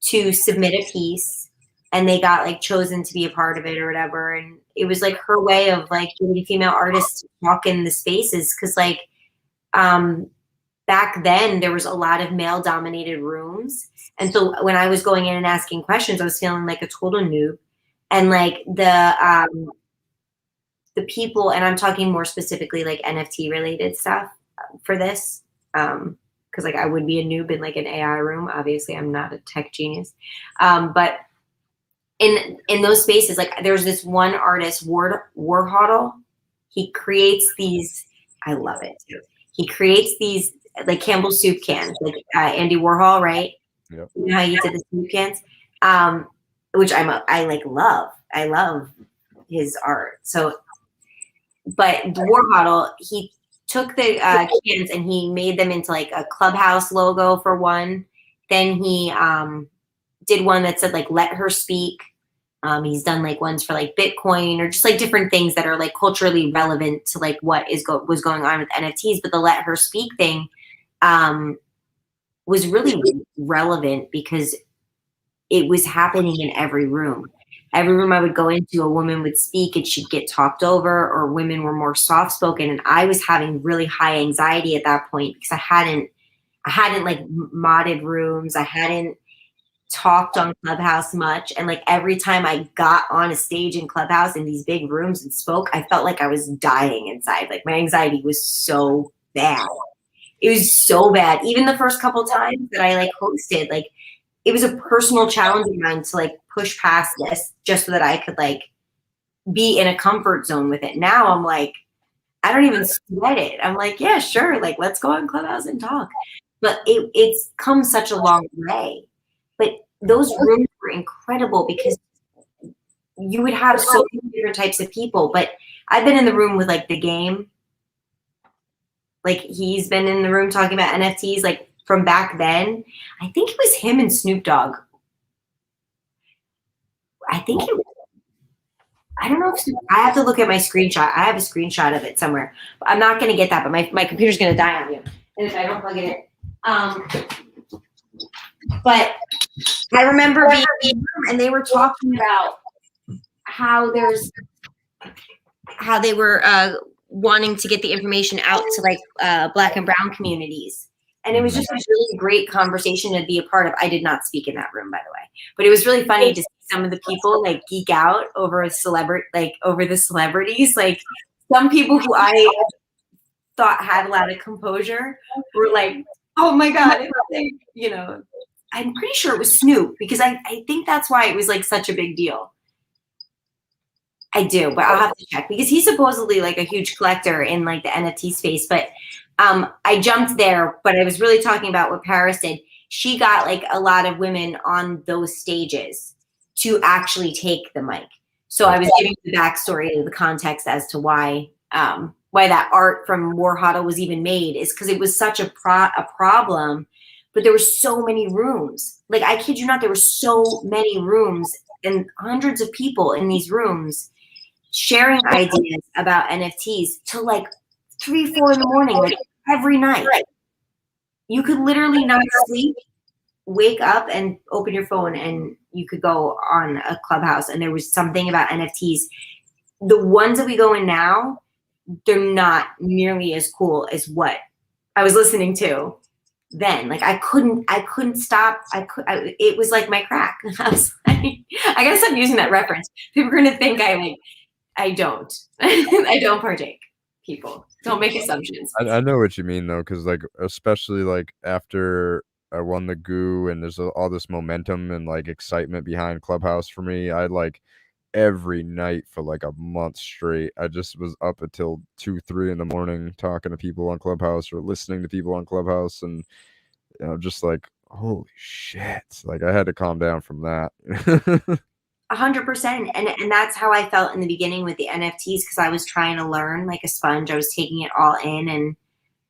to submit a piece, and they got like chosen to be a part of it or whatever. And it was like her way of like getting female artists to walk in the spaces. Cause like, back then there was a lot of male dominated rooms. And so when I was going in and asking questions, I was feeling like a total noob. And like the people, and I'm talking more specifically like NFT related stuff for this. Cause like I would be a noob in like an AI room. Obviously I'm not a tech genius. But in those spaces, like there's this one artist, Warhodl. He creates these, I love it too. He creates these like Campbell soup cans, like Andy Warhol, right? Yep. You know how he did the soup cans, which I love. I love his art. So, but Warhodl, he took the cans and he made them into like a Clubhouse logo for one. Then he did one that said like "Let her speak." He's done like ones for like Bitcoin or just like different things that are like culturally relevant to like what was going on with NFTs. But the "Let her speak" thing was really relevant because it was happening in every room. Every room I would go into, a woman would speak and she'd get talked over, or women were more soft spoken. And I was having really high anxiety at that point because I hadn't like modded rooms. I hadn't talked on Clubhouse much. And like every time I got on a stage in Clubhouse in these big rooms and spoke, I felt like I was dying inside. Like my anxiety was so bad. It was so bad. Even the first couple times that I like hosted, like it was a personal challenge of mine to like push past this just so that I could like be in a comfort zone with it. Now I'm like, I don't even sweat it. I'm like, yeah, sure. Like, let's go on Clubhouse and talk. But it's come such a long way. But those rooms were incredible because you would have so many different types of people. But I've been in the room with like The Game. Like he's been in the room talking about NFTs like from back then. I think it was him and Snoop Dogg. I think it was, I don't know if I have to look at my screenshot. I have a screenshot of it somewhere. I'm not going to get that, but my computer's going to die on you. And if I don't plug it in. But I remember being in the room and they were talking about how they were wanting to get the information out to like Black and brown communities. And it was just a really great conversation to be a part of. I did not speak in that room, by the way, but it was really funny to see some of the people like geek out over the celebrities. Like some people who I thought had a lot of composure were like, oh my God, you know, I'm pretty sure it was Snoop because I think that's why it was like such a big deal. I do, but I'll have to check because he's supposedly like a huge collector in like the NFT space. But I jumped there, but I was really talking about what Paris did. She got like a lot of women on those stages to actually take the mic. So I was giving the backstory, the context as to why that art from War Hodl was even made, is because it was such a problem, but there were so many rooms. Like, I kid you not, there were so many rooms and hundreds of people in these rooms sharing ideas about NFTs till like 3, 4 in the morning, like every night. You could literally not sleep, wake up and open your phone and you could go on a Clubhouse and there was something about NFTs. The ones that we go in now, they're not nearly as cool as what I was listening to then. Like, I couldn't stop. It was like my crack. I was like, I gotta stop using that reference. People are gonna think I don't. I don't partake. People don't make assumptions. I know what you mean though, because like especially like after I won the goo and there's all this momentum and like excitement behind Clubhouse for me, I like every night for like a month straight. I just was up until 2, 3 in the morning talking to people on Clubhouse or listening to people on Clubhouse, and just like, holy shit! Like, I had to calm down from that. 100%, and that's how I felt in the beginning with the NFTs, because I was trying to learn like a sponge. I was taking it all in,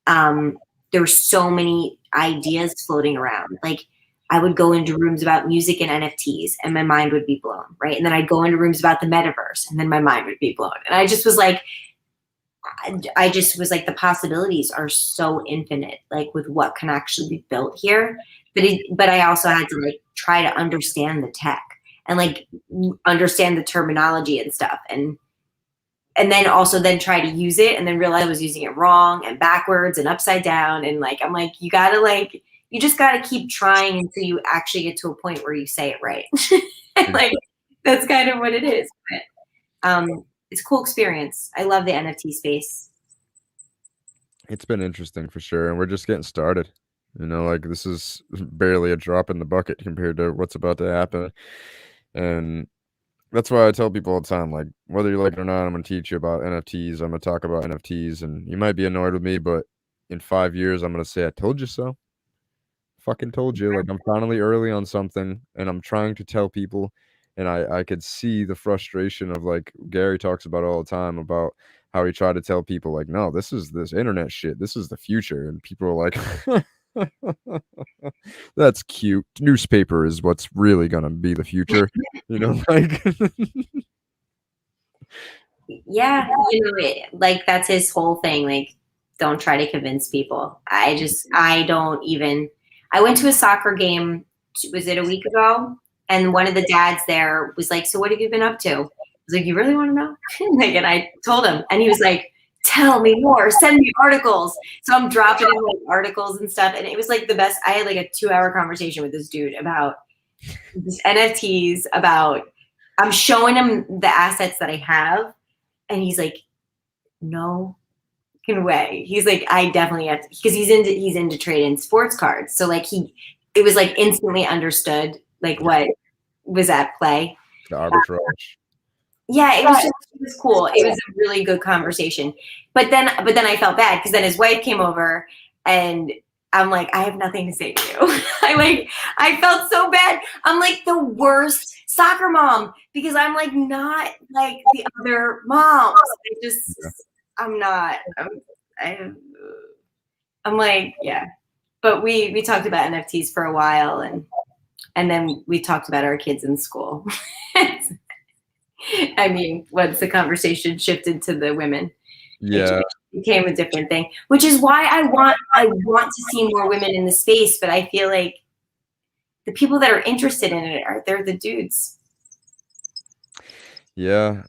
and there were so many ideas floating around. Like, I would go into rooms about music and NFTs and my mind would be blown, right? And then I'd go into rooms about the metaverse and then my mind would be blown. And I just was like, the possibilities are so infinite, like with what can actually be built here. But I also had to like try to understand the tech and like understand the terminology and stuff. And then also then try to use it and then realize I was using it wrong and backwards and upside down. And like, I'm like, you just gotta keep trying until you actually get to a point where you say it right. Like, that's kind of what it is. But, it's a cool experience. I love the NFT space. It's been interesting for sure. And we're just getting started. Like, this is barely a drop in the bucket compared to what's about to happen. And that's why I tell people all the time, like, whether you like it or not, I'm going to teach you about NFTs. I'm going to talk about NFTs. And you might be annoyed with me, but in 5 years, I'm going to say, I told you so. Fucking told you. Like, I'm finally early on something and I'm trying to tell people. And I could see the frustration of, like, Gary talks about all the time about how he tried to tell people, like, no, this internet shit. This is the future. And people are like, that's cute. Newspaper is what's really going to be the future. Like. Yeah. Like, that's his whole thing. Like, don't try to convince people. I went to a soccer game, was it a week ago? And one of the dads there was like, so what have you been up to? I was like, you really want to know? Like, and I told him, and he was like, tell me more, send me articles. So I'm dropping in like articles and stuff. And it was like the best. I had like a 2-hour conversation with this dude about these NFTs, I'm showing him the assets that I have. And he's like, no way. He's like, I definitely have to, because he's into trading sports cards. So like it was like instantly understood like what was at play. The arbitrage. Yeah, it was cool. It was a really good conversation. But then I felt bad because then his wife came over and I'm like, I have nothing to say to you. I felt so bad. I'm like the worst soccer mom because I'm like not like the other moms. I'm not. I'm like, yeah. But we talked about NFTs for a while and then we talked about our kids in school. I mean, once the conversation shifted to the women, yeah, it became a different thing, which is why I want to see more women in the space. But I feel like the people that are interested in it they're the dudes. Yeah,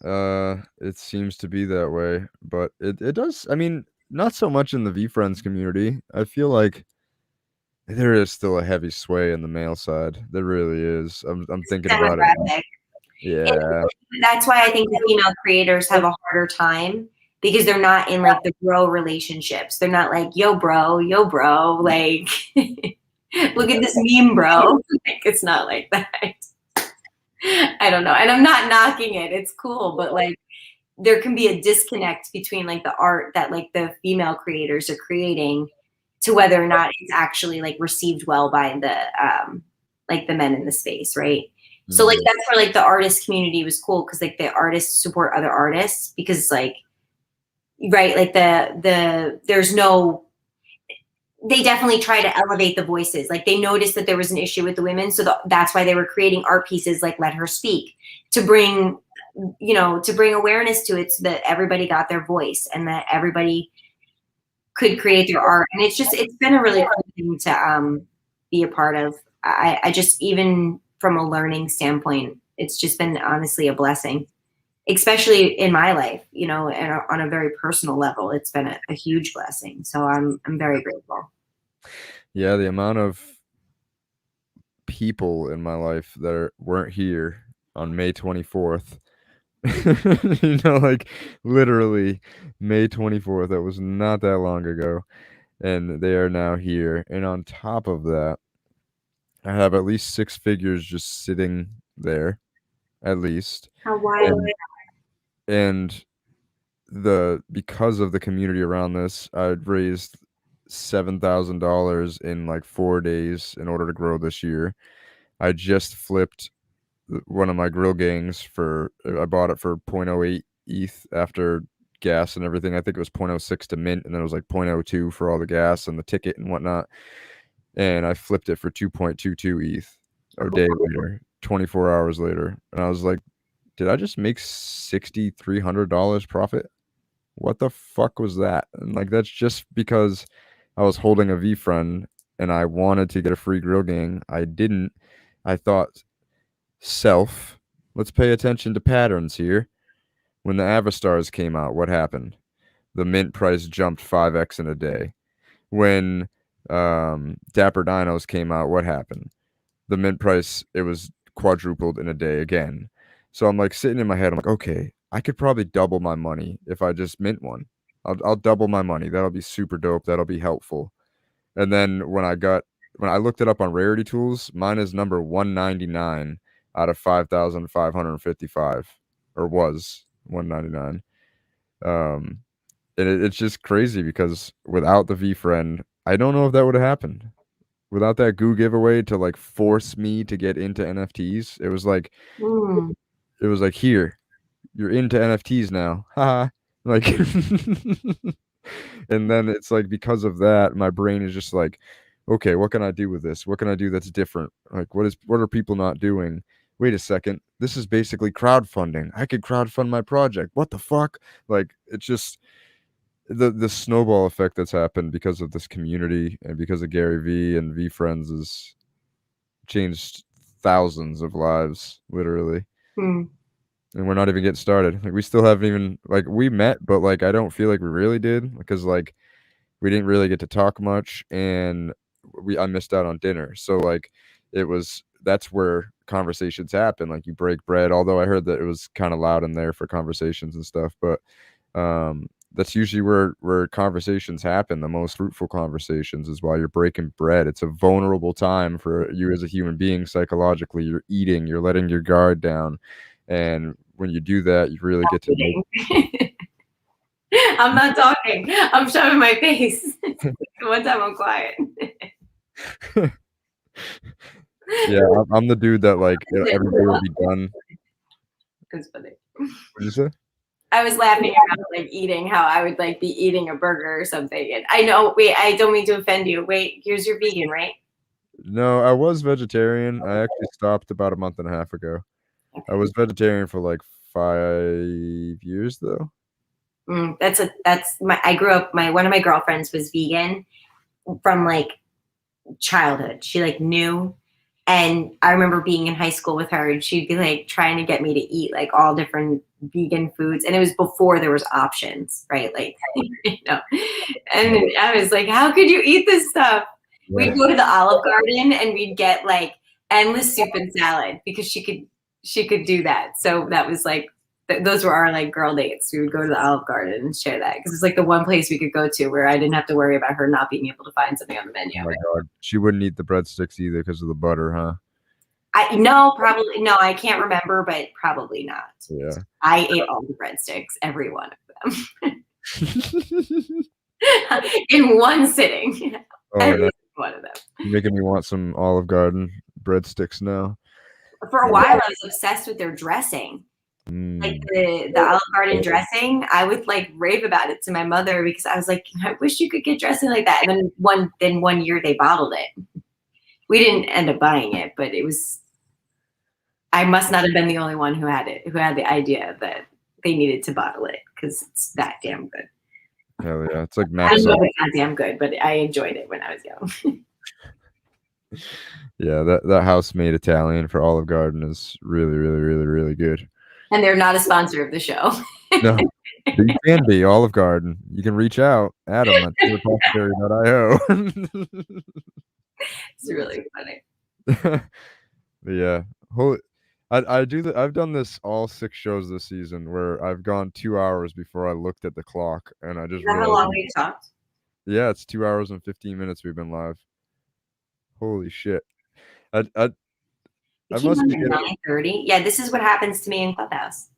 it seems to be that way, but it does. I mean, not so much in the VeeFriends community. I feel like there is still a heavy sway in the male side. There really is. I'm thinking about it. Yeah. That's why I think the female creators have a harder time because they're not in like the bro relationships. They're not like, yo bro, like look at this meme, bro. Like, it's not like that. I don't know. And I'm not knocking it. It's cool, but like there can be a disconnect between like the art that like the female creators are creating to whether or not it's actually like received well by the like the men in the space, right? So like that's where like the artist community was cool because like the artists support other artists because like right like there's no they definitely try to elevate the voices. Like they noticed that there was an issue with the women, so that's why they were creating art pieces like Let Her Speak to bring to bring awareness to it so that everybody got their voice and that everybody could create their art. And it's been a really cool thing to be a part of. I just, even from a learning standpoint, it's just been honestly a blessing, especially in my life, and on a very personal level, it's been a huge blessing. So I'm very grateful. Yeah, the amount of people in my life that weren't here on May 24th, like literally May 24th, that was not that long ago, and they are now here. And on top of that, I have at least 6 figures just sitting there, at least. How wild. And because of the community around this, I'd raised $7,000 in like 4 days in order to grow this year. I just flipped one of my grill gangs I bought it for 0.08 ETH after gas and everything. I think it was 0.06 to mint, and then it was like 0.02 for all the gas and the ticket and whatnot. And I flipped it for 2.22 ETH a day later, 24 hours later. And I was like, did I just make $6,300 profit? What the fuck was that? And like, that's just because I was holding a VeeFriend and I wanted to get a free grill gang. I didn't. I thought, let's pay attention to patterns here. When the Avastars came out, what happened? The mint price jumped 5x in a day. When Dapper Dinos came out, what happened? The mint price, it was quadrupled in a day again. So I'm like sitting in my head, I'm like, okay, I could probably double my money if I just mint one. I'll double my money. That'll be super dope. That'll be helpful. And then when I looked it up on Rarity Tools, mine is number 199 out of 5,555, or was 199. And it's just crazy because without the VeeFriend, I don't know if that would have happened. Without that goo giveaway to like force me to get into NFTs, it was like, here, you're into NFTs now. Haha. Like, and then it's like, because of that, my brain is just like, okay, what can I do with this? What can I do that's different? Like, what are people not doing? Wait a second. This is basically crowdfunding. I could crowdfund my project. What the fuck? Like, it's just the snowball effect that's happened because of this community and because of Gary Vee and VeeFriends has changed thousands of lives, literally. And we're not even getting started. Like, we still haven't even, like, we met, but like, I don't feel like we really did, because like, we didn't really get to talk much, and I missed out on dinner. So like, that's where conversations happen. Like, you break bread, although I heard that it was kind of loud in there for conversations and stuff, but that's usually where conversations happen. The most fruitful conversations is while you're breaking bread. It's a vulnerable time for you as a human being psychologically. You're eating, you're letting your guard down, and when you do that, you really get to know. I'm not talking. I'm showing my face. One time I'm quiet. Yeah, I'm the dude that like everybody will be done. It's funny. What'd you say? I was laughing about like eating, how I would like be eating a burger or something. And I know, wait, I don't mean to offend you. Wait, here's your vegan, right? No, I was vegetarian. I actually stopped about a month and a half ago. I was vegetarian for like 5 years though. I grew up, one of my girlfriends was vegan from like childhood. She like knew. And I remember being in high school with her, and she'd be like trying to get me to eat like all different vegan foods. And it was before there was options, right? Like, and I was like, how could you eat this stuff? Yeah. We'd go to the Olive Garden and we'd get like endless soup and salad because she could do that. So that was like, those were our like girl dates. We would go to the Olive Garden and share that because it's like the one place we could go to where I didn't have to worry about her not being able to find something on the menu. Oh my God. She wouldn't eat the breadsticks either because of the butter, huh? Probably no. I can't remember, but probably not. Yeah. I ate all the breadsticks, every one of them, in one sitting. Oh, one of them. You're making me want some Olive Garden breadsticks now. for a while, I was obsessed with their dressing. Like the Olive Garden dressing, I would like rave about it to my mother because I was like, I wish you could get dressing like that. And then one year they bottled it. We didn't end up buying it, but it was. I must not have been the only one who had the idea that they needed to bottle it because it's that damn good. Hell yeah, it's like I don't know if it's not damn good, but I enjoyed it when I was young. Yeah, that house-made Italian for Olive Garden is really, really, really, really good. And they're not a sponsor of the show. No, but you can be Olive Garden. You can reach out, Adam at taylorposterity.io. It's really funny. But yeah, I've done this all 6 shows this season where I've gone 2 hours before I looked at the clock, and I just How long we talked? Yeah, it's 2 hours and 15 minutes we've been live. Holy shit! I must be 9:30. Yeah, this is what happens to me in Clubhouse.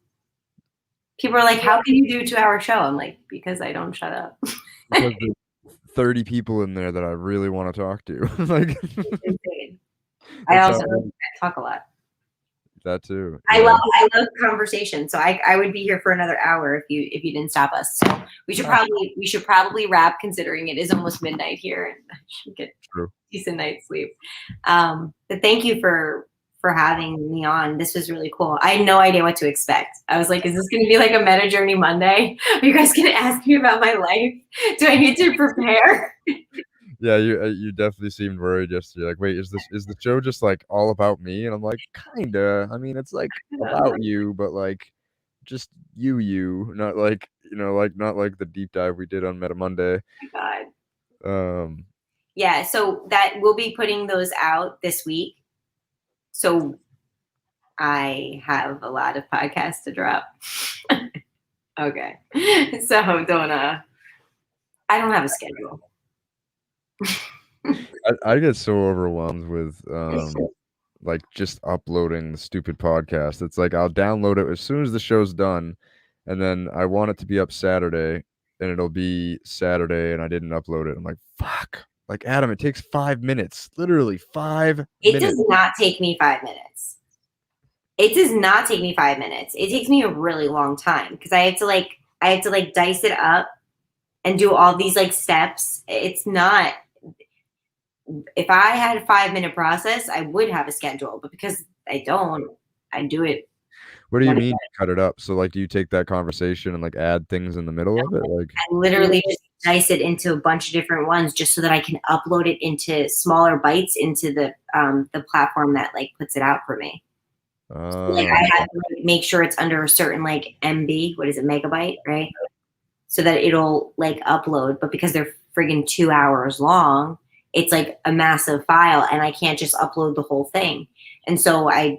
People are like, "How can you do a 2-hour show?" I'm like, "Because I don't shut up." Because there's 30 people in there that I really want to talk to. Like, I also talk a lot. That too. I love conversation. So I would be here for another hour if you didn't stop us. So we should probably wrap, considering it is almost midnight here and I should get a decent night's sleep. But thank you for having me on. This was really cool. I had no idea what to expect. I was like, is this going to be like a Meta Journey Monday? Are you guys going to ask me about my life? Do I need to prepare? Yeah, you definitely seemed worried yesterday. Like, wait, is the show just like all about me? And I'm like, kinda. I mean, it's like about you, but like just you, not like not like the deep dive we did on Meta Monday. Oh my God. Yeah, so that we'll be putting those out this week. So I have a lot of podcasts to drop. Okay, so I don't have a schedule. I get so overwhelmed with like just uploading the stupid podcast. It's like I'll download it as soon as the show's done, and then I want it to be up Saturday, and it'll be Saturday, and I didn't upload it. I'm like, fuck. Like, Adam, it takes 5 minutes. Literally 5 minutes. It does not take me 5 minutes. It does not take me 5 minutes. It takes me a really long time because I have to dice it up and do all these like steps. It's not. If I had a 5-minute process, I would have a schedule, but because I don't, I do it. What do you mean cut it up? So like, do you take that conversation and like add things in the middle of it? Like, I literally just dice it into a bunch of different ones just so that I can upload it into smaller bites into the platform that like puts it out for me. So, like I have to make sure it's under a certain like MB, what is it, megabyte, right? So that it'll like upload, but because they're friggin' 2 hours long, it's like a massive file and I can't just upload the whole thing. And so I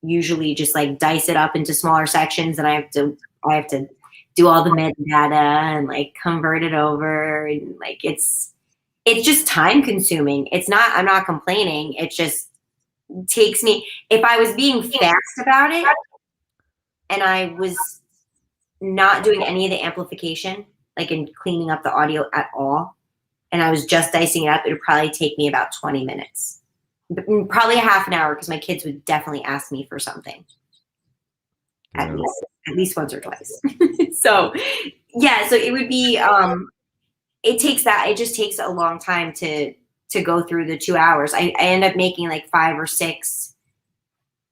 usually just like dice it up into smaller sections and I have to do all the metadata and like convert it over. And like, it's just time consuming. I'm not complaining. It just takes me, if I was being fast about it and I was not doing any of the amplification, like in cleaning up the audio at all, and I was just dicing it up, it would probably take me about 20 minutes. Probably a half an hour because my kids would definitely ask me for something. At least once or twice. So yeah, so it would be it just takes a long time to go through the 2 hours. I end up making like 5 or 6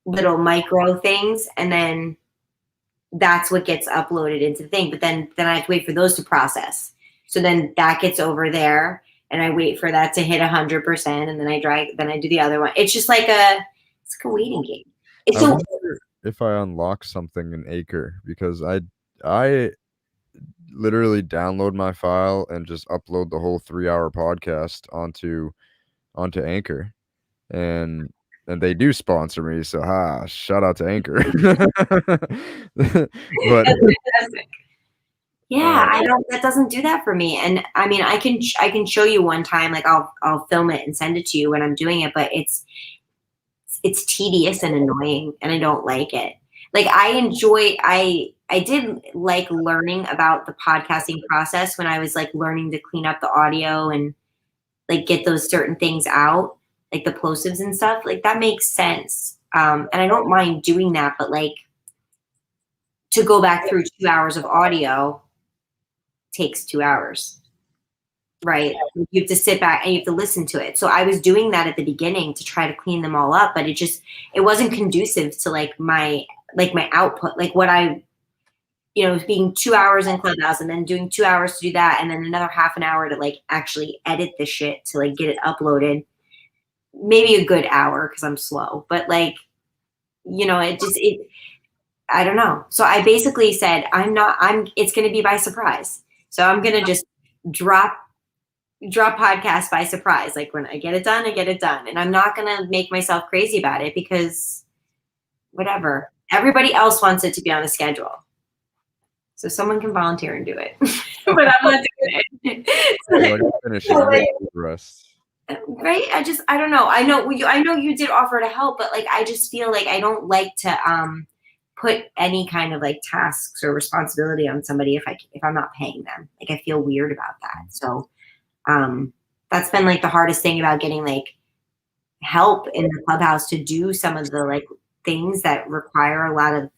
little micro things and then that's what gets uploaded into the thing. But then I have to wait for those to process. So then that gets over there and I wait for that to hit 100% and then I do the other one. It's just like it's like a waiting game. It's I wonder if I unlock something in Acre because I literally download my file and just upload the whole 3-hour podcast onto Anchor. And they do sponsor me, so shout out to Anchor. But yeah, that doesn't do that for me. And I mean, I can show you one time, like I'll film it and send it to you when I'm doing it, but it's tedious and annoying and I don't like it. Like I did like learning about the podcasting process when I was like learning to clean up the audio and like get those certain things out, like the plosives and stuff. Like that makes sense. And I don't mind doing that, but like to go back through 2 hours of audio takes 2 hours, right? You have to sit back and you have to listen to it. So I was doing that at the beginning to try to clean them all up, but it wasn't conducive to like my output, like what I, being 2 hours in Clubhouse and then doing 2 hours to do that. And then another half an hour to like actually edit the shit to like get it uploaded. Maybe a good hour because I'm slow, but like, I don't know. So I basically said, it's going to be by surprise. So I'm going to just drop podcasts by surprise. Like when I get it done, I get it done. And I'm not going to make myself crazy about it because whatever. Everybody else wants it to be on a schedule. So someone can volunteer and do it. But I'm not doing it. Like finish it, rest. Right? I don't know. I know you did offer to help, but like I just feel like I don't like to put any kind of like tasks or responsibility on somebody if I'm not paying them. Like I feel weird about that. So that's been like the hardest thing about getting like help in the Clubhouse to do some of the like things that require a lot of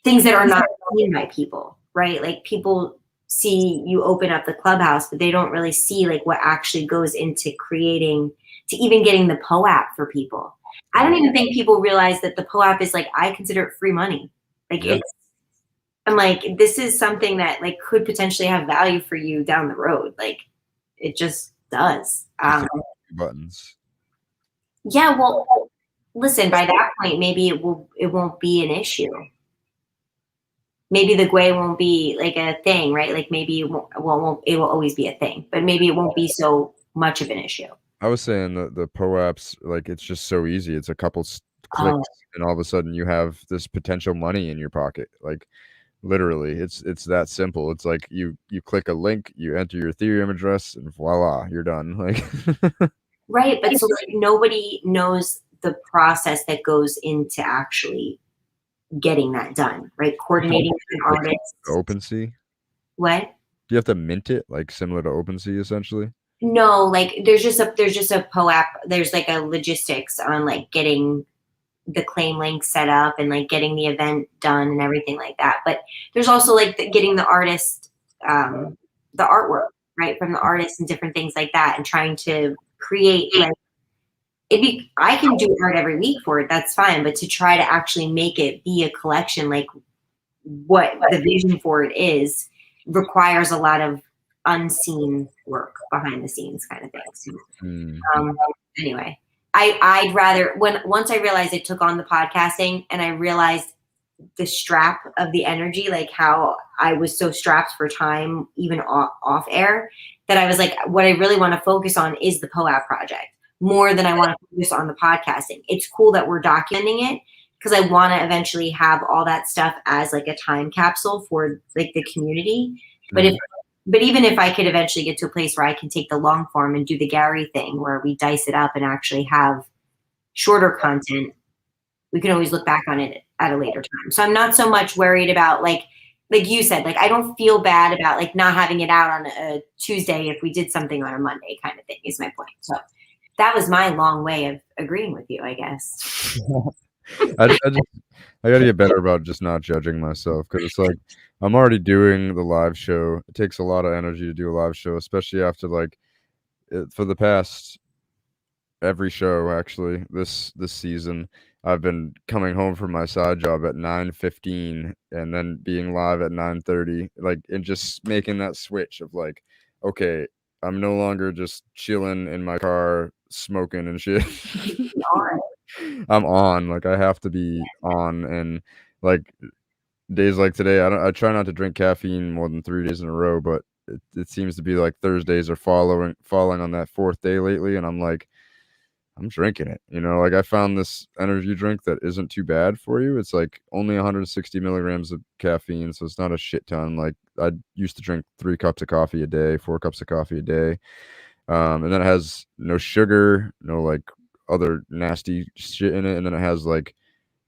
things that are not seen by people, right? Like people see you open up the Clubhouse, but they don't really see like what actually goes into creating, to even getting the POAP for people. I don't even think people realize that the POAP is like, I consider it free money. Like I'm like, this is something that like could potentially have value for you down the road. Like it just does. Buttons. Yeah. Well, listen, by that point, maybe it won't be an issue. Maybe the Gwei won't be like a thing, right? Like maybe it will always be a thing, but maybe it won't be so much of an issue. I was saying the POAPs, like it's just so easy. It's a couple clicks, and all of a sudden you have this potential money in your pocket. Like literally, it's that simple. It's like you click a link, you enter your Ethereum address, and voila, you're done. Like right, but so like nobody knows the process that goes into actually getting that done, right? Coordinating with an artist. OpenSea. What? Do you have to mint it, like similar to OpenSea, essentially? No, like there's just a POAP. There's like a logistics on like getting the claim link set up and like getting the event done and everything like that. But there's also like getting the artist, the artwork, right, from the artist and different things like that, and trying to create like I can do art every week for it. That's fine. But to try to actually make it be a collection, like what the vision for it is, requires a lot of unseen work behind the scenes kind of things. Anyway, I'd rather once I realized I took on the podcasting and I realized the strap of the energy, like how I was so strapped for time, even off air, that I was like, what I really want to focus on is the POAP project more than I want to focus on the podcasting. It's cool that we're documenting it because I want to eventually have all that stuff as like a time capsule for like the community. But even if I could eventually get to a place where I can take the long form and do the Gary thing where we dice it up and actually have shorter content, we can always look back on it at a later time. So I'm not so much worried about like you said, like I don't feel bad about like not having it out on a Tuesday if we did something on a Monday kind of thing is my point. So that was my long way of agreeing with you, I guess. I got to get better about just not judging myself because it's like I'm already doing the live show. It takes a lot of energy to do a live show, especially after like for the past every show actually this season. I've been coming home from my side job at 9:15 and then being live at 9:30, like, and just making that switch of like, okay, I'm no longer just chilling in my car smoking and shit. I'm on, like I have to be on, and like days like today, I try not to drink caffeine more than 3 days in a row, but it seems to be like Thursdays are falling on that fourth day lately, and I'm like, I'm drinking it, like I found this energy drink that isn't too bad for you. It's like only 160 milligrams of caffeine, so it's not a shit ton. Like I used to drink 3 cups of coffee a day, 4 cups of coffee a day, and then it has no sugar, no like other nasty shit in it, and then it has like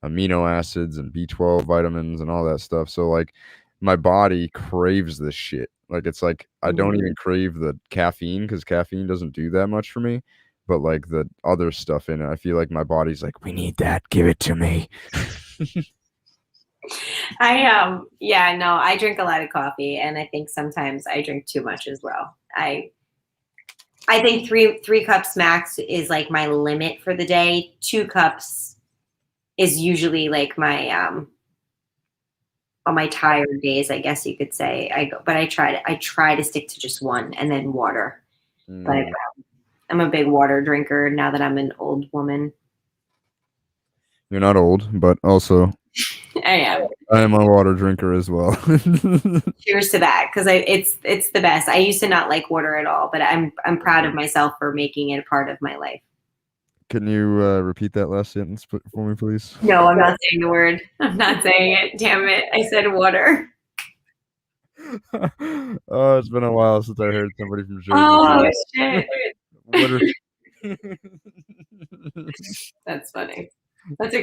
amino acids and B12 vitamins and all that stuff. So like my body craves this shit. Like it's like I don't even crave the caffeine because caffeine doesn't do that much for me, but like the other stuff in it, I feel like my body's like, we need that, give it to me. Yeah, no, I drink a lot of coffee, and I think sometimes I drink too much as well. I think three cups max is like my limit for the day. 2 cups is usually like my on my tired days, I guess you could say. But I try to stick to just 1 and then water. But I'm a big water drinker now that I'm an old woman. You're not old, but also I am. I am a water drinker as well. Cheers to that, because it's the best. I used to not like water at all, but I'm proud of myself for making it a part of my life. Can you repeat that last sentence for me, please? No, I'm not saying the word. I'm not saying it. Damn it! I said water. Oh, it's been a while since I heard somebody from Jersey. Oh shit! Water. That's funny. That's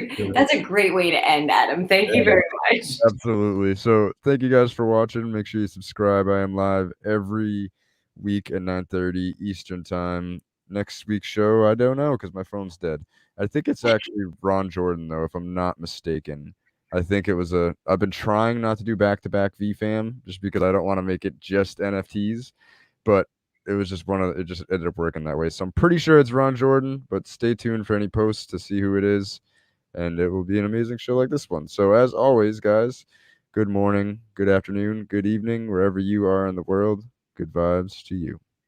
a great way to end, Adam. Thank you very much. Absolutely. So thank you guys for watching. Make sure you subscribe. I am live every week at 9:30 Eastern time. Next week's show, I don't know because my phone's dead. I think it's actually Ron Jordan though, if I'm not mistaken. I think it was I've been trying not to do back-to-back VeeFam just because I don't want to make it just NFTs, but it was just it just ended up working that way. So I'm pretty sure it's Ron Jordan, but stay tuned for any posts to see who it is. And it will be an amazing show like this one. So as always, guys, good morning, good afternoon, good evening, wherever you are in the world. Good vibes to you.